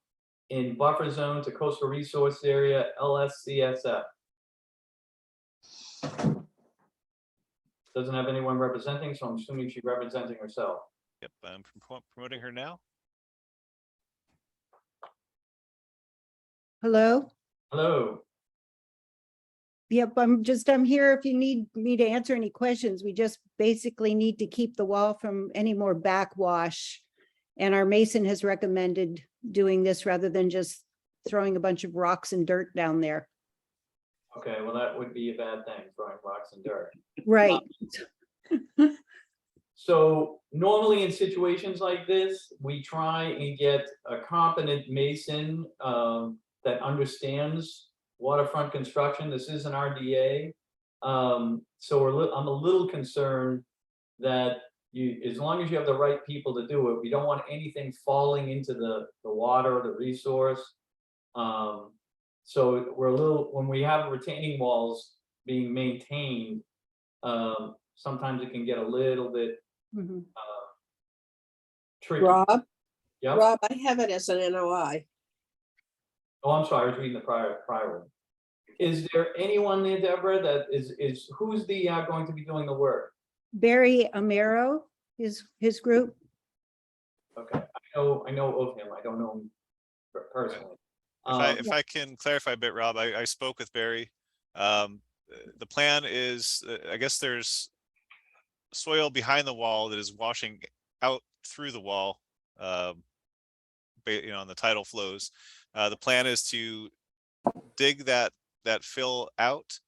in buffer zone to coastal resource area, LSCSF. Doesn't have anyone representing, so I'm assuming she's representing herself. yep, I'm promoting her now. Hello? Hello. Yep, I'm here if you need me to answer any questions. We just basically need to keep the wall from any more backwash. And our mason has recommended doing this rather than just throwing a bunch of rocks and dirt down there. Okay, well, that would be a bad thing, throwing rocks and dirt. Right. So normally in situations like this, we try and get a competent mason that understands waterfront construction. This is an RDA. So I'm a little concerned that as long as you have the right people to do it, we don't want anything falling into the water, the resource. So we're a little, when we have retaining walls being maintained, sometimes it can get a little bit Mhm. tricky. Rob, Yep. Rob, I have it as an NOI. Oh, I'm sorry, I was reading the prior one. Is there anyone there, Deborah, that who's the going to be doing the work? Barry Amaro, his group. Okay, I know of him. I don't know him personally. If I can clarify a bit, Rob, I spoke with Barry. The plan is, I guess there's soil behind the wall that is washing out through the wall, on the tidal flows. The plan is to dig that fill out,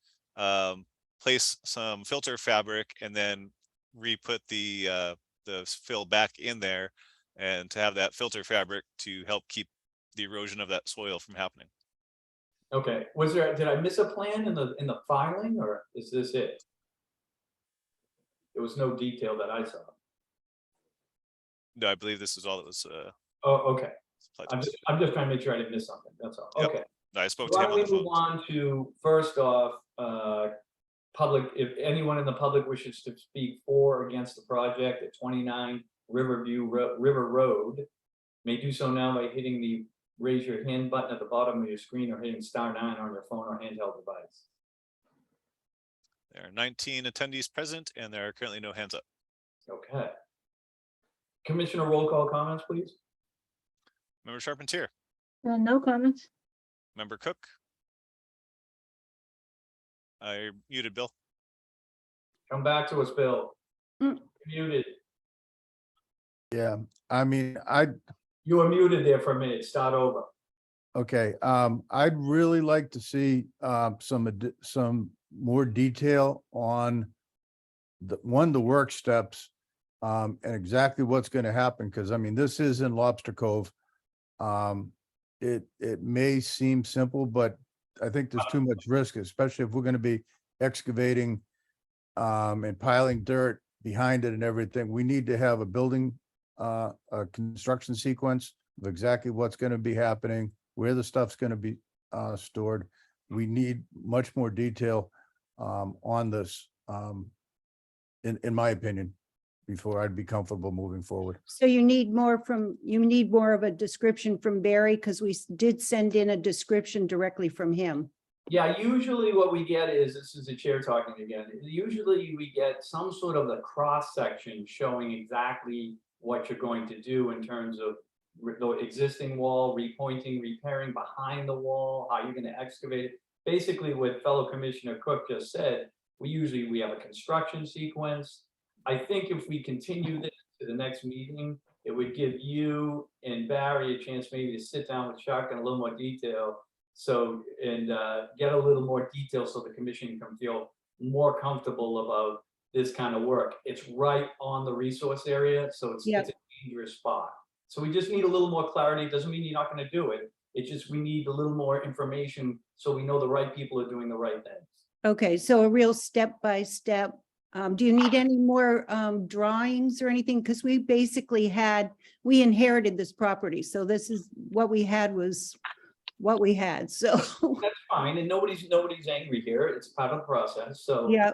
place some filter fabric, and then re-put the fill back in there, and to have that filter fabric to help keep the erosion of that soil from happening. Okay, did I miss a plan in the filing, or is this it? There was no detail that I saw. No, I believe this is all that was. Oh, okay. supplied to us. I'm just trying to make sure I didn't miss something. That's all. Yep. Okay. No, I spoke to Why him don't on we the phone. move on to, first off, public, if anyone in the public wishes to speak for or against the project at 29 River Road, may do so now by hitting the raise your hand button at the bottom of your screen or hitting *9 on your phone or handheld device. There are 19 attendees present, and there are currently no hands up. Okay. Commissioner roll call comments, please. Member Charpentier, No comments. Member Cook. I muted Bill. Come back to us, Bill. Mm. Muted. Yeah, I mean, You were muted there for a minute. Start over. okay, I'd really like to see some more detail on the work steps, and exactly what's going to happen, because I mean, this is in Lobster Cove. It may seem simple, but I think there's too much risk, especially if we're going to be excavating and piling dirt behind it and everything. We need to have a construction sequence of exactly what's going to be happening, where the stuff's going to be stored. We need much more detail on this, in my opinion, before I'd be comfortable moving forward. So you need more of a description from Barry, because we did send in a description directly from him. Yeah, usually what we get is, this is the chair talking again, usually we get some sort of a cross section showing exactly what you're going to do in terms of the existing wall, repointing, repairing behind the wall, how you're going to excavate it. Basically what fellow Commissioner Cook just said, we have a construction sequence. I think if we continue this to the next meeting, it would give you and Barry a chance maybe to sit down with Chuck in a little more detail. So, and get a little more detail so the commission can feel more comfortable about this kind of work. It's right on the resource area, so it's a dangerous spot. So we just need a little more clarity. It doesn't mean you're not going to do it. It's just we need a little more information so we know the right people are doing the right things. Okay, so a real step-by-step. Do you need any more drawings or anything? Because we basically we inherited this property. So this is what we had was what we had. So that's fine. And nobody's angry here. It's part of the process. So yeah,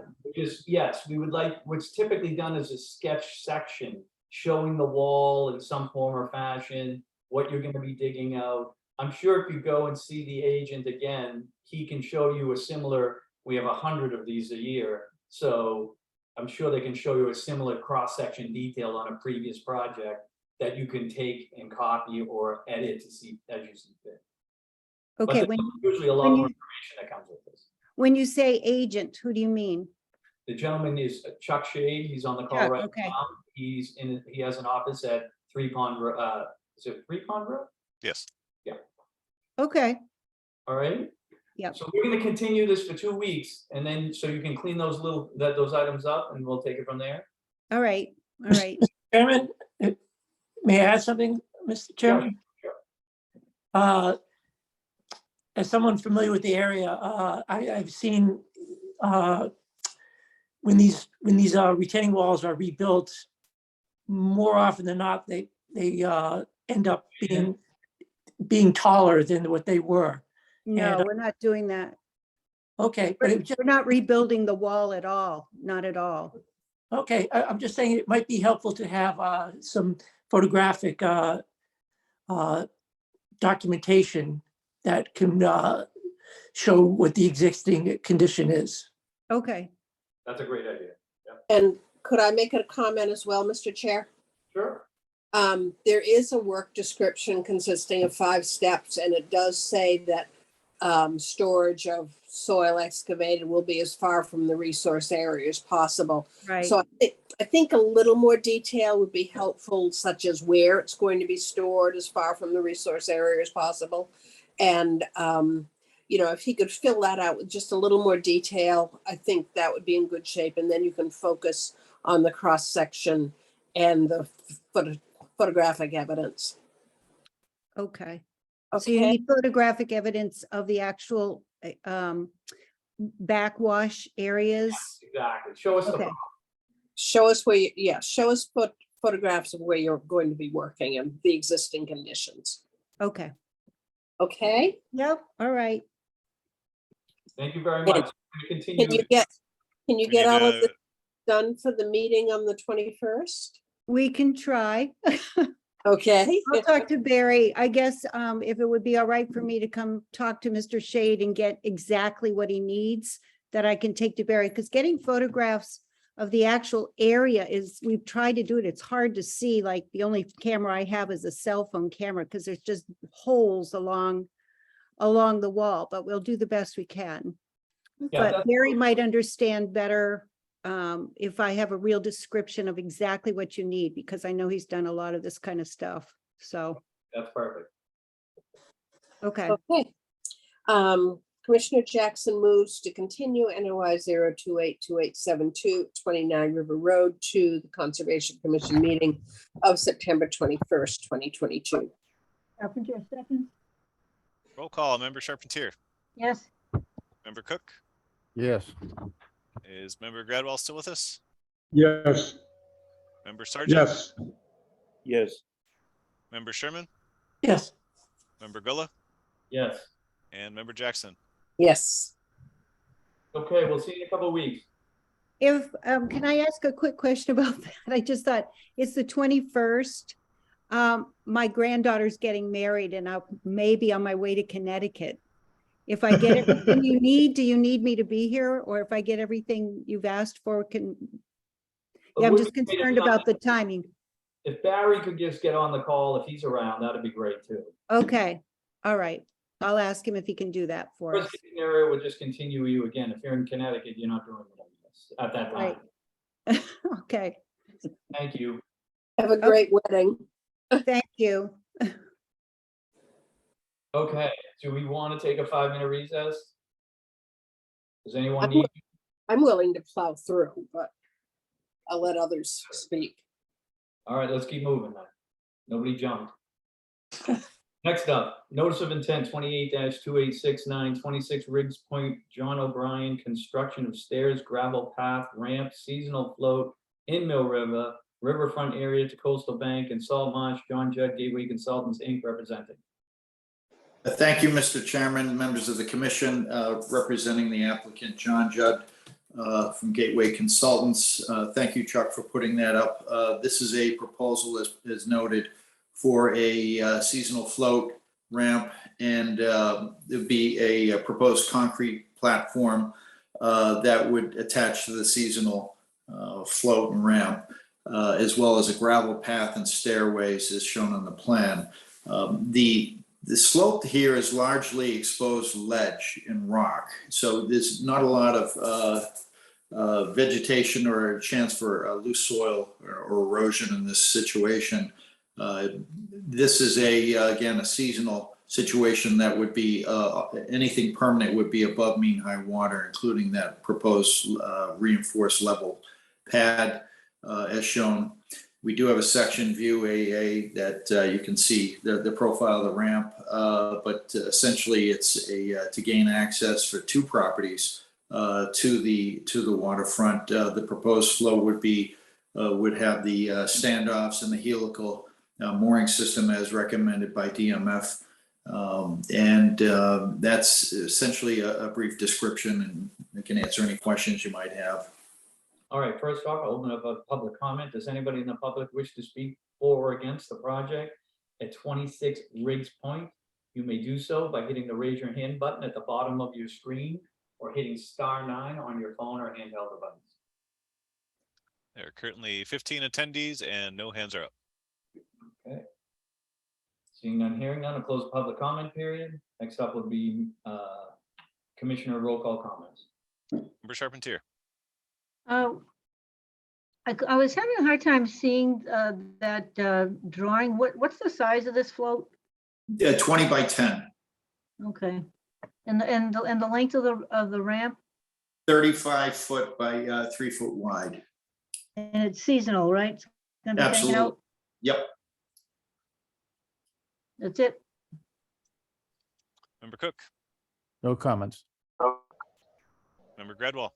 yes, we would like, what's typically done is a sketch section showing the wall in some form or fashion, what you're going to be digging out. I'm sure if you go and see the agent again, he can show you a similar, we have 100 of these a year. So I'm sure they can show you a similar cross-section detail on a previous project that you can take and copy or edit to see as you see fit. okay. But usually a lot more information that comes with this. When you say agent, who do you mean? The gentleman is Chuck Shade. He's on the call right now. He has an office at 3 Pond Road. Is it 3 Pond Road? Yes. Yeah. Okay. All right. Yep. So we're gonna continue this for 2 weeks, and then, so you can clean those items up, and we'll take it from there. All right, all right. Chairman, may I add something, Mr. Chairman? As someone familiar with the area, I've seen when these retaining walls are rebuilt, more often than not, they end up being taller than what they were. No, And, we're not doing that. okay, but it just, We're not rebuilding the wall at all, not at all. okay, I'm just saying it might be helpful to have some photographic documentation that can show what the existing condition is. Okay, That's a great idea. And could I make a comment as well, Mr. Chair? Sure. There is a work description consisting of 5 steps, and it does say that storage of soil excavated will be as far from the resource area as possible. right. So I think a little more detail would be helpful, such as where it's going to be stored as far from the resource area as possible. And, if he could fill that out with just a little more detail, I think that would be in good shape. And then you can focus on the cross section and the photographic evidence. Okay. So you Okay, need photographic evidence of the actual backwash areas? Exactly. Show us the. Okay. show us where, show us photographs of where you're going to be working and the existing conditions. Okay, Okay? yep, all right. Thank you very much. We're gonna Continue. Can you We get need all of to- this done for the meeting on the 21st? We can try. Okay? I'll talk to Barry. I guess if it would be all right for me to come talk to Mr. Shade and get exactly what he needs, that I can take to Barry, because getting photographs of the actual area is, we've tried to do it. It's hard to see, like the only camera I have is a cell phone camera because there's just holes along the wall, but we'll do the best we can. Yeah, But that's- Barry might understand better if I have a real description of exactly what you need, because I know he's done a lot of this kind of stuff. So, That's perfect. okay, Okay. Commissioner Jackson moves to continue NOI 0282872 29 River Road to the Conservation Commission meeting of September 21st, 2022. Carpenter, second? Roll call, member Charpentier, Yes, member Cook, Yes. is member Gradwell still with us? Yes, Member Sargent? yes, Yes. Member Sherman, Yes, member Gulla, Yes. and member Jackson. Yes. Okay, we'll see you in a couple of weeks. if, can I ask a quick question about that? I just thought, it's the 21st. My granddaughter's getting married and I'll maybe on my way to Connecticut. If I get everything you need, do you need me to be here? Or if I get everything you've asked for, yeah, I'm just concerned about the timing. If Barry could just get on the call, if he's around, that'd be great too. Okay, all right. I'll ask him if he can do that for us. Worst case scenario would just continue you again. If you're in Connecticut, you're not doing it at that time. Right. Okay, Thank you. Have a great wedding. thank you. Okay, do we want to take a 5-minute recess? Does anyone I'm need? I'm willing to plow through, but I'll let others speak. All right, let's keep moving then. Nobody jumped. Next up, notice of intent 28-2869, 26 Riggs Point, John O'Brien, construction of stairs, gravel path, ramp, seasonal float in Mill River, riverfront area to coastal bank and salt marsh. John Judd, Gateway Consultants, Inc. representing. Thank you, Mr. Chairman, members of the commission, representing the applicant, John Judd from Gateway Consultants. Thank you, Chuck, for putting that up. This is a proposal, as noted, for a seasonal float ramp, and there'd be a proposed concrete platform that would attach to the seasonal float and ramp, as well as a gravel path and stairways as shown on the plan. The slope here is largely exposed ledge and rock, so there's not a lot of vegetation or a chance for loose soil or erosion in this situation. This is again, a seasonal situation that would be, anything permanent would be above mean high water, including that proposed reinforced level pad as shown. We do have a section view AA that you can see the profile of the ramp, but essentially it's to gain access for two properties to the waterfront. The proposed flow would have the standoffs and the helical mooring system as recommended by DMF. That's essentially a brief description, and I can answer any questions you might have. All right, first off, I'll open up a public comment. Does anybody in the public wish to speak for or against the project at 26 Riggs Point? You may do so by hitting the raise your hand button at the bottom of your screen or hitting *9 on your phone or handheld device. There are currently 15 attendees and no hands are up. Okay. Seeing none, hearing none, I'll close the public comment period. Next up would be Commissioner roll call comments. Member Charpentier. I was having a hard time seeing that drawing. What's the size of this float? 20 by 10. Okay. And the length of the ramp? 35 foot by 3 foot wide. And it's seasonal, right? It's gonna be hanging Absolutely. out? Yep. That's it. Member Cook. No comments. Member Gradwell.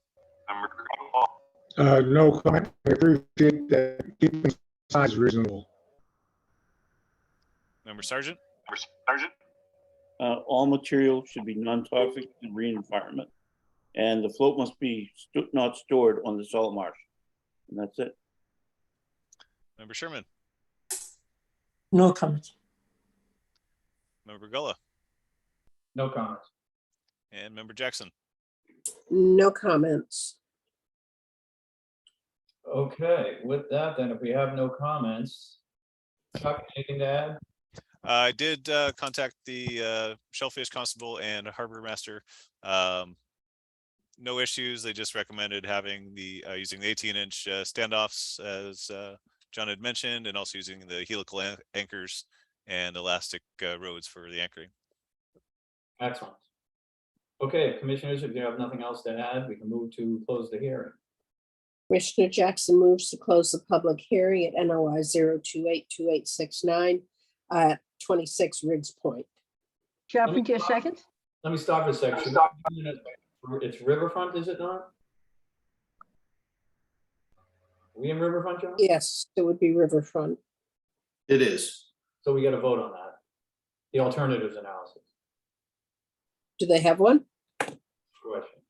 No comment. I appreciate that keeping size reasonable. Member Sergeant. All material should be non-toxic to marine environment. And the float must be not stored on the salt marsh. And that's it. Member Sherman. No comments. Member Gullah. No comments. And Member Jackson. No comments. Okay, with that, then, if we have no comments, Chuck, anything to add? I did contact the Shellfish Constable and Harbor Master. No issues. They just recommended having the using the 18-inch standoffs, as John had mentioned, and also using the helical anchors and elastic roads for the anchoring. Excellent. Okay, commissioners, if you have nothing else to add, we can move to close the hearing. Commissioner Jackson moves to close the public hearing at NOI 0282869 at 26 Riggs Point. Charpentier seconds? Let me stop for a second. It's Riverfront, is it not? Are we in Riverfront, John? Yes, it would be Riverfront. It is. So we got to vote on that. The alternatives analysis. Do they have one? Question.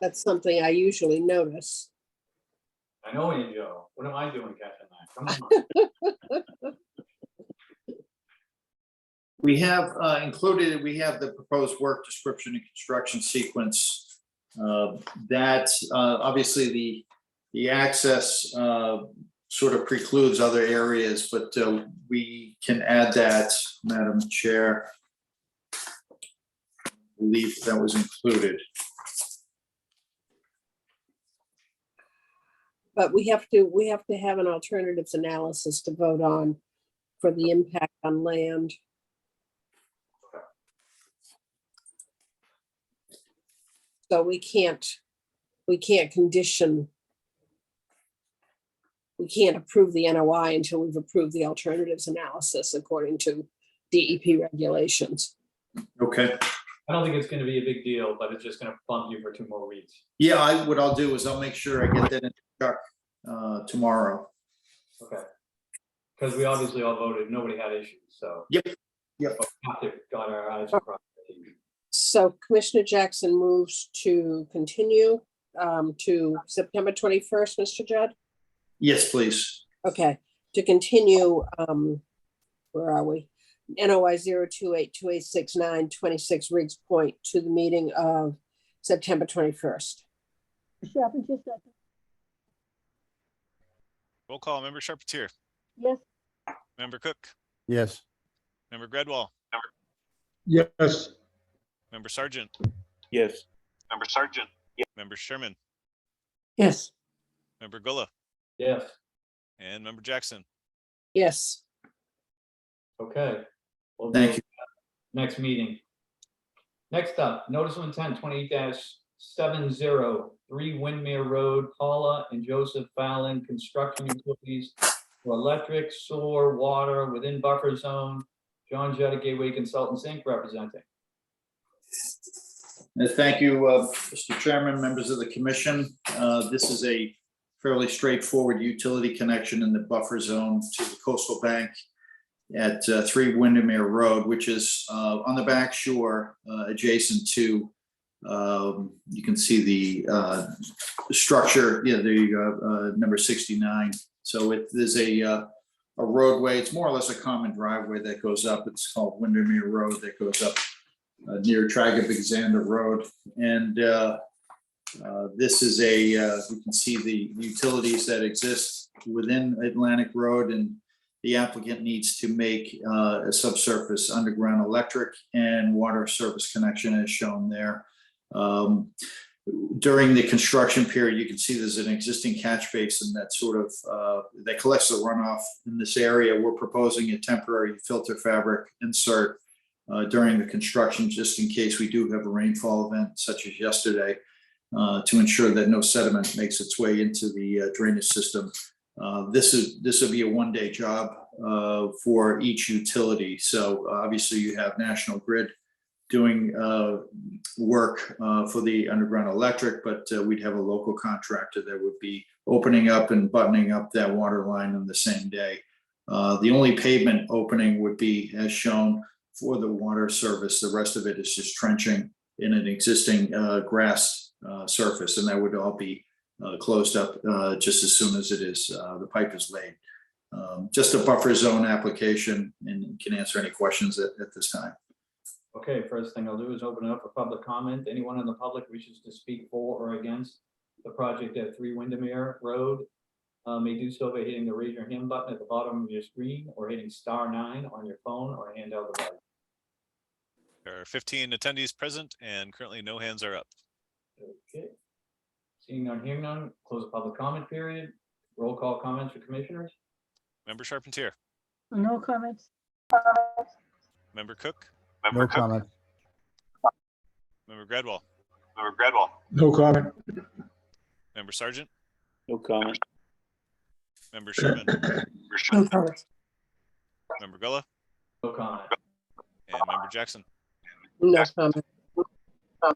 That's something I usually notice. I know you, Joe. What am I doing catching that? Come on. We have included, we have the proposed work description and construction sequence. That obviously the access sort of precludes other areas, but we can add that, Madam Chair. I believe that was included. But we have to have an alternatives analysis to vote on for the impact on land. So we can't condition. We can't approve the NOI until we've approved the alternatives analysis according to DEP regulations. Okay. I don't think it's going to be a big deal, but it's just going to bump you for 2 more weeks. Yeah, what I'll do is I'll make sure I get that in Chuck tomorrow. Okay. Because we obviously all voted, nobody had issues, so. Yep. Got our eyes across. So Commissioner Jackson moves to continue to September 21st, Mr. Judd? Yes, please. Okay, to continue, where are we? NOI 0282869 26 Riggs Point to the meeting of September 21st. Charpentier second. Roll call. Member Charpentier. Yes. Member Cook. Yes. Member Gradwell. Yes. Member Sergeant. Yes. Member Sergeant. Member Sherman. Yes. Member Gullah, Yes, and Member Jackson. Yes. okay. We'll Thank do next meeting. Next up, notice of intent 20-70, 3 Windmere Road, Paula and Joseph Fallon, construction utilities for electric, sewer, water within buffer zone. John Jetta, Gateway Consultants, Inc., representing. Thank you, Mr. Chairman, members of the commission. This is a fairly straightforward utility connection in the buffer zone to the coastal bank at 3 Windermere Road, which is on the back shore adjacent to, you can see the structure, yeah, the number 69. So there's a roadway. It's more or less a common driveway that goes up. It's called Windermere Road that goes up near Tragavick-Zander Road. And this is you can see the utilities that exist within Atlantic Road, and the applicant needs to make a subsurface underground electric and water service connection as shown there. During the construction period, you can see there's an existing catch basin that sort of that collects the runoff in this area. We're proposing a temporary filter fabric insert during the construction, just in case we do have a rainfall event such as yesterday, to ensure that no sediment makes its way into the drainage system. This will be a one-day job for each utility. So obviously you have National Grid doing work for the underground electric, but we'd have a local contractor that would be opening up and buttoning up that water line on the same day. The only pavement opening would be as shown for the water service. The rest of it is just trenching in an existing grass surface, and that would all be closed up just as soon as the pipe is laid. Just a buffer zone application, and can answer any questions at this time. Okay, first thing I'll do is open it up for public comment. Anyone in the public wishes to speak for or against the project at 3 Windermere Road may do so by hitting the raise your hand button at the bottom of your screen or hitting *9 on your phone or handheld device. There are 15 attendees present and currently no hands are up. Okay. Seeing none, hearing none, close the public comment period. Roll call comments for commissioners. Member Charpentier, No comments? Member Cook, No comment. Member Gradwell, No comment. Member Sargent, No comment. Member Sherman, No comments. Member Gullah, No comment. and Member Jackson. No comment. I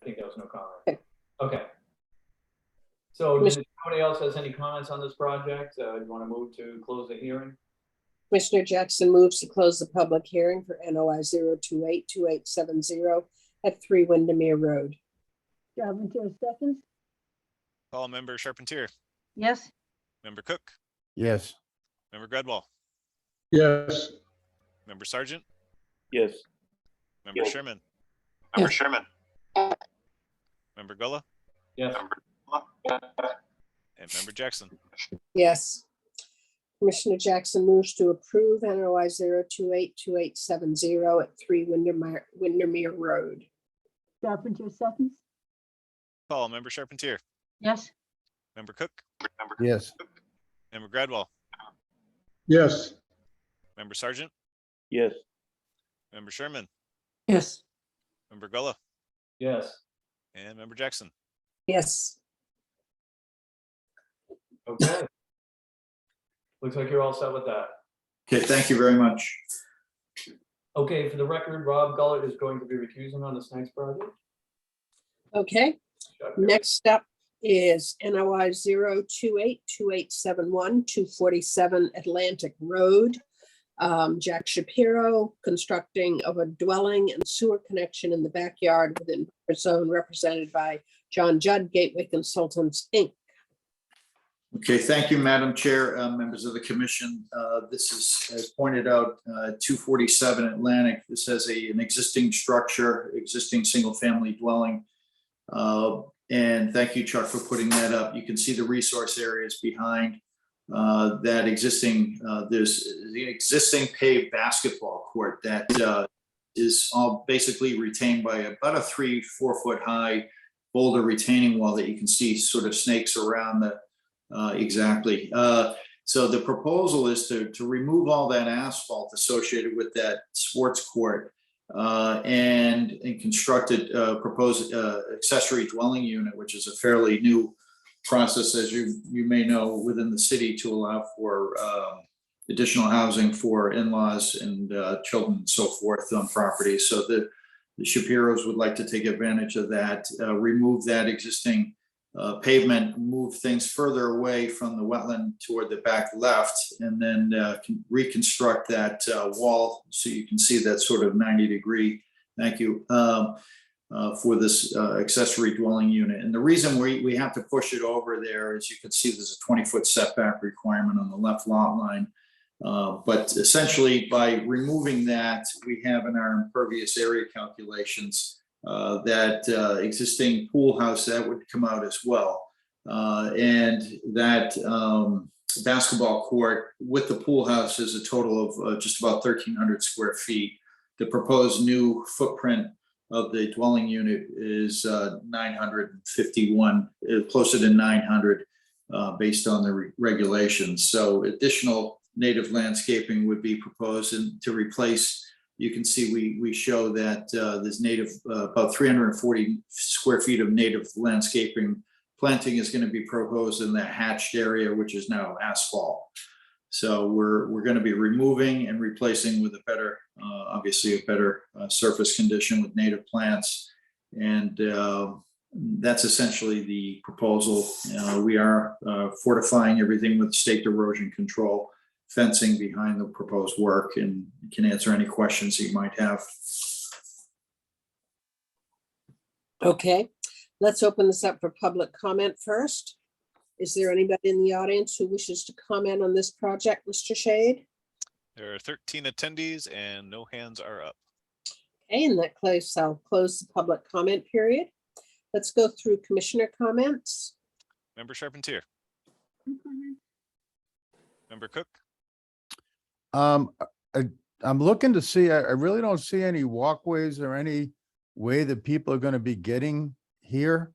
think that was no comment. Okay. So does anybody else has any comments on this project? You want to move to close the hearing? Commissioner Jackson moves to close the public hearing for NOI 0282870 at 3 Windermere Road. Charpentier seconds? Call Member Charpentier, Yes? Member Cook, Yes. Member Gradwell, Yes. Member Sargent, Yes. Member Sherman, Yes. Member Gullah, Yes. and Member Jackson. Yes. Commissioner Jackson moves to approve NOI 0282870 at 3 Windermere Road. Charpentier seconds? Call Member Charpentier, Yes? Member Cook, Yes. Member Gradwell, Yes. Member Sargent, Yes. Member Sherman, Yes. Member Gullah, Yes. and Member Jackson. Yes. Okay. Looks like you're all set with that. Okay, thank you very much. Okay, for the record, Rob Gullett is going to be recusing on this next project. Okay. Next up is NOI 0282871 247 Atlantic Road. Jack Shapiro constructing of a dwelling and sewer connection in the backyard within buffer zone represented by John Judd, Gateway Consultants, Inc. Okay, thank you, Madam Chair, members of the commission. This is, as pointed out, 247 Atlantic. This has an existing structure, existing single-family dwelling. And thank you, Chuck, for putting that up. You can see the resource areas behind that existing. There's the existing paved basketball court that is all basically retained by about a 3-4 foot high boulder retaining wall that you can see sort of snakes around the, exactly. So the proposal is to remove all that asphalt associated with that sports court and construct a proposed accessory dwelling unit, which is a fairly new process, as you may know, within the city to allow for additional housing for in-laws and children and so forth on property. So the Shapiros would like to take advantage of that, remove that existing pavement, move things further away from the wetland toward the back left, and then reconstruct that wall so you can see that sort of 90-degree, thank you, for this accessory dwelling unit. And the reason we have to push it over there is you can see there's a 20-foot setback requirement on the left lot line. But essentially by removing that, we have in our impervious area calculations that existing pool house that would come out as well. And that basketball court with the pool house is a total of just about 1,300 square feet. The proposed new footprint of the dwelling unit is 951, closer to 900 based on the regulations. So additional native landscaping would be proposed and to replace. You can see we show that there's native, about 340 square feet of native landscaping. Planting is going to be proposed in that hatched area, which is now asphalt. So we're going to be removing and replacing with a better, obviously a better surface condition with native plants. And that's essentially the proposal. We are fortifying everything with state erosion control, fencing behind the proposed work, and can answer any questions you might have. Okay, let's open this up for public comment first. Is there anybody in the audience who wishes to comment on this project, Mr. Shade? There are 13 attendees and no hands are up. Okay, in that case, I'll close the public comment period. Let's go through commissioner comments. Member Charpentier, Member Cook, I'm looking to see, I really don't see any walkways or any way that people are gonna be getting here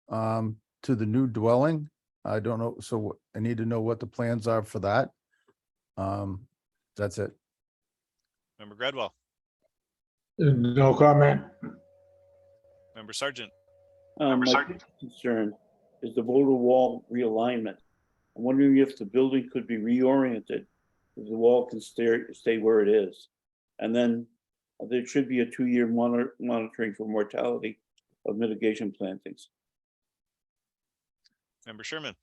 to the new dwelling. I don't know, so I need to know what the plans are for that. That's it. Member Gradwell, No comment. Member Sargent, My concern is the boulder wall realignment. I'm wondering if the building could be reoriented, if the wall can stay where it is. And then there should be a 2-year monitoring for mortality of mitigation plantings. Member Sherman,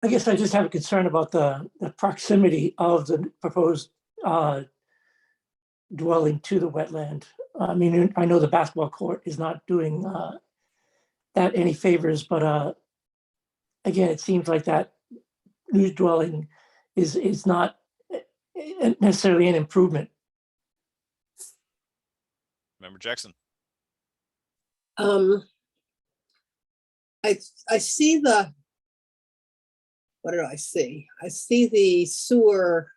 I guess I just have a concern about the proximity of the proposed dwelling to the wetland. I mean, I know the basketball court is not doing that any favors, but again, it seems like that new dwelling is not necessarily an improvement. Member Jackson, I see the, what do I see? I see the sewer,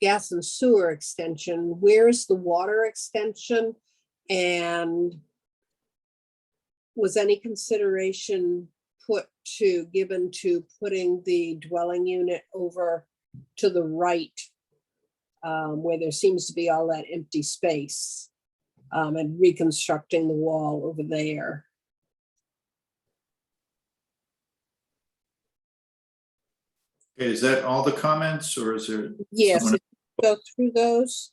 gas and sewer extension. Where's the water extension? And was any consideration given to putting the dwelling unit over to the right, where there seems to be all that empty space, and reconstructing the wall over there? Okay, is that all the comments or is there? Yes, someone- if you go through those.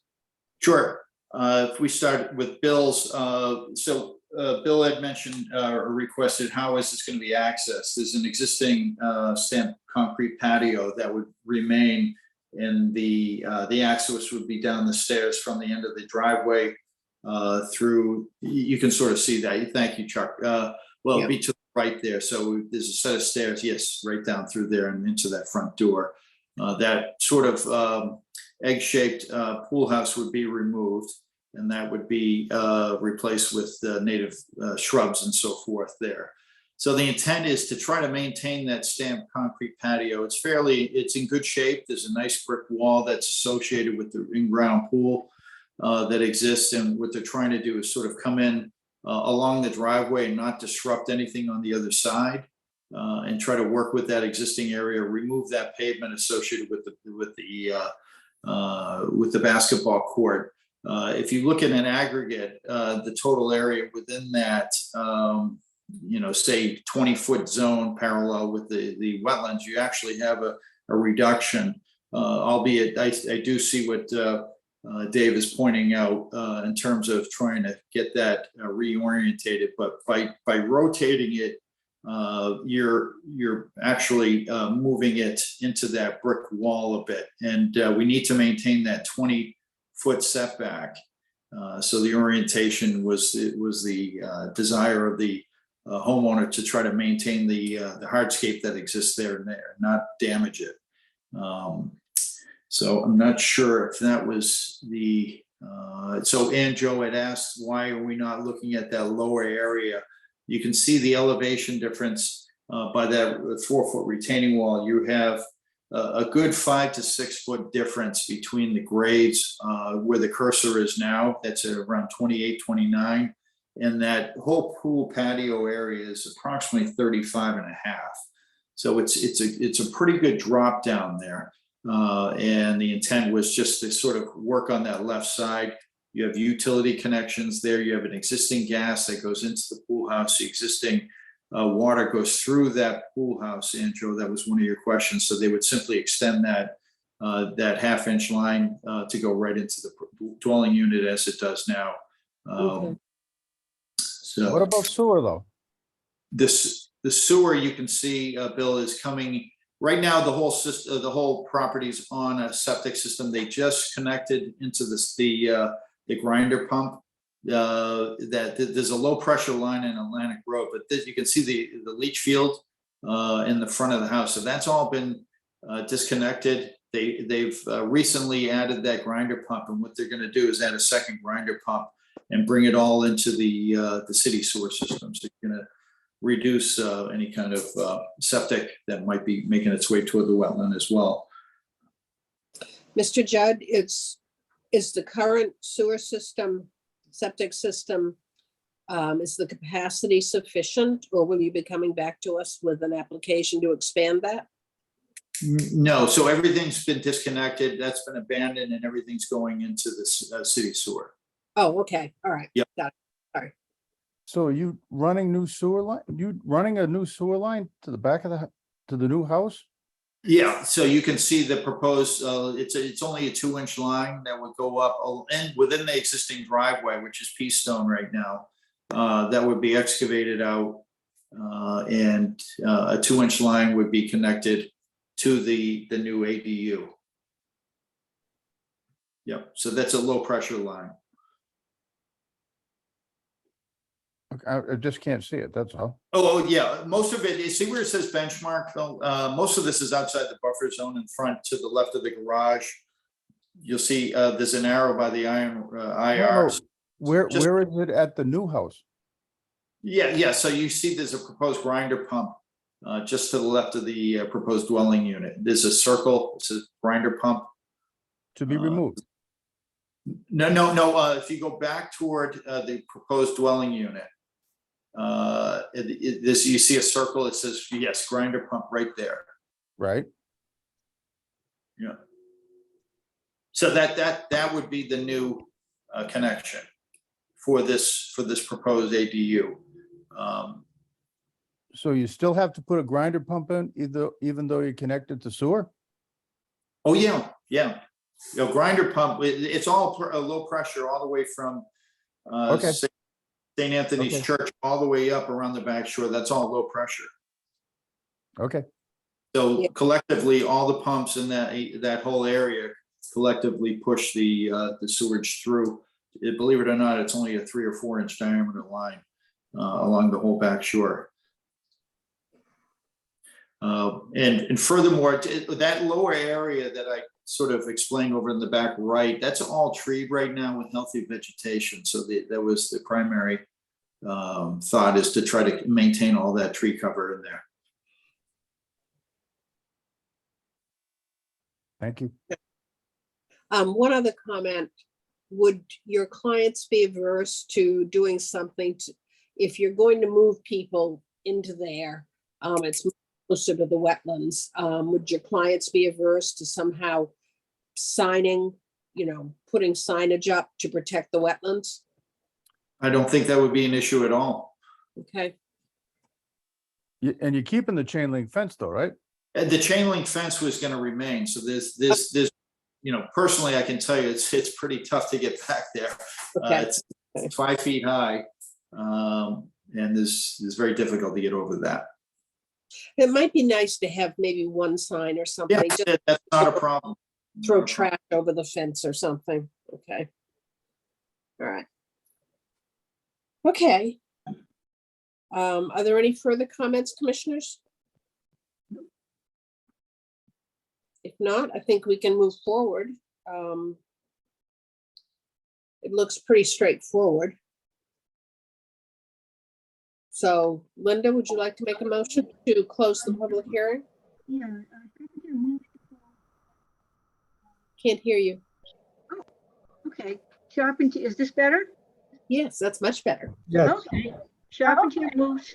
Sure. If we start with Bill's, Bill had mentioned or requested, how is this going to be accessed? There's an existing stamped concrete patio that would remain, and the access would be down the stairs from the end of the driveway through. You can sort of see that. Thank you, Chuck. Well, it'll be to the right there. So there's a set of stairs, yes, right down through there and into that front door. That sort of egg-shaped pool house would be removed, and that would be replaced with native shrubs and so forth there. So the intent is to try to maintain that stamped concrete patio. It's in good shape. There's a nice brick wall that's associated with the in-ground pool that exists. And what they're trying to do is sort of come in along the driveway and not disrupt anything on the other side. And try to work with that existing area, remove that pavement associated with the basketball court. If you look at an aggregate, the total area within that, say 20-foot zone parallel with the wetlands, you actually have a reduction, albeit I do see what Dave is pointing out in terms of trying to get that reorientated, but by rotating it, you're actually moving it into that brick wall a bit, and we need to maintain that 20-foot setback. So the orientation was the desire of the homeowner to try to maintain the hardscape that exists there and there, not damage it. So I'm not sure if that was the. So Ann Joe had asked, why are we not looking at that lower area? You can see the elevation difference by that 4-foot retaining wall. You have a good 5 to 6 foot difference between the grades where the cursor is now. That's at around 28, 29. And that whole pool patio area is approximately 35 and a half. So it's a pretty good drop down there. And the intent was just to sort of work on that left side. You have utility connections there. You have an existing gas that goes into the pool house. The existing water goes through that pool house, Andrew. That was one of your questions. So they would simply extend that half-inch line to go right into the dwelling unit as it does now. So What about sewer though? the sewer, you can see, Bill, is coming right now. The whole system, the whole property's on a septic system. They just connected into the grinder pump. That there's a low pressure line in Atlantic Road, but you can see the leach field in the front of the house. So that's all been disconnected. They've recently added that grinder pump, and what they're going to do is add a second grinder pump and bring it all into the city sewer system. So you're going to reduce any kind of septic that might be making its way toward the wetland as well. Mr. Judd, is the current sewer system, septic system, is the capacity sufficient, or will you be coming back to us with an application to expand that? No, so everything's been disconnected. That's been abandoned, and everything's going into the city sewer. Oh, okay, all right. Yep. Got it. All right. So are you running new sewer line? You running a new sewer line to the back of to the new house? Yeah, so you can see the proposed, it's only a 2-inch line that would go up and within the existing driveway, which is pea stone right now. That would be excavated out, and a 2-inch line would be connected to the new ADU. Yep, so that's a low pressure line. I just can't see it, that's all. Oh, yeah, most of it, you see where it says benchmark, though? Most of this is outside the buffer zone in front to the left of the garage. You'll see there's an arrow by the iron IR. Where is it at the new house? Yeah, so you see there's a proposed grinder pump just to the left of the proposed dwelling unit. There's a circle, it says grinder pump. To be removed? No, if you go back toward the proposed dwelling unit, you see a circle, it says, yes, grinder pump right there. Right. Yeah. So that would be the new connection for this proposed ADU. So you still have to put a grinder pump in, even though you're connected to sewer? Oh, yeah. Grinder pump, it's all low pressure all the way from Okay. St. Anthony's Okay. Church all the way up around the back shore. That's all low pressure. Okay. So collectively, all the pumps in that whole area collectively push the sewage through. Believe it or not, it's only a 3 or 4 inch diameter line along the whole back shore. And furthermore, that lower area that I sort of explained over in the back right, that's all treed right now with healthy vegetation. So that was the primary thought, is to try to maintain all that tree cover in there. Thank you. One other comment. would your clients be averse to doing something to, if you're going to move people into there, it's closer to the wetlands, would your clients be averse to somehow signing, putting signage up to protect the wetlands? I don't think that would be an issue at all. Okay, And you're keeping the chain link fence though, right? And the chain link fence was going to remain. So this, personally, I can tell you, it's pretty tough to get back there. Okay. It's 5 feet high. And this is very difficult to get over that. it might be nice to have maybe one sign or something. Yeah, just that's not a problem. throw trash over the fence or something. Okay. All right. Okay. Are there any further comments, commissioners? If not, I think we can move forward. It looks pretty straightforward. So Linda, would you like to make a motion to close the public hearing? Yeah. Can't hear you. Okay, Charpentier, is this better? Yes, that's much better. Yes, Okay. Charpentier moves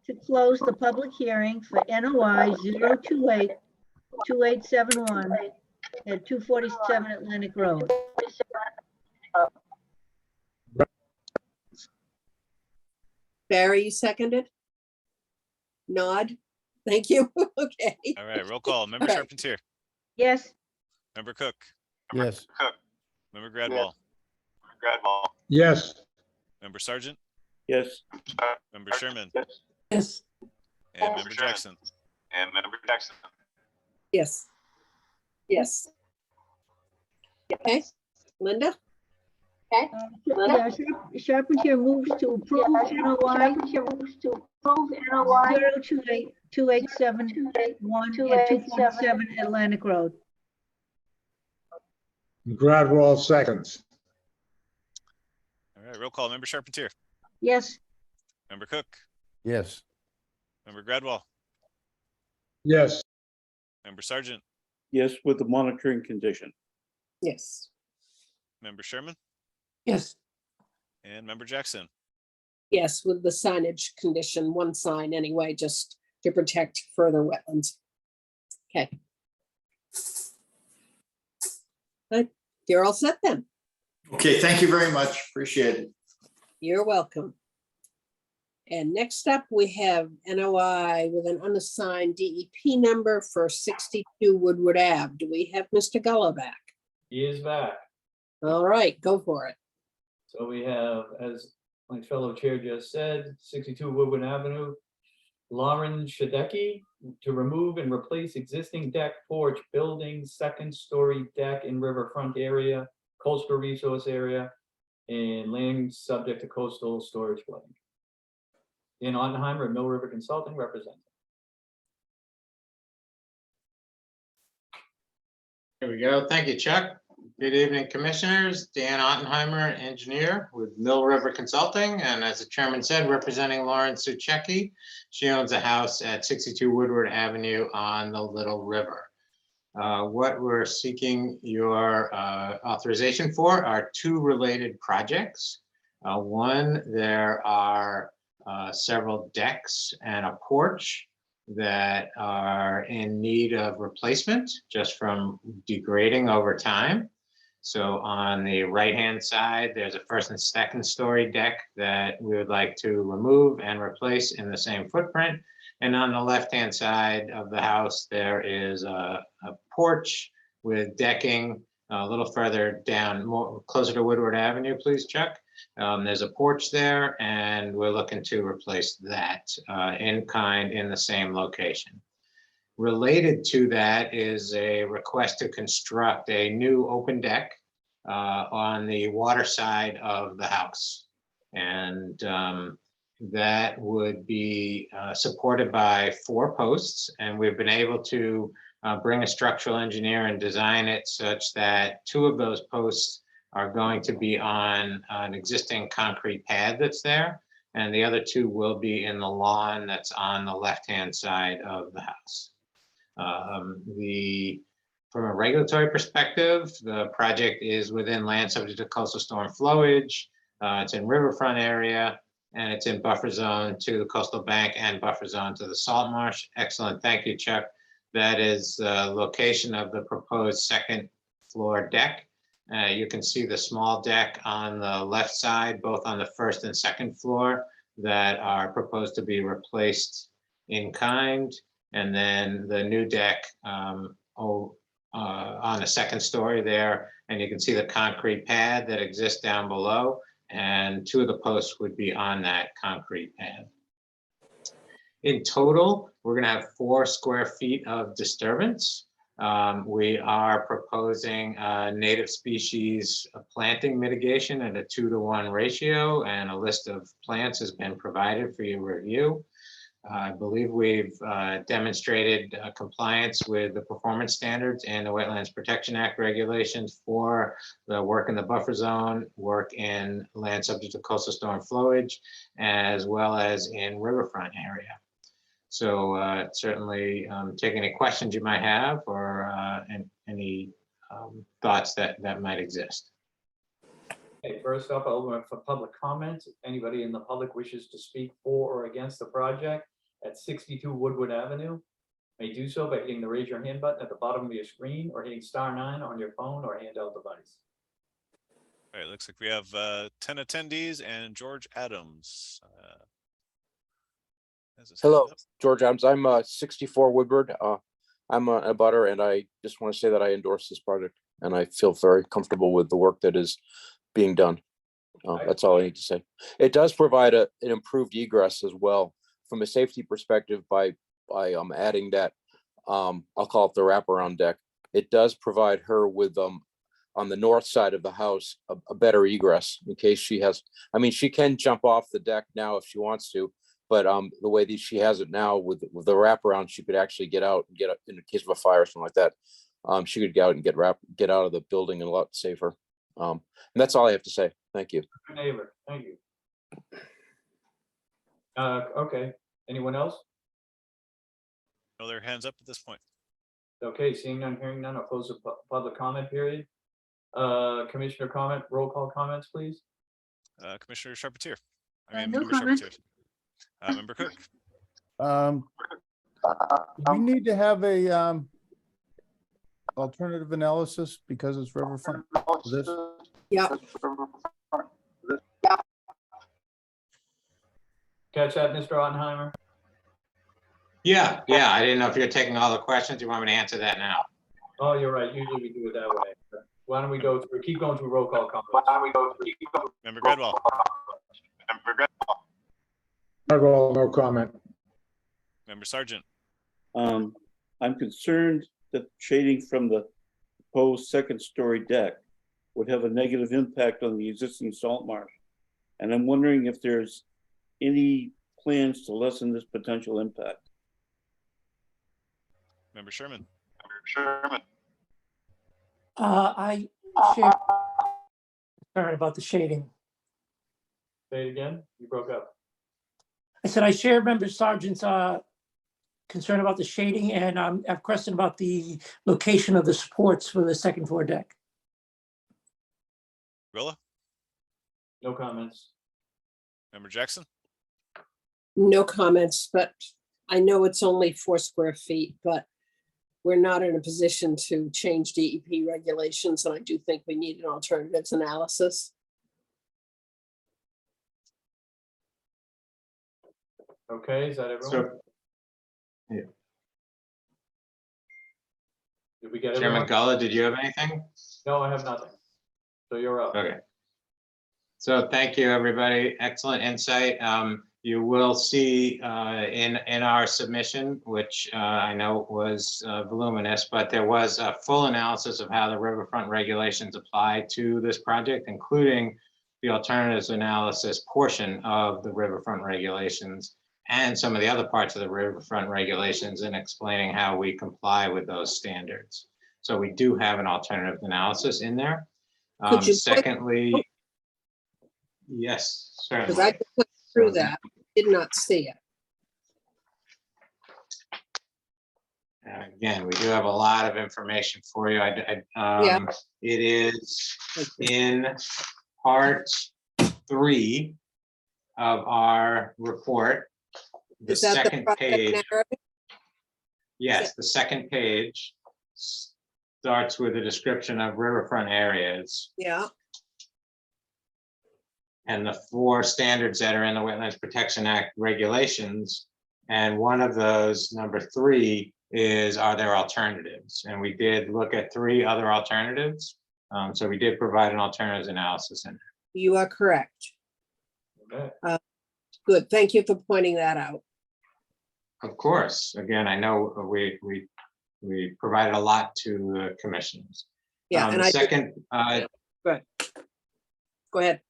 to close the public hearing for NOI 028-2871 at 247 Atlantic Road. Barry, you seconded? Nod. Thank you. Okay. All right, roll call. Member All right. Charpentier, Yes, member Cook, Yes. member Gradwall, yes, member Sergeant, Yes. member Sherman, Yes. and member Jackson. Yes. Yes. Okay, Linda? yeah, Charpentier moves to approve NOI 028-2871 at 247 Atlantic Road. Gradwall seconds, All right, roll call. Member Charpentier, Yes, member Cook, Yes. member Gradwall, yes, member Sergeant, Yes, with the monitoring condition. Yes. member Sherman, Yes. and member Jackson. Yes, with the signage condition, one sign anyway, just to protect further wetlands. Okay. Good. You're all set then. Okay, thank you very much. Appreciate it. You're welcome. And next up, we have NOI with an unassigned DEP number for 62 Woodward Ave. Do we have Mr. Gullo back? He is back. All right, go for it. So we have, as my fellow chair just said, 62 Woodward Avenue, Lauren Shadecki, to remove and replace existing deck, porch, building, second-story deck in riverfront area, coastal resource area, and land subject to coastal storage flooding. Dan Ottenheimer, Mill River Consulting, representing. Here we go. Thank you, Chuck. Good evening, commissioners. Dan Ottenheimer, engineer with Mill River Consulting, and as the chairman said, representing Lauren Suchecki. She owns a house at 62 Woodward Avenue on the Little River. What we're seeking your authorization for are two related projects. One, there are several decks and a porch that are in need of replacement just from degrading over time. So on the right-hand side, there's a first and second story deck that we would like to remove and replace in the same footprint. And on the left-hand side of the house, there is a porch with decking a little further down, more closer to Woodward Avenue, please, Chuck. There's a porch there, and we're looking to replace that in kind in the same location. Related to that is a request to construct a new open deck on the water side of the house. And that would be supported by 4 posts, and we've been able to bring a structural engineer and design it such that 2 of those posts are going to be on an existing concrete pad that's there, and the other 2 will be in the lawn that's on the left-hand side of the house. The From a regulatory perspective, the project is within land subject to coastal storm flowage. It's in riverfront area, and it's in buffer zone to the coastal bank and buffer zone to the salt marsh. Excellent, thank you, Chuck. That is the location of the proposed second floor deck. You can see the small deck on the left side, both on the first and second floor, that are proposed to be replaced in kind. And then the new deck on the second story there, and you can see the concrete pad that exists down below, and 2 of the posts would be on that concrete pad. In total, we're going to have 4 square feet of disturbance. We are proposing native species planting mitigation at a 2-to-1 ratio, and a list of plants has been provided for your review. I believe we've demonstrated compliance with the performance standards and the Wetlands Protection Act regulations for the work in the buffer zone, work in land subject to coastal storm flowage, as well as in riverfront area. So certainly take any questions you might have, or any thoughts that might exist. Okay, first up, I'll open up for public comment. If anybody in the public wishes to speak for or against the project at 62 Woodward Avenue, may do so by hitting the raise your hand button at the bottom of your screen, or hitting *9 on your phone or handheld device. All right, looks like we have 10 attendees and George Adams. has his hand Hello, up. George Adams. I'm 64 Woodward. I'm a butter, and I just want to say that I endorse this project, and I feel very comfortable with the work that is being done. That's all I need to say. It does provide an improved egress as well from a safety perspective by adding that, I'll call it the wraparound deck. It does provide her with on the north side of the house a better egress in case she has. I mean, she can jump off the deck now if she wants to, but the way that she has it now with the wraparound, she could actually get out and get up in the case of a fire or something like that. She could get out and get out of the building a lot safer. And that's all I have to say. Thank you. Good neighbor, thank you. Okay, anyone else? No, their hands up at this point. Okay, seeing none, hearing none, I'll close the public comment period. Commissioner comment, roll call comments, please. Commissioner Charpentier. I mean, No Member comment. Charpentier. Member Cook. We need to have a alternative analysis because it's riverfront. This, Yeah. Catch that, Mr. Ottenheimer? Yeah, I didn't know if you're taking all the questions. You want me to answer that now? Oh, you're right. Usually we do it that way. Why don't we go through, keep going through roll call comments. Member Gredwell. No comment. Member Sargent. I'm concerned that shading from the proposed second-story deck would have a negative impact on the existing salt marsh. And I'm wondering if there's any plans to lessen this potential impact. Member Sherman. I share concern about the shading. Say it again, you broke up. I said I share Member Sargent's concern about the shading, and I have a question about the location of the supports for the second floor deck. Rilla. No comments. Member Jackson. No comments, but I know it's only 4 square feet, but we're not in a position to change DEP regulations, and I do think we need an alternatives analysis. Okay, is that everyone? So, yeah. Did we get Chairman everyone? Gullah, did you have anything? No, I have nothing. So you're up. Okay. So thank you, everybody. Excellent insight. You will see in our submission, which I know was voluminous, but there was a full analysis of how the riverfront regulations apply to this project, including the alternatives analysis portion of the riverfront regulations and some of the other parts of the riverfront regulations, and explaining how we comply with those standards. So we do have an alternative analysis in there. Could you Secondly, yes, Because certainly. I went through that, did not see it. Again, we do have a lot of information for you. It is in part 3 of our report. The Is that the second project page, narrative? yes, the second page starts with a description of riverfront areas Yeah, and the 4 standards that are in the Wetlands Protection Act regulations. And one of those, number 3, is, are there alternatives? And we did look at 3 other alternatives. So we did provide an alternatives analysis in. you are correct. Okay. Good, thank you for pointing that out. Of course, again, I know we provided a lot to the commissioners. Yeah, and The I. second, Go ahead.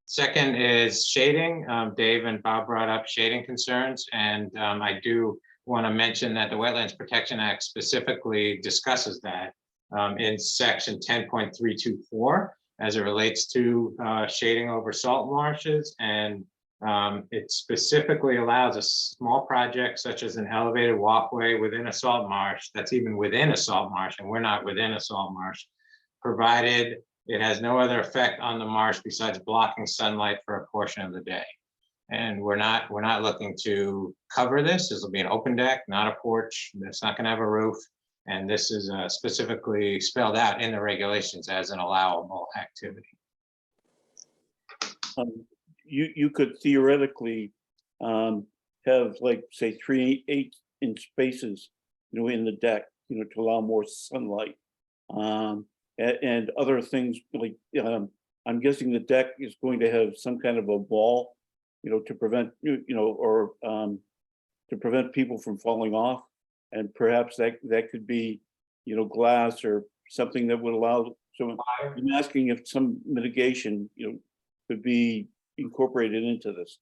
second is shading. Dave and Bob brought up shading concerns, and I do want to mention that the Wetlands Protection Act specifically discusses that in section 10.324 as it relates to shading over salt marshes, and it specifically allows a small project such as an elevated walkway within a salt marsh, that's even within a salt marsh, and we're not within a salt marsh, provided it has no other effect on the marsh besides blocking sunlight for a portion of the day. And we're not looking to cover this. This will be an open deck, not a porch. It's not going to have a roof. And this is specifically spelled out in the regulations as an allowable activity. You could theoretically have, like, say, 3 8-inch spaces, in the deck, to allow more sunlight. And other things like, I'm guessing the deck is going to have some kind of a wall, to prevent, or to prevent people from falling off. And perhaps that could be, glass or something that would allow. So I'm asking if some mitigation, could be incorporated into this.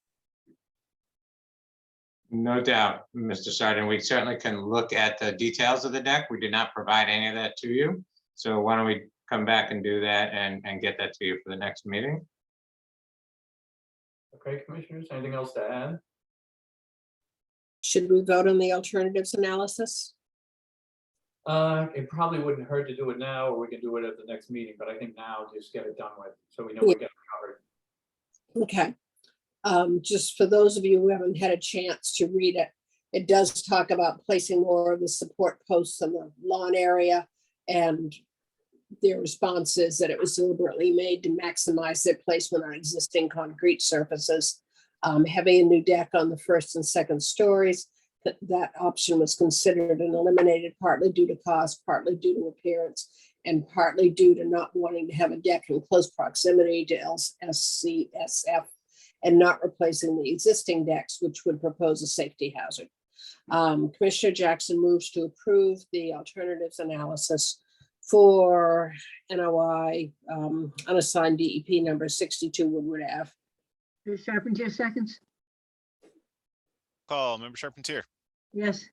No doubt, Mr. Sargent. We certainly can look at the details of the deck. We did not provide any of that to you. So why don't we come back and do that and get that to you for the next meeting? Okay, commissioners, anything else to add? Should we vote on the alternatives analysis? It probably wouldn't hurt to do it now, or we can do it at the next meeting, but I think now just get it done with, so we know we get it covered. Okay. Just for those of you who haven't had a chance to read it, it does talk about placing more of the support posts in the lawn area, and their response is that it was deliberately made to maximize their placement on existing concrete surfaces. Having a new deck on the first and second stories, that option was considered and eliminated partly due to cost, partly due to appearance, and partly due to not wanting to have a deck in close proximity to SCSF and not replacing the existing decks, which would propose a safety hazard. Commissioner Jackson moves to approve the alternatives analysis for NOI unassigned DEP number 62 Woodward Ave. Ms. Charpentier seconds. Call, Member Charpentier, Yes.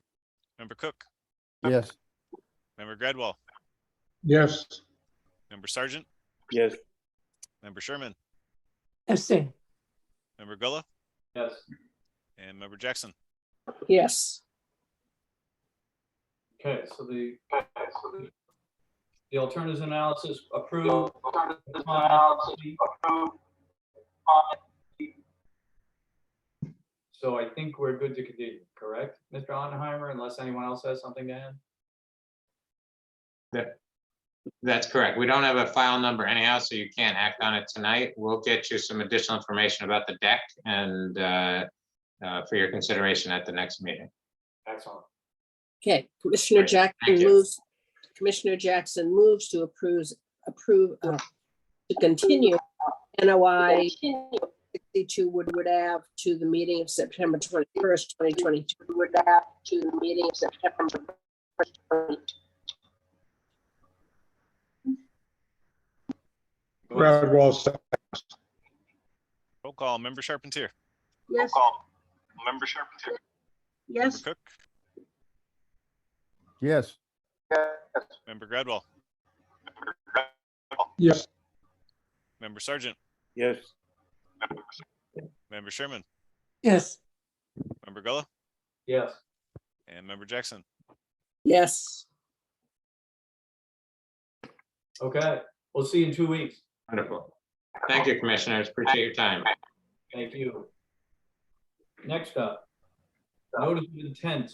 Member Cook, Yes. Member Gradwell, Yes, Member Sargent, Yes. Member Sherman, Abstain. Member Gulla, Yes. and Member Jackson. Yes. Okay, so the alternatives analysis approved. So I think we're good to continue, correct, Mr. Oppenheimer, unless anyone else has something to add? That's correct. We don't have a file number anyhow, so you can't act on it tonight. We'll get you some additional information about the deck and for your consideration at the next meeting. Excellent. Okay, Commissioner Great, Jackson thank you. moves, Commissioner Jackson moves to approve to continue NOI 62 Woodward Ave to the meeting of September 21st, 2022. Woodward Ave to the meeting of September 1st. Gradwell seconds. Roll call, Member Charpentier, Yes. Member Charpentier, Yes. Member Cook, Yes. Member Gradwell, Yes, Member Sargent, Yes. Member Sherman, Yes. Member Gulla, Yes. and Member Jackson. Yes. Okay, we'll see you in 2 weeks. Wonderful. Thank you, commissioners. Appreciate your time. Thank you. Next up, notice of intent.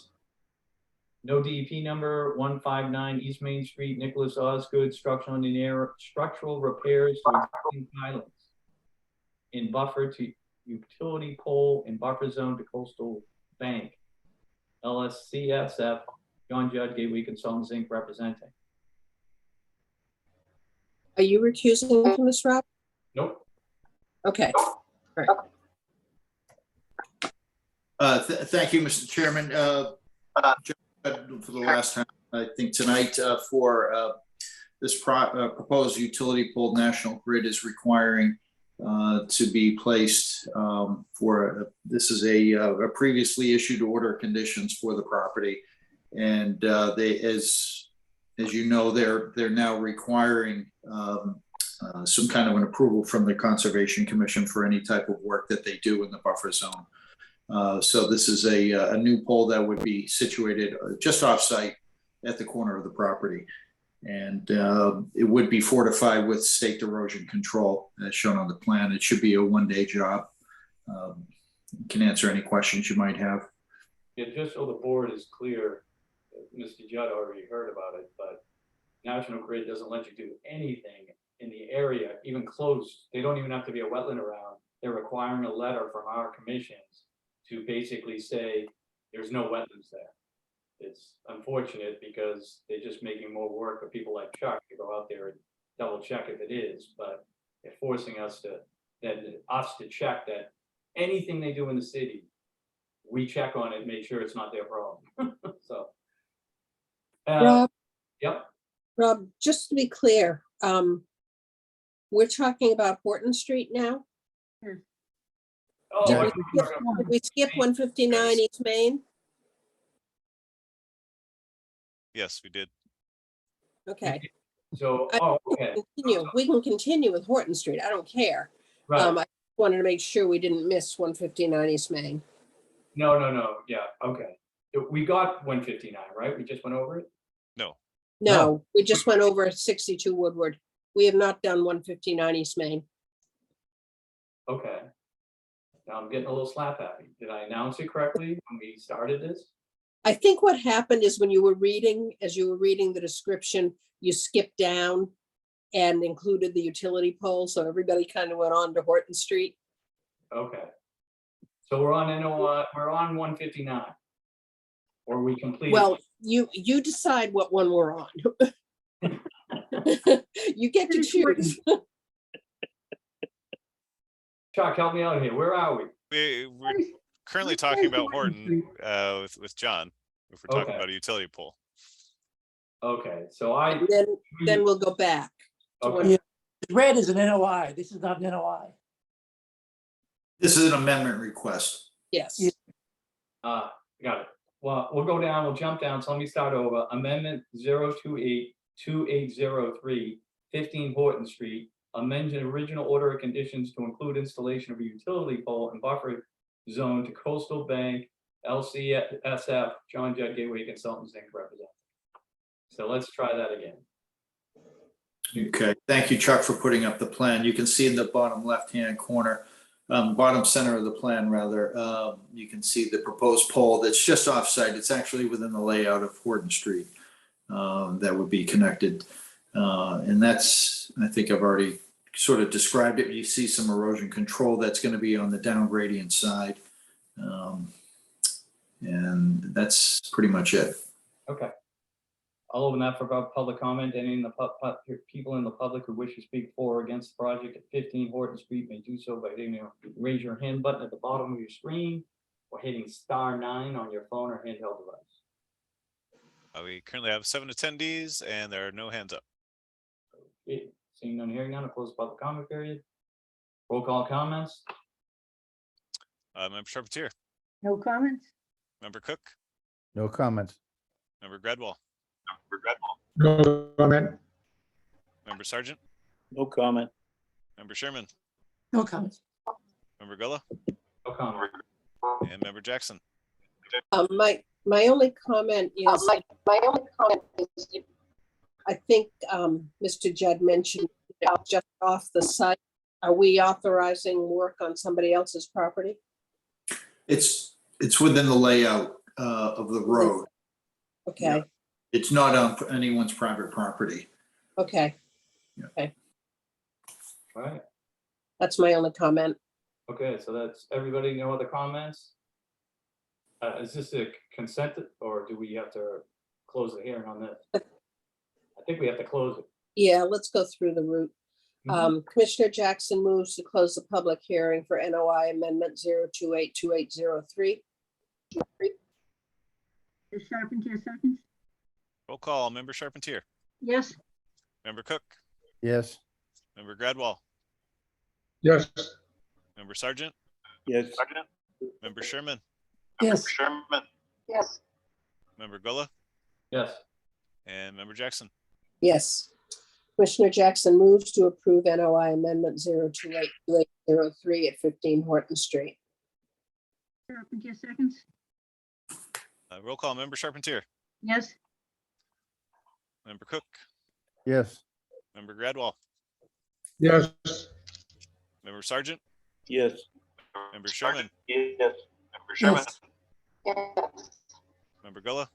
No DEP number 159 East Main Street, Nicholas Osgood, structural repairs to existing pilings in buffer to utility pole and buffer zone to coastal bank. LSCSF, John Judd, Gateway Consultants Inc. representing. Are you recusing from this, Rob? Nope. Okay. All right. Thank you, Mr. Chairman. For the last time, I think tonight, for this proposed utility pole, National Grid is requiring to be placed this is a previously issued order of conditions for the property, and they, as you know, they're now requiring some kind of an approval from the Conservation Commission for any type of work that they do in the buffer zone. So this is a new pole that would be situated just off-site at the corner of the property. And it would be fortified with staked erosion control as shown on the plan. It should be a one-day job. Can answer any questions you might have. Yeah, just so the board is clear, Mr. Judd already heard about it, but National Grid doesn't let you do anything in the area, even close. They don't even have to be a wetland around. They're requiring a letter from our commissions to basically say there's no wetlands there. It's unfortunate because they're just making more work for people like Chuck to go out there and double check if it is, but they're forcing us to check that anything they do in the city, we check on it and make sure it's not their problem. So. Rob, Yep. Rob, just to be clear, we're talking about Horton Street now? Oh, Did I we think you're skip- gonna- did we skip 159 East Main? Yes, we did. Okay. So, okay. We can continue with Horton Street. I don't care. Right. I wanted to make sure we didn't miss 159 East Main. No. Yeah, okay. We got 159, right? We just went over it? No. No, we just went over 62 Woodward. We have not done 159 East Main. Okay. Now I'm getting a little slap happy. Did I announce it correctly when we started this? I think what happened is when you were reading, as you were reading the description, you skipped down and included the utility pole. So everybody kind of went on to Horton Street. Okay. So we're on NOI, we're on 159. Or we completed. Well, you decide what one we're on. You get to choose. Chuck, help me out here. Where are we? We're currently talking about Horton with John, if we're talking Okay. about a utility pole. Okay, so And then we'll go back. to Okay. Yeah, red is an NOI. This is not an NOI. This is an amendment request. Yes. Got it. Well, we'll go down, we'll jump down. So let me start over. Amendment 0282803, 15 Horton Street. Amend the original order of conditions to include installation of a utility pole and buffer zone to Coastal Bank, LCSF, John Judd Gateway Consultants Inc. representing. So let's try that again. Okay, thank you, Chuck, for putting up the plan. You can see in the bottom left-hand corner, bottom center of the plan, rather, you can see the proposed pole that's just off-site. It's actually within the layout of Horton Street that would be connected. And that's, I think I've already sort of described it. You see some erosion control that's going to be on the down gradient side. And that's pretty much it. Okay. I'll open that for public comment. Any in the people in the public who wish to speak for or against the project at 15 Horton Street may do so by hitting the raise your hand button at the bottom of your screen or hitting *9 on your phone or handheld device. We currently have 7 attendees and there are no hands up. Okay. Seeing none, hearing none, I'll close the public comment period. Roll call comments. Member Charpentier, No comments? Member Cook, No comments. Member Gradwell, No comment. Member Sargent, No comment. Member Sherman, No comments. Member Gullah, No comment. and Member Jackson. My only comment is, I think Mr. Judd mentioned just off the site. Are we authorizing work on somebody else's property? It's within the layout of the road. Okay, It's not on anyone's private property. okay. Yeah. Okay, All right, that's my only comment. okay, so that's everybody, no other comments? Is this a consent or do we have to close the hearing on this? I think we have to close it. Yeah, let's go through the route. Mhm. Commissioner Jackson moves to close the public hearing for NOI Amendment 0282803. Ms. Charpentier seconds? Roll call, member Charpentier, Yes, member Cook, Yes. member Gradwall, Yes, member Sergeant, Yes. member Sherman, Yes. yes. member Gulla, Yes, and member Jackson. Yes. Commissioner Jackson moves to approve NOI Amendment 0282803 at 15 Horton Street. Charpentier seconds? Roll call, member Charpentier, Yes, member Cook, Yes. member Gradwall, yes, member Sergeant, Yes. member Sherman, Yes. Yes. member Gulla,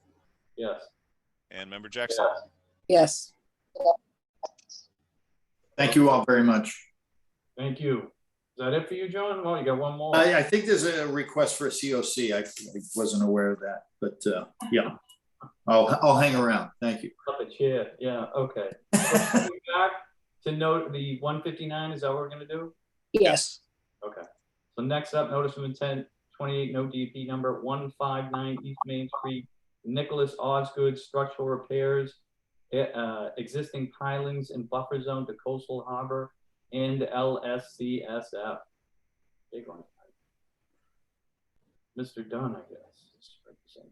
yes. and member Jackson. Yes. Thank you all very much. Thank you. Is that it for you, John? Well, you got one more. I think there's a request for a COC. I wasn't aware of that, but yeah, I'll hang around. Thank you. Up a chair, yeah, okay. So we back to note the 159, is that what we're gonna do? Yes. Okay, so next up, notice of intent, 28 no DP number 159 East Main Street, Nicholas Osgood, structural repairs, existing pilings and buffer zone to coastal harbor and LSCSF. Big one. Mr. Dunn, I guess. is representing.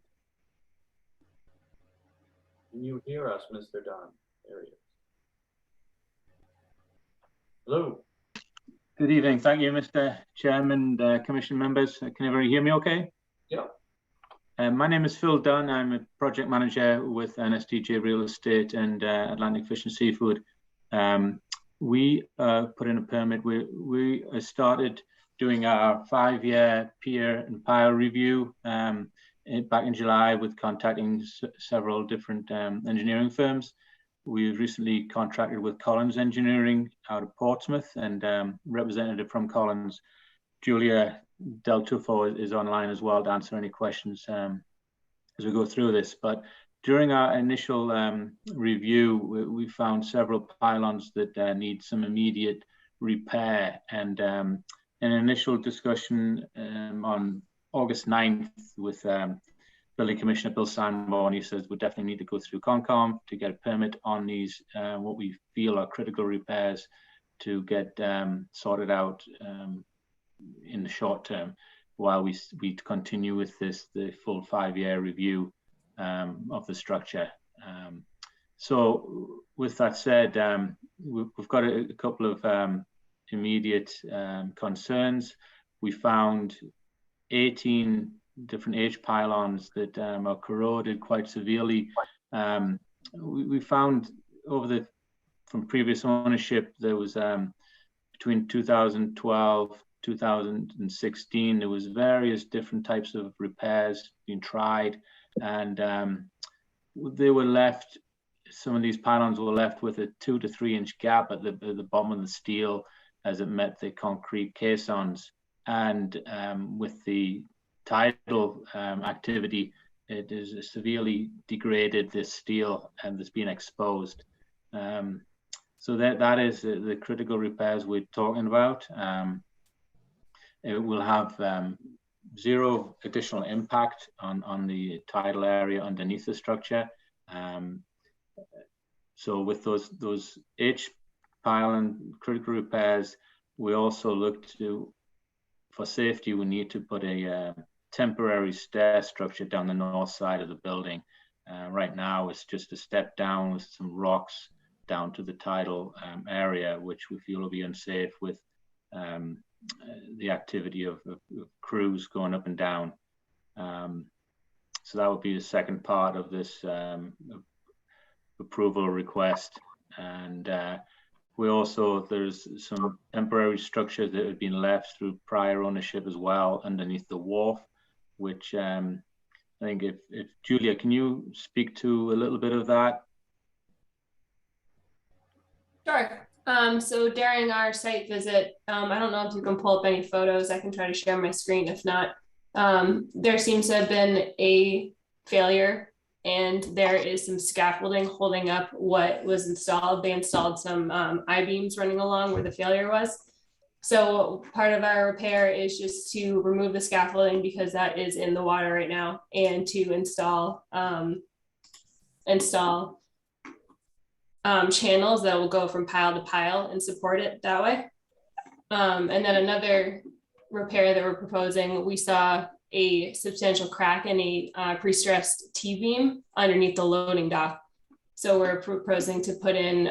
Can you hear us, Mr. Dunn? There he is. Hello. Good evening. Thank you, Mr. Chairman, Commission members. Can everybody hear me okay? Yeah. My name is Phil Dunn. I'm a project manager with NSDJ Real Estate and Atlantic Fish and Seafood. We put in a permit. We started doing our 5-year peer and peer review back in July with contacting several different engineering firms. We've recently contracted with Collins Engineering out of Portsmouth, and representative from Collins, Julia Del Tufo, is online as well to answer any questions as we go through this. But during our initial review, we found several pylons that need some immediate repair. And an initial discussion on August 9th with Building Commissioner Bill Sanborn, he says we definitely need to go through Concom to get a permit on these, what we feel are critical repairs to get sorted out in the short term, while we continue with the full 5-year review of the structure. So with that said, we've got a couple of immediate concerns. We found 18 different H pylons that are corroded quite severely. We found from previous ownership, there was between 2012, 2016, there was various different types of repairs being tried, and they were left, some of these pylons were left with a 2 to 3 inch gap at the bottom of the steel as it met the concrete caissons. And with the tidal activity, it is severely degraded this steel and it's been exposed. So that is the critical repairs we're talking about. It will have zero additional impact on the tidal area underneath the structure. So with those H pylon critical repairs, we also looked to, for safety, we need to put a temporary stair structure down the north side of the building. Right now, it's just a step down with some rocks down to the tidal area, which we feel will be unsafe with the activity of crews going up and down. So that would be the second part of this approval request. And we also, there's some temporary structures that have been left through prior ownership as well underneath the wharf, which I think if Julia, can you speak to a little bit of that? Sure. So during our site visit, I don't know if you can pull up any photos. I can try to share my screen. If not, there seems to have been a failure, and there is some scaffolding holding up what was installed. They installed some I-beams running along where the failure was. So part of our repair is just to remove the scaffolding because that is in the water right now, and to install channels that will go from pile to pile and support it that way. And then another repair that we're proposing, we saw a substantial crack in a pre-stressed T-beam underneath the loading dock. So we're proposing to put in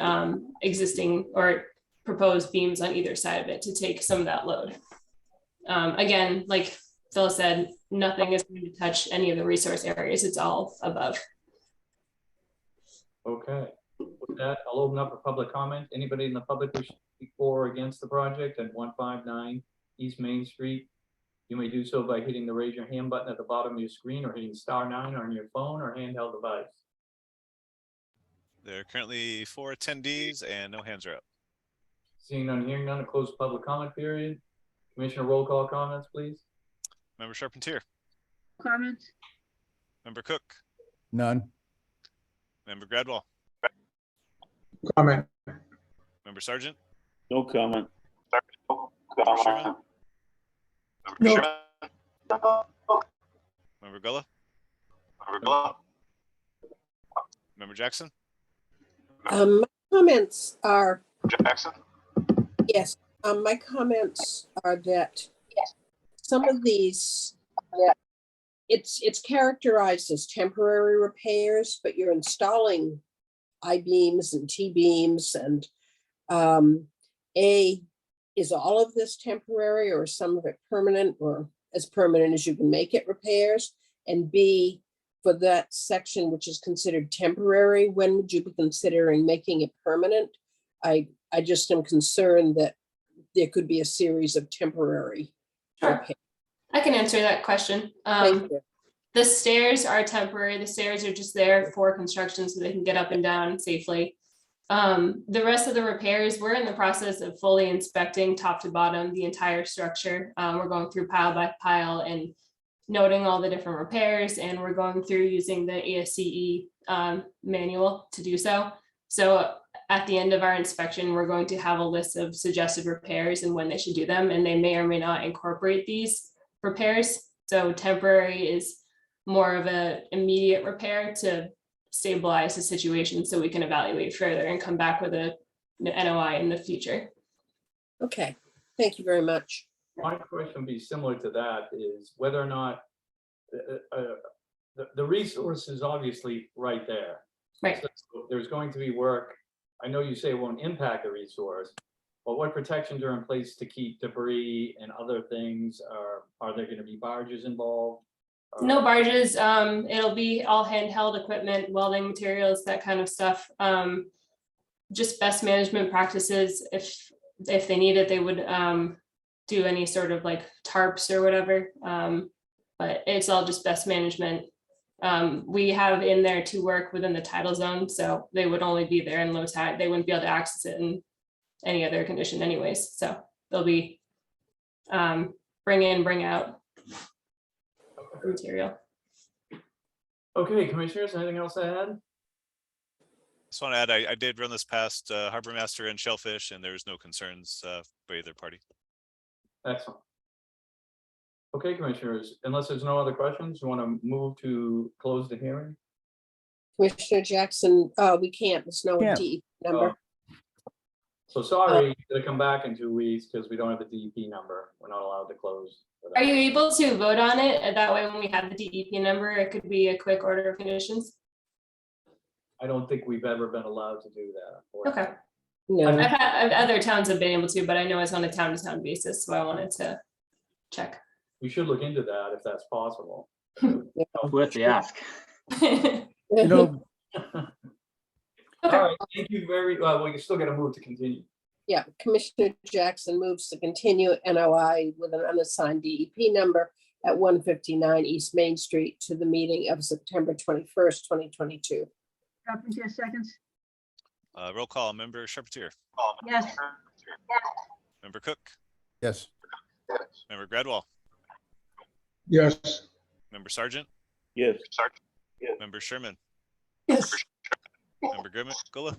existing or proposed beams on either side of it to take some of that load. Again, like Phil said, nothing is going to touch any of the resource areas. It's all above. Okay. With that, I'll open up for public comment. Anybody in the public who should speak for or against the project at 159 East Main Street? You may do so by hitting the raise your hand button at the bottom of your screen, or hitting *9 on your phone or handheld device. There are currently 4 attendees and no hands are up. Seeing none, hearing none, a closed public comment period. Commissioner roll call comments, please. Member Charpentier, Comments? Member Cook, None. Member Gradwell, Comment. Member Sargent, No comment. Member Sherman, No. Member Gullah, Member Jackson, My comments are. Yes, my comments are that some of these, it's characterized as temporary repairs, but you're installing I-beams and T-beams, and is all of this temporary, or some of it permanent, or as permanent as you can make it repairs? And B, for that section which is considered temporary, when would you be considering making it permanent? I just am concerned that there could be a series of temporary repairs. I can answer that question. Thank you. The stairs are temporary. The stairs are just there for construction so they can get up and down safely. The rest of the repairs, we're in the process of fully inspecting top to bottom the entire structure. We're going through pile by pile and noting all the different repairs, and we're going through using the ASCE manual to do so. So at the end of our inspection, we're going to have a list of suggested repairs and when they should do them, and they may or may not incorporate these repairs. So temporary is more of an immediate repair to stabilize the situation so we can evaluate further and come back with a NOI in the future. Okay, thank you very much. My question would be similar to that, is whether or not the resource is obviously right there. Right. So there's going to be work. I know you say it won't impact the resource, but what protections are in place to keep debris and other things? Are there going to be barges involved? No barges. It'll be all handheld equipment, welding materials, that kind of stuff. Just best management practices. If they need it, they would do any sort of like tarps or whatever. But it's all just best management. We have in there to work within the tidal zone, so they would only be there in low tide. They wouldn't be able to access it in any other condition anyways. So they'll be bring in, bring out material. Okay, commissioners, anything else to add? just want to add, I did run this past Harbor Master and Shellfish, and there's no concerns by either party. Excellent. Okay, commissioners, unless there's no other questions, you want to move to close the hearing? Commissioner Jackson, we can't, there's no DEP number. So sorry to come back in 2 weeks because we don't have the DEP number. We're not allowed to close. Are you able to vote on it? And that way, when we have the DEP number, it could be a quick order of conditions. I don't think we've ever been allowed to do that. Okay. No. Other towns have been able to, but I know it's on a town-to-town basis, so I wanted to check. We should look into that if that's possible. Worth the ask. You know, All right, thank you very, well, we still got to move to continue. Yeah, Commissioner Jackson moves to continue NOI with an unassigned DEP number at 159 East Main Street to the meeting of September 21st, 2022. Carpentier seconds. Roll call, member Charpentier, Yes. member Cook, yes. member Gradwell, Yes, member Sergeant, Yes. member Sherman, Yes. member Gullah,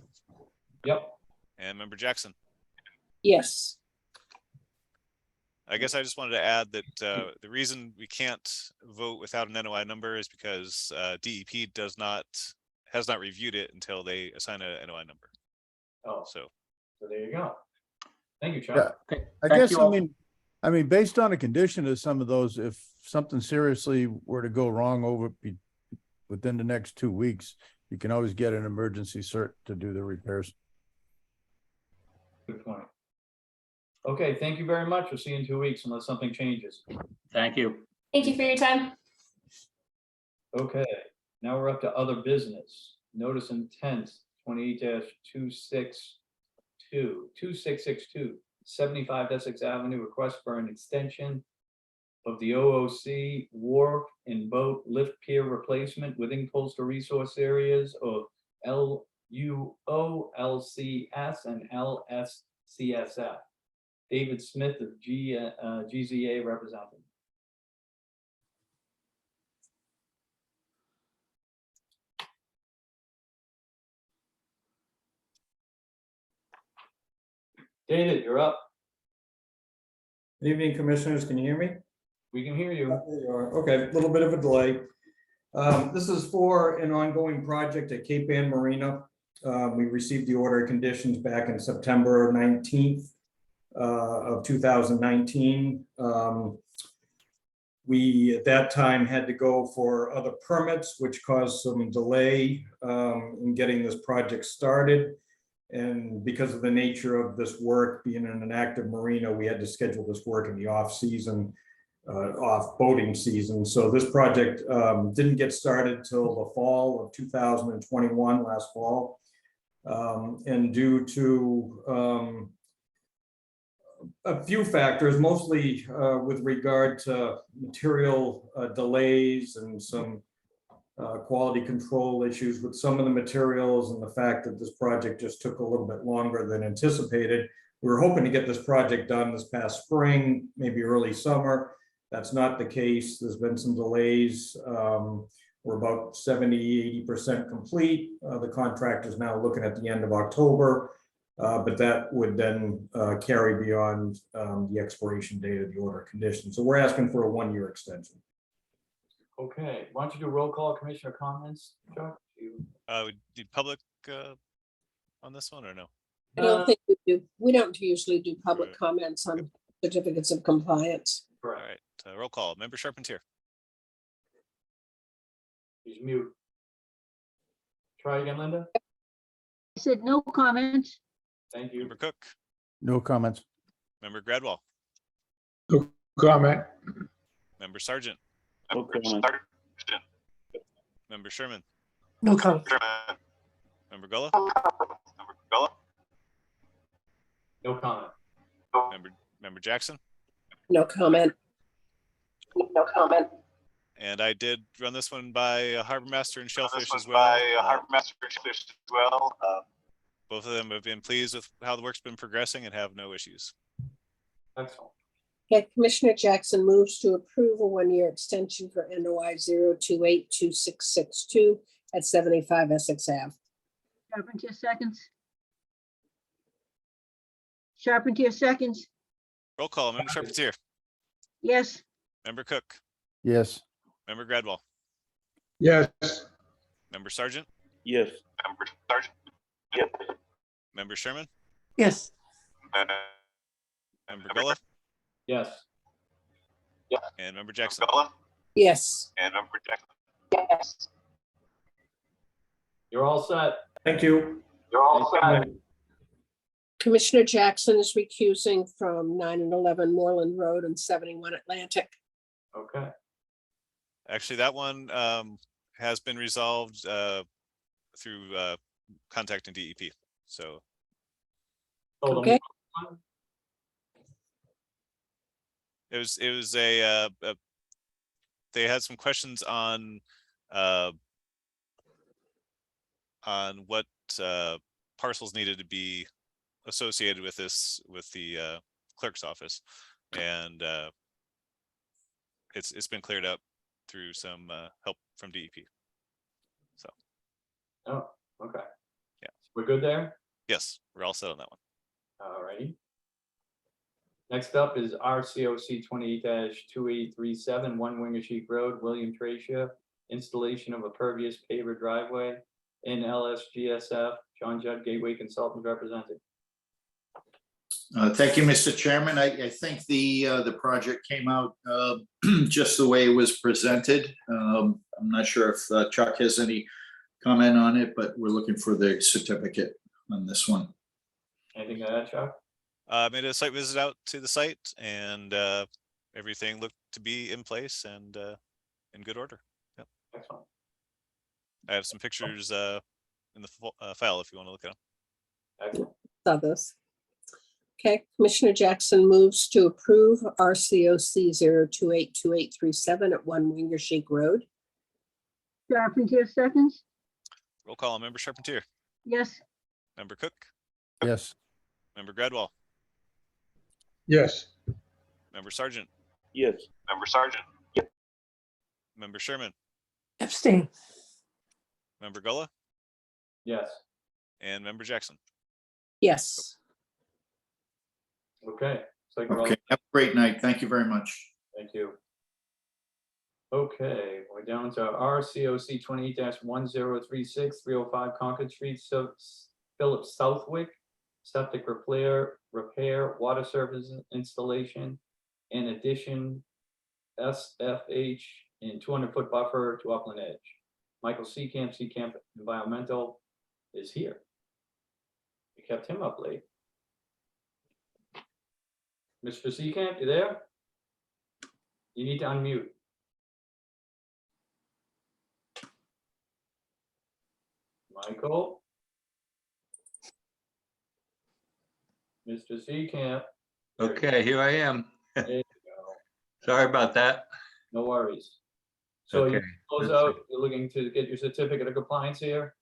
Yep. and member Jackson. Yes. I guess I just wanted to add that the reason we can't vote without an NOI number is because DEP has not reviewed it until they assign a NOI number. Oh, So there you go. Thank you, Yeah. Chuck. I Thank guess, you I all. mean, based on the condition of some of those, if something seriously were to go wrong within the next 2 weeks, you can always get an emergency cert to do the repairs. Good point. Okay, thank you very much. We'll see you in 2 weeks unless something changes. Thank you. Thank you for your time. Okay, now we're up to other business. Notice intent 2662, 75 Essex Avenue, request for an extension of the OOC wharf and boat lift pier replacement within coastal resource areas of LUO, LCS, and LSCSF. David Smith of GZA representative. David, you're up. Good evening, Commissioners. Can you hear me? We can hear you. There you are. Okay, a little bit of a delay. This is for an ongoing project at Cape Ann Marina. We received the order of conditions back in September 19th of 2019. We, at that time, had to go for other permits, which caused some delay in getting this project started. And because of the nature of this work being in an active marina, we had to schedule this work in the off-season, off-boating season. So this project didn't get started till the fall of 2021, last fall. And due to a few factors, mostly with regard to material delays and some quality control issues with some of the materials, and the fact that this project just took a little bit longer than anticipated. We were hoping to get this project done this past spring, maybe early summer. That's not the case. There's been some delays. We're about 70–80% complete. The contractor is now looking at the end of October, but that would then carry beyond the expiration date of the order of conditions. So we're asking for a 1-year extension. Okay, why don't you do roll call, commissioner comments, Chuck? we need public on this one or no? I don't think we do. We don't usually do public comments on certificates of compliance. All right, roll call, member Charpentier, He's mute. Try again, Linda. I said no comments. Thank you. member Cook, No comments. member Gradwell, no comment. member Sergeant, No comment. member Sherman, No comment. member Gullah, No comment. member Jackson. No comment. No comment. And I did run this one by Harbor Master and Shellfish as well. Both of them have been pleased with how the work's been progressing and have no issues. Excellent. Okay, Commissioner Jackson moves to approve a 1-year extension for NOI 0282662 at 75 Essex Ave. Charpentier seconds. Charpentier seconds. Roll call, member Charpentier, Yes. member Cook, Yes. member Gradwell, Yes, member Sergeant, Yes. member Sherman, Yes. member Gullah, Yes. and member Jackson. Yes. Yes. You're all set. Thank you. You're all set. Commissioner Jackson is recusing from 9 and 11 Moreland Road and 71 Atlantic. Okay. Actually, that one has been resolved through contacting DEP. So Hold on. Okay. it was they had some questions on what parcels needed to be associated with this with the clerk's office, and it's been cleared up through some help from DEP. So Oh, okay. Yeah. We're good there? yes, we're all set on that one. All righty. Next up is RCOC 28-2837, One Wingershik Road, William Tracia, installation of a pervious paver driveway, NLSGSF, John Judd, Gateway Consultants representing. Thank you, Mr. Chairman. I think the project came out just the way it was presented. I'm not sure if Chuck has any comment on it, but we're looking for the certificate on this one. Anything to add, Chuck? Made a site visit out to the site, and everything looked to be in place and in good order. Yep. Excellent. I have some pictures in the file if you want to look at them. Excellent. Saw those. Okay, Commissioner Jackson moves to approve RCOC 0282837 at 1 Wingershik Road. Charpentier seconds. Roll call. Member Charpentier, Yes. Member Cook, Yes. Member Gradwell, Yes. Member Sargent, Yes. Member Sherman, Abstain. Member Gullah, Yes. and Member Jackson. Yes. Okay. It's like we're all- Okay, have a great night. Thank you very much. Thank you. Okay, we're down to RCOC 28-1036, 305 Concord Street, so Philip Southwick, septic repair, water service installation, in addition, SFH in 200-foot buffer to Upland Edge. Michael Seacamp Environmental is here. We kept him up late. Mr. Seacamp, you there? You need to unmute. Michael? Mr. Seacamp, Okay, here I am. there you go. Sorry about that. No worries. So you Okay, close let's out, you're looking to get your certificate of compliance here?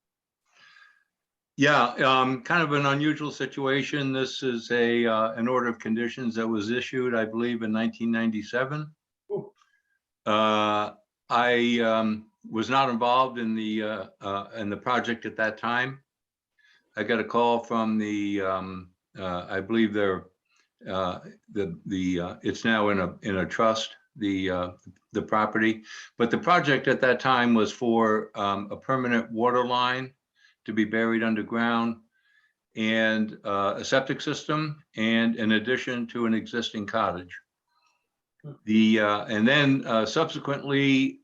Yeah, kind of an unusual situation. This is an order of conditions that was issued, I believe, in 1997. Ooh. I was not involved in the project at that time. I got a call from the I believe they're it's now in a trust, the property, but the project at that time was for a permanent water line to be buried underground, and a septic system, and in addition to an existing cottage. And then subsequently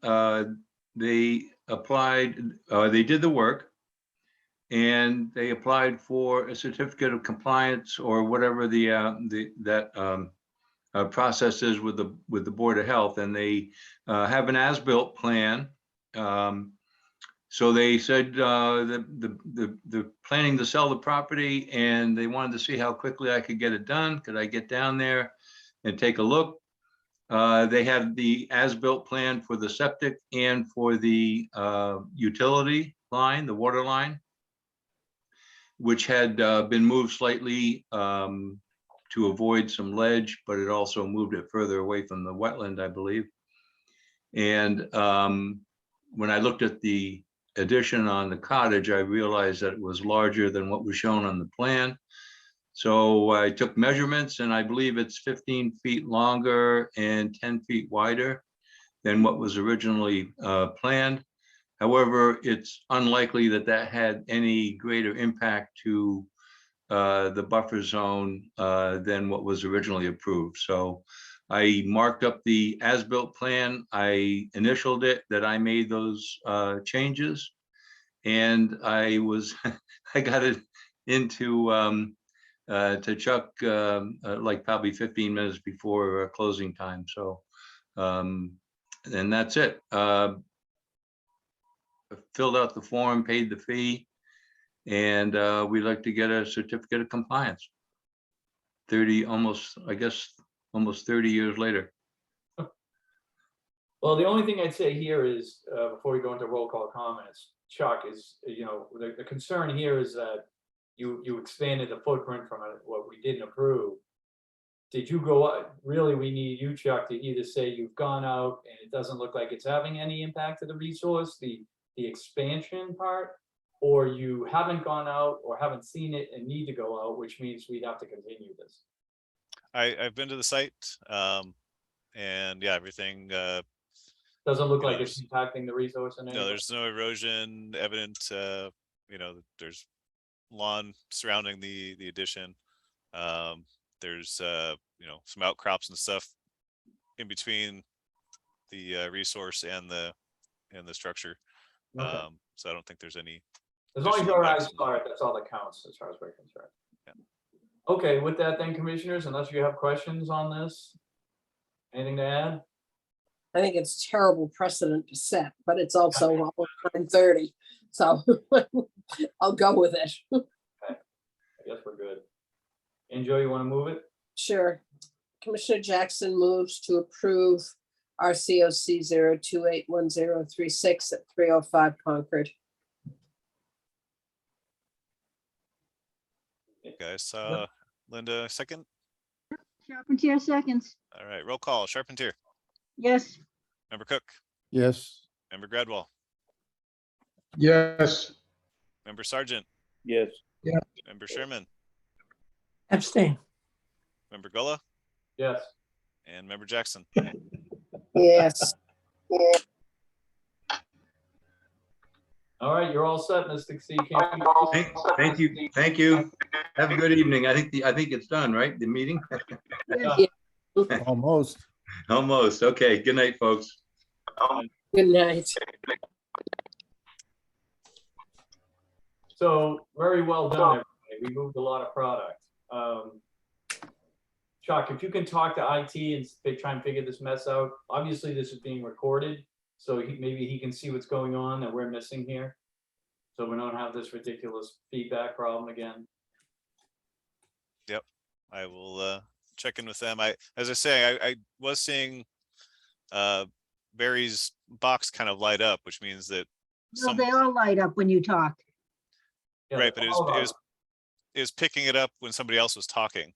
they applied, they did the work, and they applied for a certificate of compliance or whatever that process is with the Board of Health, and they have an as-built plan. So they said they're planning to sell the property, and they wanted to see how quickly I could get it done. Could I get down there and take a look? They had the as-built plan for the septic and for the utility line, the water line, which had been moved slightly to avoid some ledge, but it also moved it further away from the wetland, I believe. And when I looked at the addition on the cottage, I realized that it was larger than what was shown on the plan. So I took measurements, and I believe it's 15 feet longer and 10 feet wider than what was originally planned. However, it's unlikely that that had any greater impact to the buffer zone than what was originally approved. So I marked up the as-built plan. I initialed it that I made those changes, and I got it into to Chuck like probably 15 minutes before closing time. So And that's it. Filled out the form, paid the fee, and we'd like to get a certificate of compliance. 30, almost, I guess, almost 30 years later. Well, the only thing I'd say here is, before we go into roll call comments, Chuck, is, the concern here is that you expanded the footprint from what we didn't approve. Did you go, really, we need you, Chuck, to either say you've gone out and it doesn't look like it's having any impact to the resource, the expansion part, or you haven't gone out or haven't seen it and need to go out, which means we'd have to continue this. I've been to the site, and yeah, everything, Doesn't look you know, like it's impacting the resource in any no, way. there's no erosion evident. There's lawn surrounding the addition. There's some outcrops and stuff in between the resource and the structure. Okay. So I don't think there's any. As long as additional your eyes impacts. saw it, that's all that counts as far as we're concerned. Yeah. Okay, with that then, commissioners, unless you have questions on this, anything to add? I think it's terrible precedent to set, but it's also almost 9:30, so I'll go with it. I guess we're good. Enjoy, you want to move it? Sure. Commissioner Jackson moves to approve RCOC 0281036 at 305 Concord. Guys, Linda, second. Charpentier seconds. All right, roll call. Charpentier, Yes. Member Cook, Yes. Member Gradwell, Yes. Member Sergeant, Yes. Member Sherman, Abstain. Member Gullah, Yes. and Member Jackson. Yes. All right, you're all set, Mr. C. Thank you. Thank you. Have a good evening. I think it's done, right? The meeting? Almost. Almost. Okay. Good night, folks. Good night. So very well done, everybody. We moved a lot of product. Chuck, if you can talk to IT and try and figure this mess out. Obviously, this is being recorded, so maybe he can see what's going on that we're missing here. So we don't have this ridiculous feedback problem again. Yep, I will check in with them. As I say, I was seeing Barry's box kind of light up, which means that No, they all light up when you talk. Yeah, right, but it all was picking it up when somebody else was talking.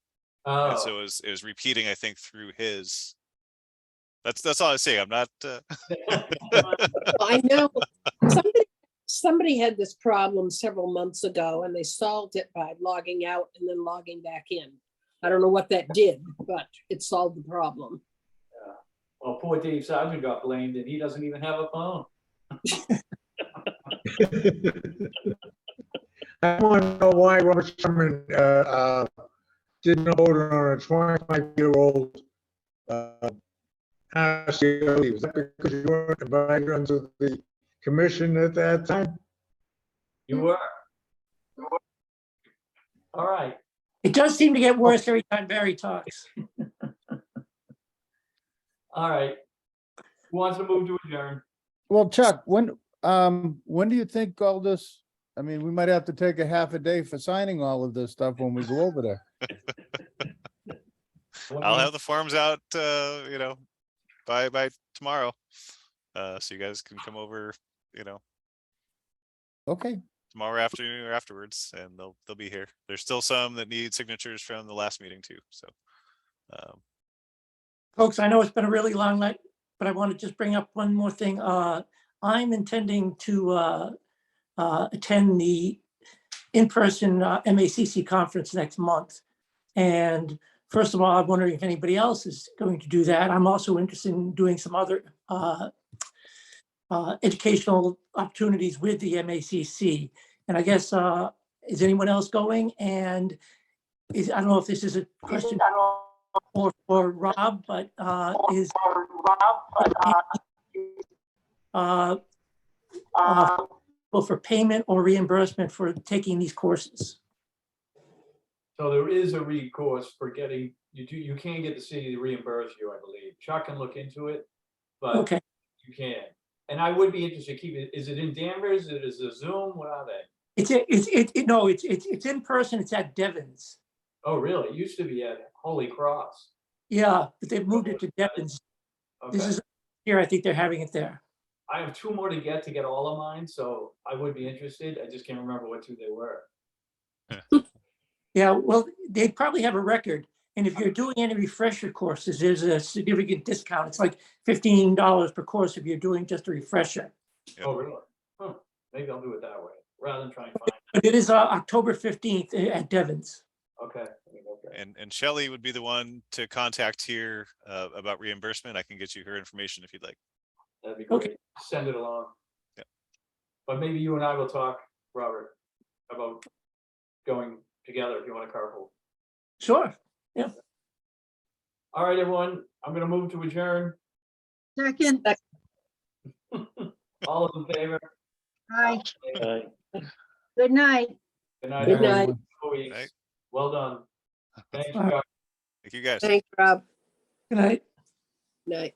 Oh. And so it was repeating, I think, through his. That's all I say. I'm not. I know. Somebody had this problem several months ago and they solved it by logging out and then logging back in. I don't know what that did, but it solved the problem. Well, poor Dave Sargent got blamed and he doesn't even have a phone. I want to know why Robert Sherman didn't vote on a 25-year-old RCOC. Was that because you weren't invited onto the commission at that time? You were. All right. It does seem to get worse every time Barry talks. All right. Who wants to move to adjourn? Well, Chuck, when do you think all this, I mean, we might have to take a half a day for signing all of this stuff when we go over there. I'll have the forms out, by tomorrow, so you guys can come over, Okay. tomorrow afternoon or afterwards, and they'll be here. There's still some that need signatures from the last meeting too. So, Folks, I know it's been a really long night, but I want to just bring up one more thing. I'm intending to attend the in-person MACC conference next month. And first of all, I'm wondering if anybody else is going to do that. I'm also interested in doing some other educational opportunities with the MACC. And I guess, is anyone else going? And I don't know if this is a question for Rob, but is for payment or reimbursement for taking these courses? So there is a recourse for getting, you can get the city to reimburse you, I believe. Chuck can look into it, but Okay. You can. And I would be interested to keep it, is it in Danvers? Is it a Zoom? What are they? No, it's in person. It's at Devon's. Oh, really? It used to be at Holy Cross. Yeah, but they've moved it to Devon's. This Okay. is here. I think they're having it there. I have 2 more to get all of mine, so I would be interested. I just can't remember what 2 they were. Yeah, well, they probably have a record. And if you're doing any refresher courses, there's a significant discount. It's like $15 per course if you're doing just a refresher. Oh, really? Huh. Maybe I'll do it that way, rather than trying to find. But it is October 15th at Devon's. Okay. Okay. And Shelley would be the one to contact here about reimbursement. I can get you her information if you'd like. That'd be great. Send it along. Yeah. But maybe you and I will talk, Robert, about going together if you want to carpool. Sure. Yeah. All right, everyone, I'm gonna move to adjourn. Second, All those in favor? aye, Aye. good night. Good night. Good everyone. night. 2 weeks. Night. Well done. Thanks, All right. Chuck. Thank you guys. Thanks, Rob. Good night. Night.